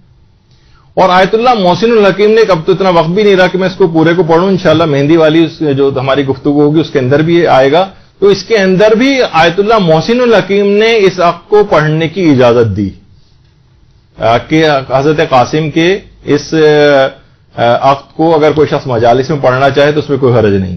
اور آیت اللہ محسن الحکیم نے، اب تو اتنا وقت بھی نہیں رہا کہ میں اس کو پورے کو پڑھوں، انشاءاللہ مہندی والی جو ہماری گفتگو ہوگی اس کے اندر بھی آئے گا، تو اس کے اندر بھی آیت اللہ محسن الحکیم نے اس عقد کو پڑھنے کی اجازت دی کہ حضرت قاسم کے اس عقد کو اگر کوئی شخص مجالس میں پڑھنا چاہے تو اس میں کوئی حرج نہیں۔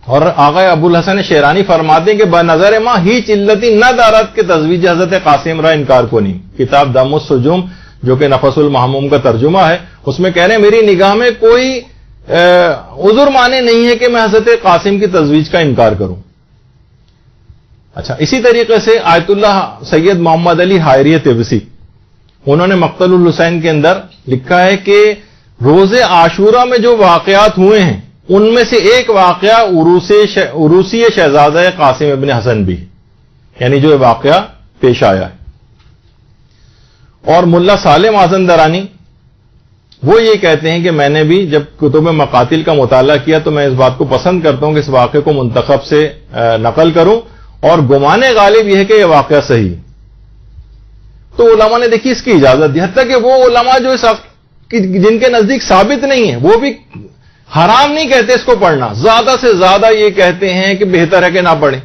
اور آقا ابو الحسن شیرانی فرماتے ہیں کہ بنظر ما ہیچ علتی نہ دارت کے تزویج حضرت قاسم را انکار کو نہیں، کتاب دم السجوم جو کہ نفس المحموم کا ترجمہ ہے، اس میں کہہ رہے ہیں میری نگاہ میں کوئی عذر مانے نہیں ہے کہ میں حضرت قاسم کی تزویج کا انکار کروں۔ اچھا، اسی طریقے سے آیت اللہ سید محمد علی حائری طبسی، انہوں نے مقتل الحسین کے اندر لکھا ہے کہ روز عاشورہ میں جو واقعات ہوئے ہیں ان میں سے ایک واقعہ عروسی شہزادہ قاسم ابن حسن بھی، یعنی جو واقعہ پیش آیا ہے۔ اور ملا صالح مازندرانی وہ یہ کہتے ہیں کہ میں نے بھی جب کتب مقاتل کا مطالعہ کیا تو میں اس بات کو پسند کرتا ہوں کہ اس واقعے کو منتخب سے نقل کروں، اور گمان غالب یہ ہے کہ یہ واقعہ صحیح۔ تو علماء نے دیکھی اس کی اجازت دی، حتیٰ کہ وہ علماء جو جن کے نزدیک ثابت نہیں ہے وہ بھی حرام نہیں کہتے اس کو پڑھنا، زیادہ سے زیادہ یہ کہتے ہیں کہ بہتر ہے کہ نہ پڑھیں،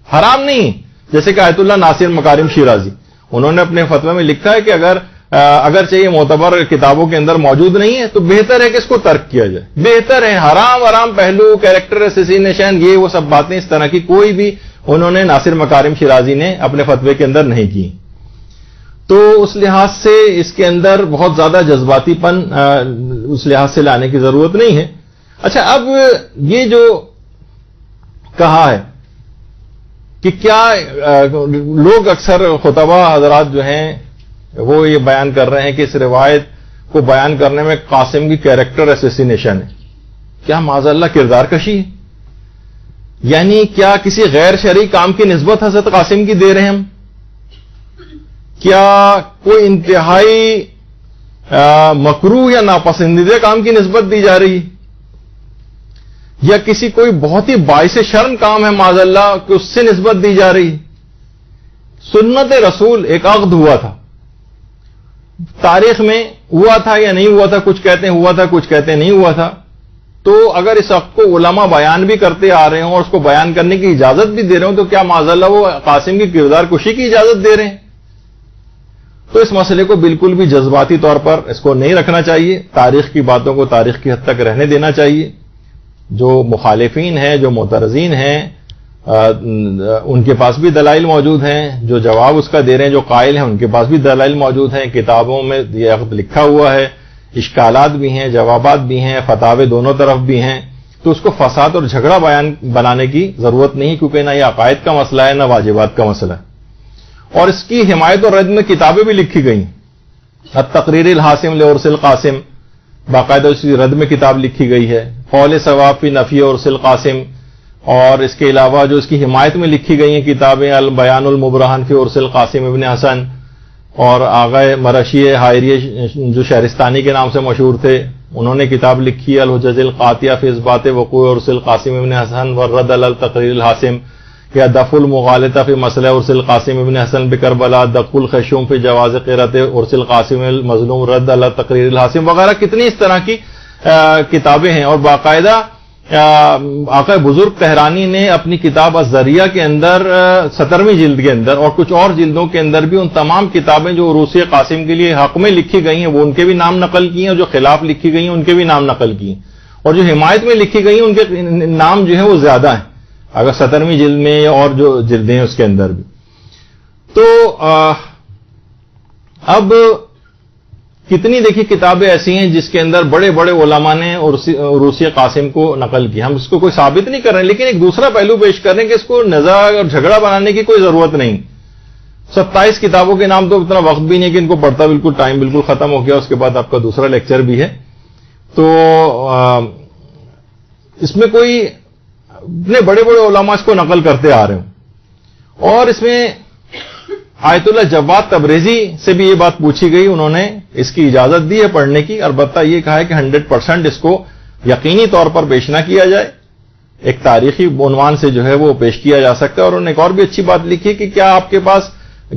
حرام نہیں۔ جیسے کہ آیت اللہ ناصر مکارم شیرازی، انہوں نے اپنے فتوی میں لکھا ہے کہ اگر چاہیے معتبر کتابوں کے اندر موجود نہیں ہے تو بہتر ہے کہ اس کو ترک کیا جائے، بہتر ہے۔ حرام پہلو، کیریکٹر اسیسینیشن، یہ وہ سب باتیں اس طرح کی کوئی بھی انہوں نے ناصر مکارم شیرازی نے اپنے فتوے کے اندر نہیں کی۔ تو اس لحاظ سے اس کے اندر بہت زیادہ جذباتی پن اس لحاظ سے لانے کی ضرورت نہیں ہے۔ اچھا، اب یہ جو کہا ہے کہ کیا لوگ اکثر خطبہ حضرات جو ہیں وہ یہ بیان کر رہے ہیں کہ اس روایت کو بیان کرنے میں قاسم کی کیریکٹر اسیسینیشن ہے. کیا معاذ اللہ کردار کشی ہے؟ یعنی کیا کسی غیر شرعی کام کی نسبت حضرت قاسم کی دے رہے ہیں ہم؟ کیا کوئی انتہائی مکروہ یا ناپسندیدہ کام کی نسبت دی جا رہی ہے؟ یا کسی کوئی بہت ہی باعث شرم کام ہے معاذ اللہ کہ اس سے نسبت دی جا رہی ہے؟ سنت رسول ایک عقد ہوا تھا، تاریخ میں ہوا تھا یا نہیں ہوا تھا، کچھ کہتے ہیں ہوا تھا، کچھ کہتے ہیں نہیں ہوا تھا. تو اگر اس عقد کو علماء بیان بھی کرتے آ رہے ہوں اور اس کو بیان کرنے کی اجازت بھی دے رہے ہوں، تو کیا معاذ اللہ وہ قاسم کی کردار کشی کی اجازت دے رہے ہیں؟ تو اس مسئلے کو بالکل بھی جذباتی طور پر اس کو نہیں رکھنا چاہیے. تاریخ کی باتوں کو تاریخ کی حد تک رہنے دینا چاہیے. جو مخالفین ہیں، جو معترضین ہیں، ان کے پاس بھی دلائل موجود ہیں. جو جواب اس کا دے رہے ہیں، جو قائل ہیں، ان کے پاس بھی دلائل موجود ہیں. کتابوں میں یہ عقد لکھا ہوا ہے، اشکالات بھی ہیں، جوابات بھی ہیں، فتاوے دونوں طرف بھی ہیں. تو اس کو فساد اور جھگڑا بنانے کی ضرورت نہیں، کیونکہ نہ یہ عقائد کا مسئلہ ہے، نہ واجبات کا مسئلہ ہے. اور اس کی حمایت اور رد میں کتابیں بھی لکھی گئی. التقریر الحاسم لعرس القاسم، باقاعدہ اس کی رد میں کتاب لکھی گئی ہے. قول ثواب فی نفی عرس القاسم، اور اس کے علاوہ جو اس کی حمایت میں لکھی گئی ہیں کتابیں، البیان المبرہن فی عرس القاسم ابن حسن، اور آغا مرشی حائری جو شہرستانی کے نام سے مشہور تھے، انہوں نے کتاب لکھی الحجج القاطعہ فی اثبات وقوع عرس القاسم ابن حسن والرد علی التقریر الحاسم، یا دفع المغالطہ فی مسئلہ عرس القاسم ابن حسن بکربلا، دق الخشوم فی جواز قرأت عرس القاسم المظلوم، رد علی تقریر الحاسم وغیرہ. کتنی اس طرح کی کتابیں ہیں. اور باقاعدہ آقا بزرگ تہرانی نے اپنی کتاب الذریعہ کے اندر 17ویں جلد کے اندر اور کچھ اور جلدوں کے اندر بھی ان تمام کتابیں جو عروس قاسم کے لیے حق میں لکھی گئی ہیں وہ ان کے بھی نام نقل کیے ہیں، اور جو خلاف لکھی گئی ہیں ان کے بھی نام نقل کیے ہیں، اور جو حمایت میں لکھی گئی ہیں ان کے نام جو ہیں وہ زیادہ ہیں، اگر 17ویں جلد میں اور جو جلدیں ہیں اس کے اندر بھی. تو اب کتنی دیکھیے کتابیں ایسی ہیں جس کے اندر بڑے بڑے علماء نے عروس قاسم کو نقل کی. ہم اس کو کوئی ثابت نہیں کر رہے ہیں، لیکن ایک دوسرا پہلو پیش کر رہے ہیں کہ اس کو نزاع اور جھگڑا بنانے کی کوئی ضرورت نہیں. 27 کتابوں کے نام تو اتنا وقت بھی نہیں کہ ان کو پڑھتا بالکل ٹائم بالکل ختم ہو گیا، اس کے بعد آپ کا دوسرا لیکچر بھی ہے. تو اس میں کوئی اتنے بڑے بڑے علماء اس کو نقل کرتے آ رہے ہوں. اور اس میں آیت اللہ جواد تبریزی سے بھی یہ بات پوچھی گئی، انہوں نے اس کی اجازت دی ہے پڑھنے کی، البتہ یہ کہا ہے کہ 100% اس کو یقینی طور پر پیش نہ کیا جائے، ایک تاریخی عنوان سے جو ہے وہ پیش کیا جا سکتا ہے. اور انہوں نے ایک اور بھی اچھی بات لکھی کہ کیا آپ کے پاس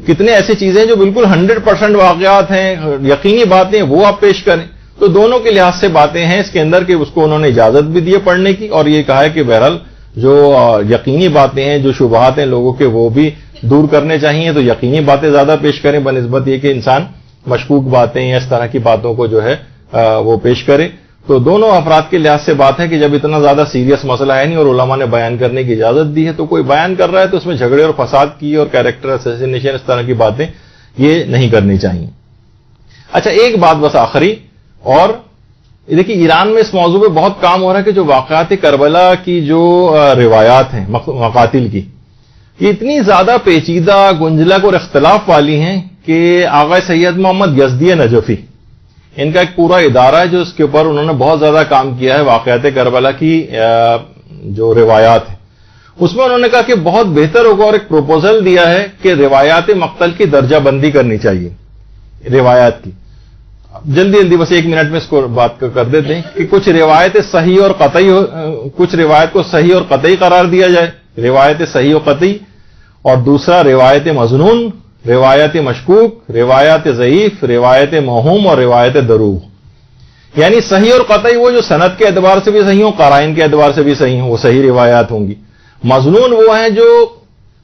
کتنے ایسی چیزیں جو بالکل 100% واقعات ہیں، یقینی باتیں، وہ آپ پیش کریں. تو دونوں کے لحاظ سے باتیں ہیں اس کے اندر کہ اس کو انہوں نے اجازت بھی دی ہے پڑھنے کی، اور یہ کہا ہے کہ بہرحال جو یقینی باتیں ہیں، جو شبہات ہیں لوگوں کے، وہ بھی دور کرنے چاہیے. تو یقینی باتیں زیادہ پیش کریں بنسبت یہ کہ انسان مشکوک باتیں یا اس طرح کی باتوں کو جو ہے وہ پیش کرے. تو دونوں افراد کے لحاظ سے بات ہے کہ جب اتنا زیادہ سیریس مسئلہ ہے نہیں اور علماء نے بیان کرنے کی اجازت دی ہے، تو کوئی بیان کر رہا ہے تو اس میں جھگڑے اور فساد کی اور کیریکٹر اسیسینیشن اس طرح کی باتیں یہ نہیں کرنی چاہیے. اچھا ایک بات بس آخری، اور دیکھیے ایران میں اس موضوع پہ بہت کام ہو رہا ہے کہ جو واقعات کربلا کی جو روایات ہیں مقاتل کی، یہ اتنی زیادہ پیچیدہ، گنجلک اور اختلاف والی ہیں کہ آغا سید محمد یزدی نجفی، ان کا ایک پورا ادارہ ہے جو اس کے اوپر انہوں نے بہت زیادہ کام کیا ہے. واقعات کربلا کی جو روایات ہیں اس میں انہوں نے کہا کہ بہت بہتر ہوگا، اور ایک پروپوزل دیا ہے کہ روایات مقتل کی درجہ بندی کرنی چاہیے روایات کی. جلدی جلدی بس 1 منٹ میں اس کو بات کر دیتے ہیں کہ کچھ روایت صحیح اور قطعی، کچھ روایت کو صحیح اور قطعی قرار دیا جائے، روایت صحیح و قطعی، اور دوسرا روایت مظنون، روایت مشکوک، روایت ضعیف، روایت موہوم اور روایت دروغ. یعنی صحیح اور قطعی وہ جو سند کے اعتبار سے بھی صحیح ہوں، قرائن کے اعتبار سے بھی صحیح ہوں، وہ صحیح روایات ہوں گی. مظنون وہ ہیں جو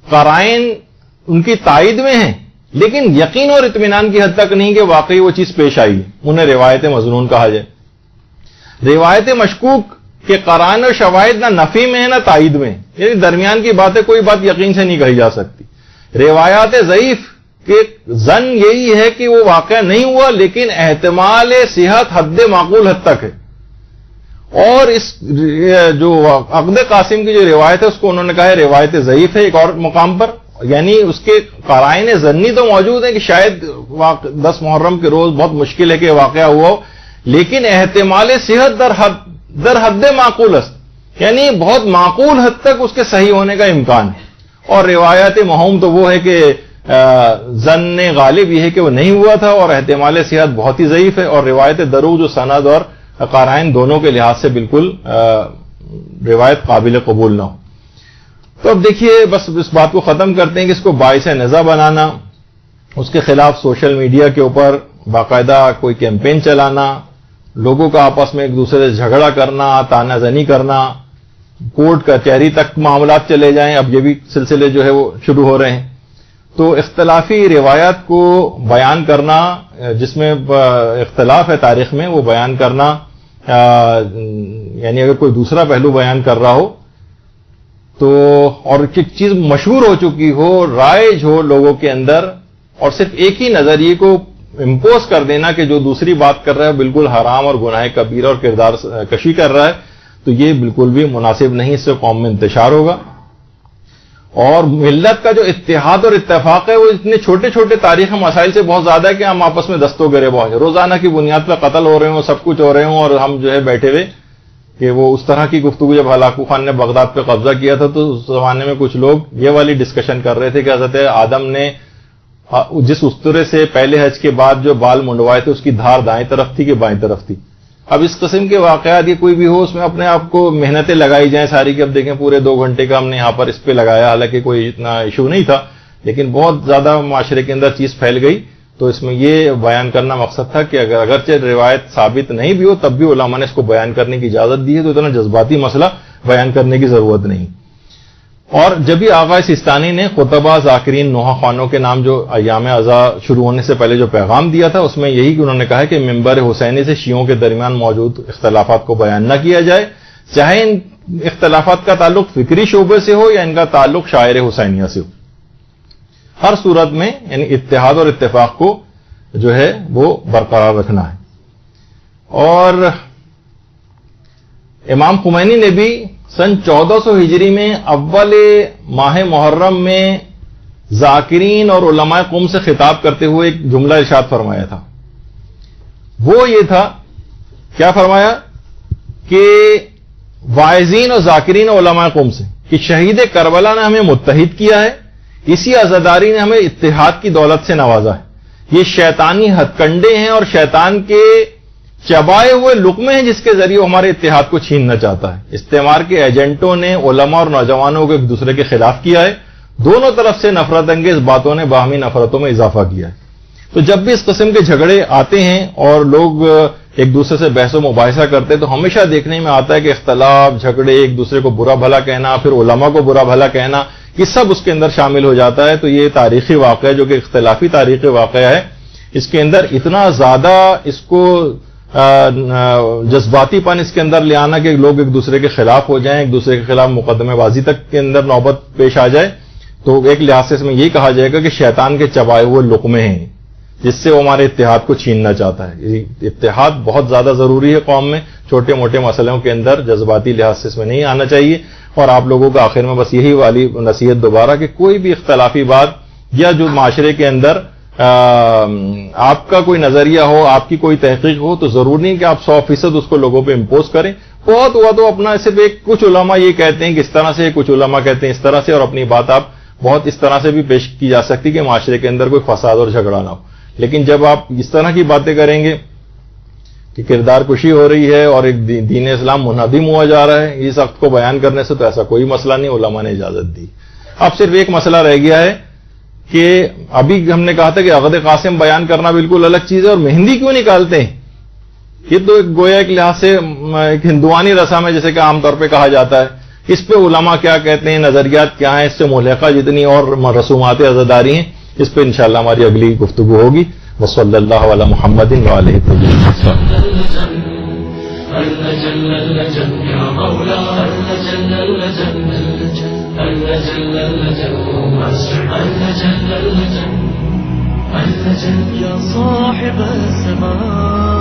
قرائن ان کی تائید میں ہیں لیکن یقین اور اطمینان کی حد تک نہیں کہ واقعی وہ چیز پیش آئی، انہیں روایت مظنون کہا جائے. روایت مشکوک کہ قرائن اور شواہد نہ نفی میں ہے نہ تائید میں، یعنی درمیان کی بات ہے، کوئی بات یقین سے نہیں کہی جا سکتی. روایات ضعیف کہ زن یہی ہے کہ وہ واقعہ نہیں ہوا لیکن احتمال صحت حد معقول حد تک ہے. اور اس جو عقد قاسم کی جو روایت ہے اس کو انہوں نے کہا ہے روایت ضعیف ہے ایک اور مقام پر. یعنی اس کے قرائن ظنی تو موجود ہیں کہ شاید 10 محرم کے روز بہت مشکل ہے کہ واقعہ ہوا ہو، لیکن احتمال صحت در حد معقول است، یعنی بہت معقول حد تک اس کے صحیح ہونے کا امکان ہے. اور روایات موہوم تو وہ ہے کہ ظن غالب یہ ہے کہ وہ نہیں ہوا تھا، اور احتمال صحت بہت ہی ضعیف ہے، اور روایت دروغ جو سند اور قرائن دونوں کے لحاظ سے بالکل روایت قابل قبول نہ ہو. تو اب دیکھیے بس اس بات کو ختم کرتے ہیں کہ اس کو باعث نزاع بنانا، اس کے خلاف سوشل میڈیا کے اوپر باقاعدہ کوئی کیمپین چلانا، لوگوں کا آپس میں ایک دوسرے سے جھگڑا کرنا، تانا زنی کرنا، کورٹ کچہری تک معاملات چلے جائیں، اب یہ بھی سلسلے جو ہے وہ شروع ہو رہے ہیں. تو اختلافی روایات کو بیان کرنا، جس میں اختلاف ہے تاریخ میں، وہ بیان کرنا، یعنی اگر کوئی دوسرا پہلو بیان کر رہا ہو تو، اور ایک چیز مشہور ہو چکی ہو، رائج ہو لوگوں کے اندر، اور صرف ایک ہی نظریے کو امپوز کر دینا کہ جو دوسری بات کر رہا ہے بالکل حرام اور گناہ کبیرہ اور کردار کشی کر رہا ہے، تو یہ بالکل بھی مناسب نہیں، اس سے قوم میں انتشار ہوگا. اور ملت کا جو اتحاد اور اتفاق ہے وہ اتنے چھوٹے چھوٹے تاریخی مسائل سے بہت زیادہ ہے کہ ہم آپس میں دست و گریباں ہو جائیں، روزانہ کی بنیاد پر قتل ہو رہے ہوں، سب کچھ ہو رہے ہوں، اور ہم جو ہے بیٹھے ہوئے کہ وہ اس طرح کی گفتگو. جب ہلاکو خان نے بغداد پہ قبضہ کیا تھا تو اس زمانے میں کچھ لوگ یہ والی ڈسکشن کر رہے تھے کہ حضرت آدم نے جس استرے سے پہلے حج کے بعد جو بال منڈوائے تھے اس کی دھار دائیں طرف تھی کہ بائیں طرف تھی. اب اس قسم کے واقعات یہ کوئی بھی ہو، اس میں اپنے آپ کو محنتیں لگائی جائیں ساری کہ اب دیکھیں پورے 2 گھنٹے کا ہم نے یہاں پر اس پہ لگایا، حالانکہ کوئی اتنا ایشو نہیں تھا، لیکن بہت زیادہ معاشرے کے اندر چیز پھیل گئی. تو اس میں یہ بیان کرنا مقصد تھا کہ اگرچہ روایت ثابت نہیں بھی ہو تب بھی علماء نے اس کو بیان کرنے کی اجازت دی ہے، تو اتنا جذباتی مسئلہ بیان کرنے کی ضرورت نہیں. اور جب ہی آغا سیستانی نے خطبہ ذاکرین نوحہ خوانوں کے نام جو ایام عزا شروع ہونے سے پہلے جو پیغام دیا تھا، اس میں یہی کہ انہوں نے کہا کہ ممبر حسینی سے شیعوں کے درمیان موجود اختلافات کو بیان نہ کیا جائے، چاہے ان اختلافات کا تعلق فکری شعبے سے ہو یا ان کا تعلق شاعر حسینیہ سے ہو. ہر صورت میں یعنی اتحاد اور اتفاق کو جو ہے وہ برقرار رکھنا ہے. اور امام خمینی نے بھی سن 1400 ہجری میں اول ماہ محرم میں ذاکرین اور علماء قوم سے خطاب کرتے ہوئے ایک جملہ ارشاد فرمایا تھا. وہ یہ تھا، کیا فرمایا کہ واعظین اور ذاکرین اور علماء قوم سے کہ شہید کربلا نے ہمیں متحد کیا ہے، اسی عزاداری نے ہمیں اتحاد کی دولت سے نوازا ہے. یہ شیطانی ہتھ کنڈے ہیں اور شیطان کے چبائے ہوئے لقمے ہیں جس کے ذریعے وہ ہمارے اتحاد کو چھیننا چاہتا ہے. استعمار کے ایجنٹوں نے علماء اور نوجوانوں کو ایک دوسرے کے خلاف کیا ہے، دونوں طرف سے نفرت انگیز باتوں نے باہمی نفرتوں میں اضافہ کیا ہے. تو جب بھی اس قسم کے جھگڑے آتے ہیں اور لوگ ایک دوسرے سے بحث و مباحثہ کرتے ہیں تو ہمیشہ دیکھنے میں آتا ہے کہ اختلاف، جھگڑے، ایک دوسرے کو برا بھلا کہنا، پھر علماء کو برا بھلا کہنا، یہ سب اس کے اندر شامل ہو جاتا ہے. تو یہ تاریخی واقعہ جو کہ اختلافی تاریخی واقعہ ہے، اس کے اندر اتنا زیادہ اس کو جذباتی پن اس کے اندر لے آنا کہ لوگ ایک دوسرے کے خلاف ہو جائیں، ایک دوسرے کے خلاف مقدمے بازی تک کے اندر نوبت پیش آ جائے، تو ایک لحاظ سے اس میں یہ کہا جائے گا کہ شیطان کے چبائے ہوئے لقمے ہیں جس سے وہ ہمارے اتحاد کو چھیننا چاہتا ہے. اتحاد بہت زیادہ ضروری ہے قوم میں، چھوٹے موٹے مسئلوں کے اندر جذباتی لحاظ سے اس میں نہیں آنا چاہیے. اور آپ لوگوں کا آخر میں بس یہی والی نصیحت دوبارہ کہ کوئی بھی اختلافی بات یا جو معاشرے کے اندر آپ کا کوئی نظریہ ہو، آپ کی کوئی تحقیق ہو، تو ضروری نہیں کہ آپ 100% اس کو لوگوں پہ امپوز کریں. بہت ہوا تو اپنا صرف ایک کچھ علماء یہ کہتے ہیں کہ اس طرح سے، کچھ علماء کہتے ہیں اس طرح سے، اور اپنی بات آپ بہت اس طرح سے بھی پیش کی جا سکتی کہ معاشرے کے اندر کوئی فساد اور جھگڑا نہ ہو. لیکن جب آپ اس طرح کی باتیں کریں گے کہ کردار کشی ہو رہی ہے اور ایک دین اسلام منہدم ہوا جا رہا ہے اس وقت کو بیان کرنے سے، تو ایسا کوئی مسئلہ نہیں، علماء نے اجازت دی. اب صرف ایک مسئلہ رہ گیا ہے کہ ابھی ہم نے کہا تھا کہ عقد قاسم بیان کرنا بالکل الگ چیز ہے، اور مہندی کیوں نکالتے ہیں؟ یہ تو گویا ایک لحاظ سے ایک ہندوانی رسم ہے جیسے کہ عام طور پہ کہا جاتا ہے. اس پہ علماء کیا کہتے ہیں، نظریات کیا ہیں، اس سے ملحقہ جتنی اور رسومات عزاداری ہیں، اس پہ انشاءاللہ ہماری اگلی گفتگو ہوگی. وصلی اللہ علی محمد وآلہ يا صاحب الزمان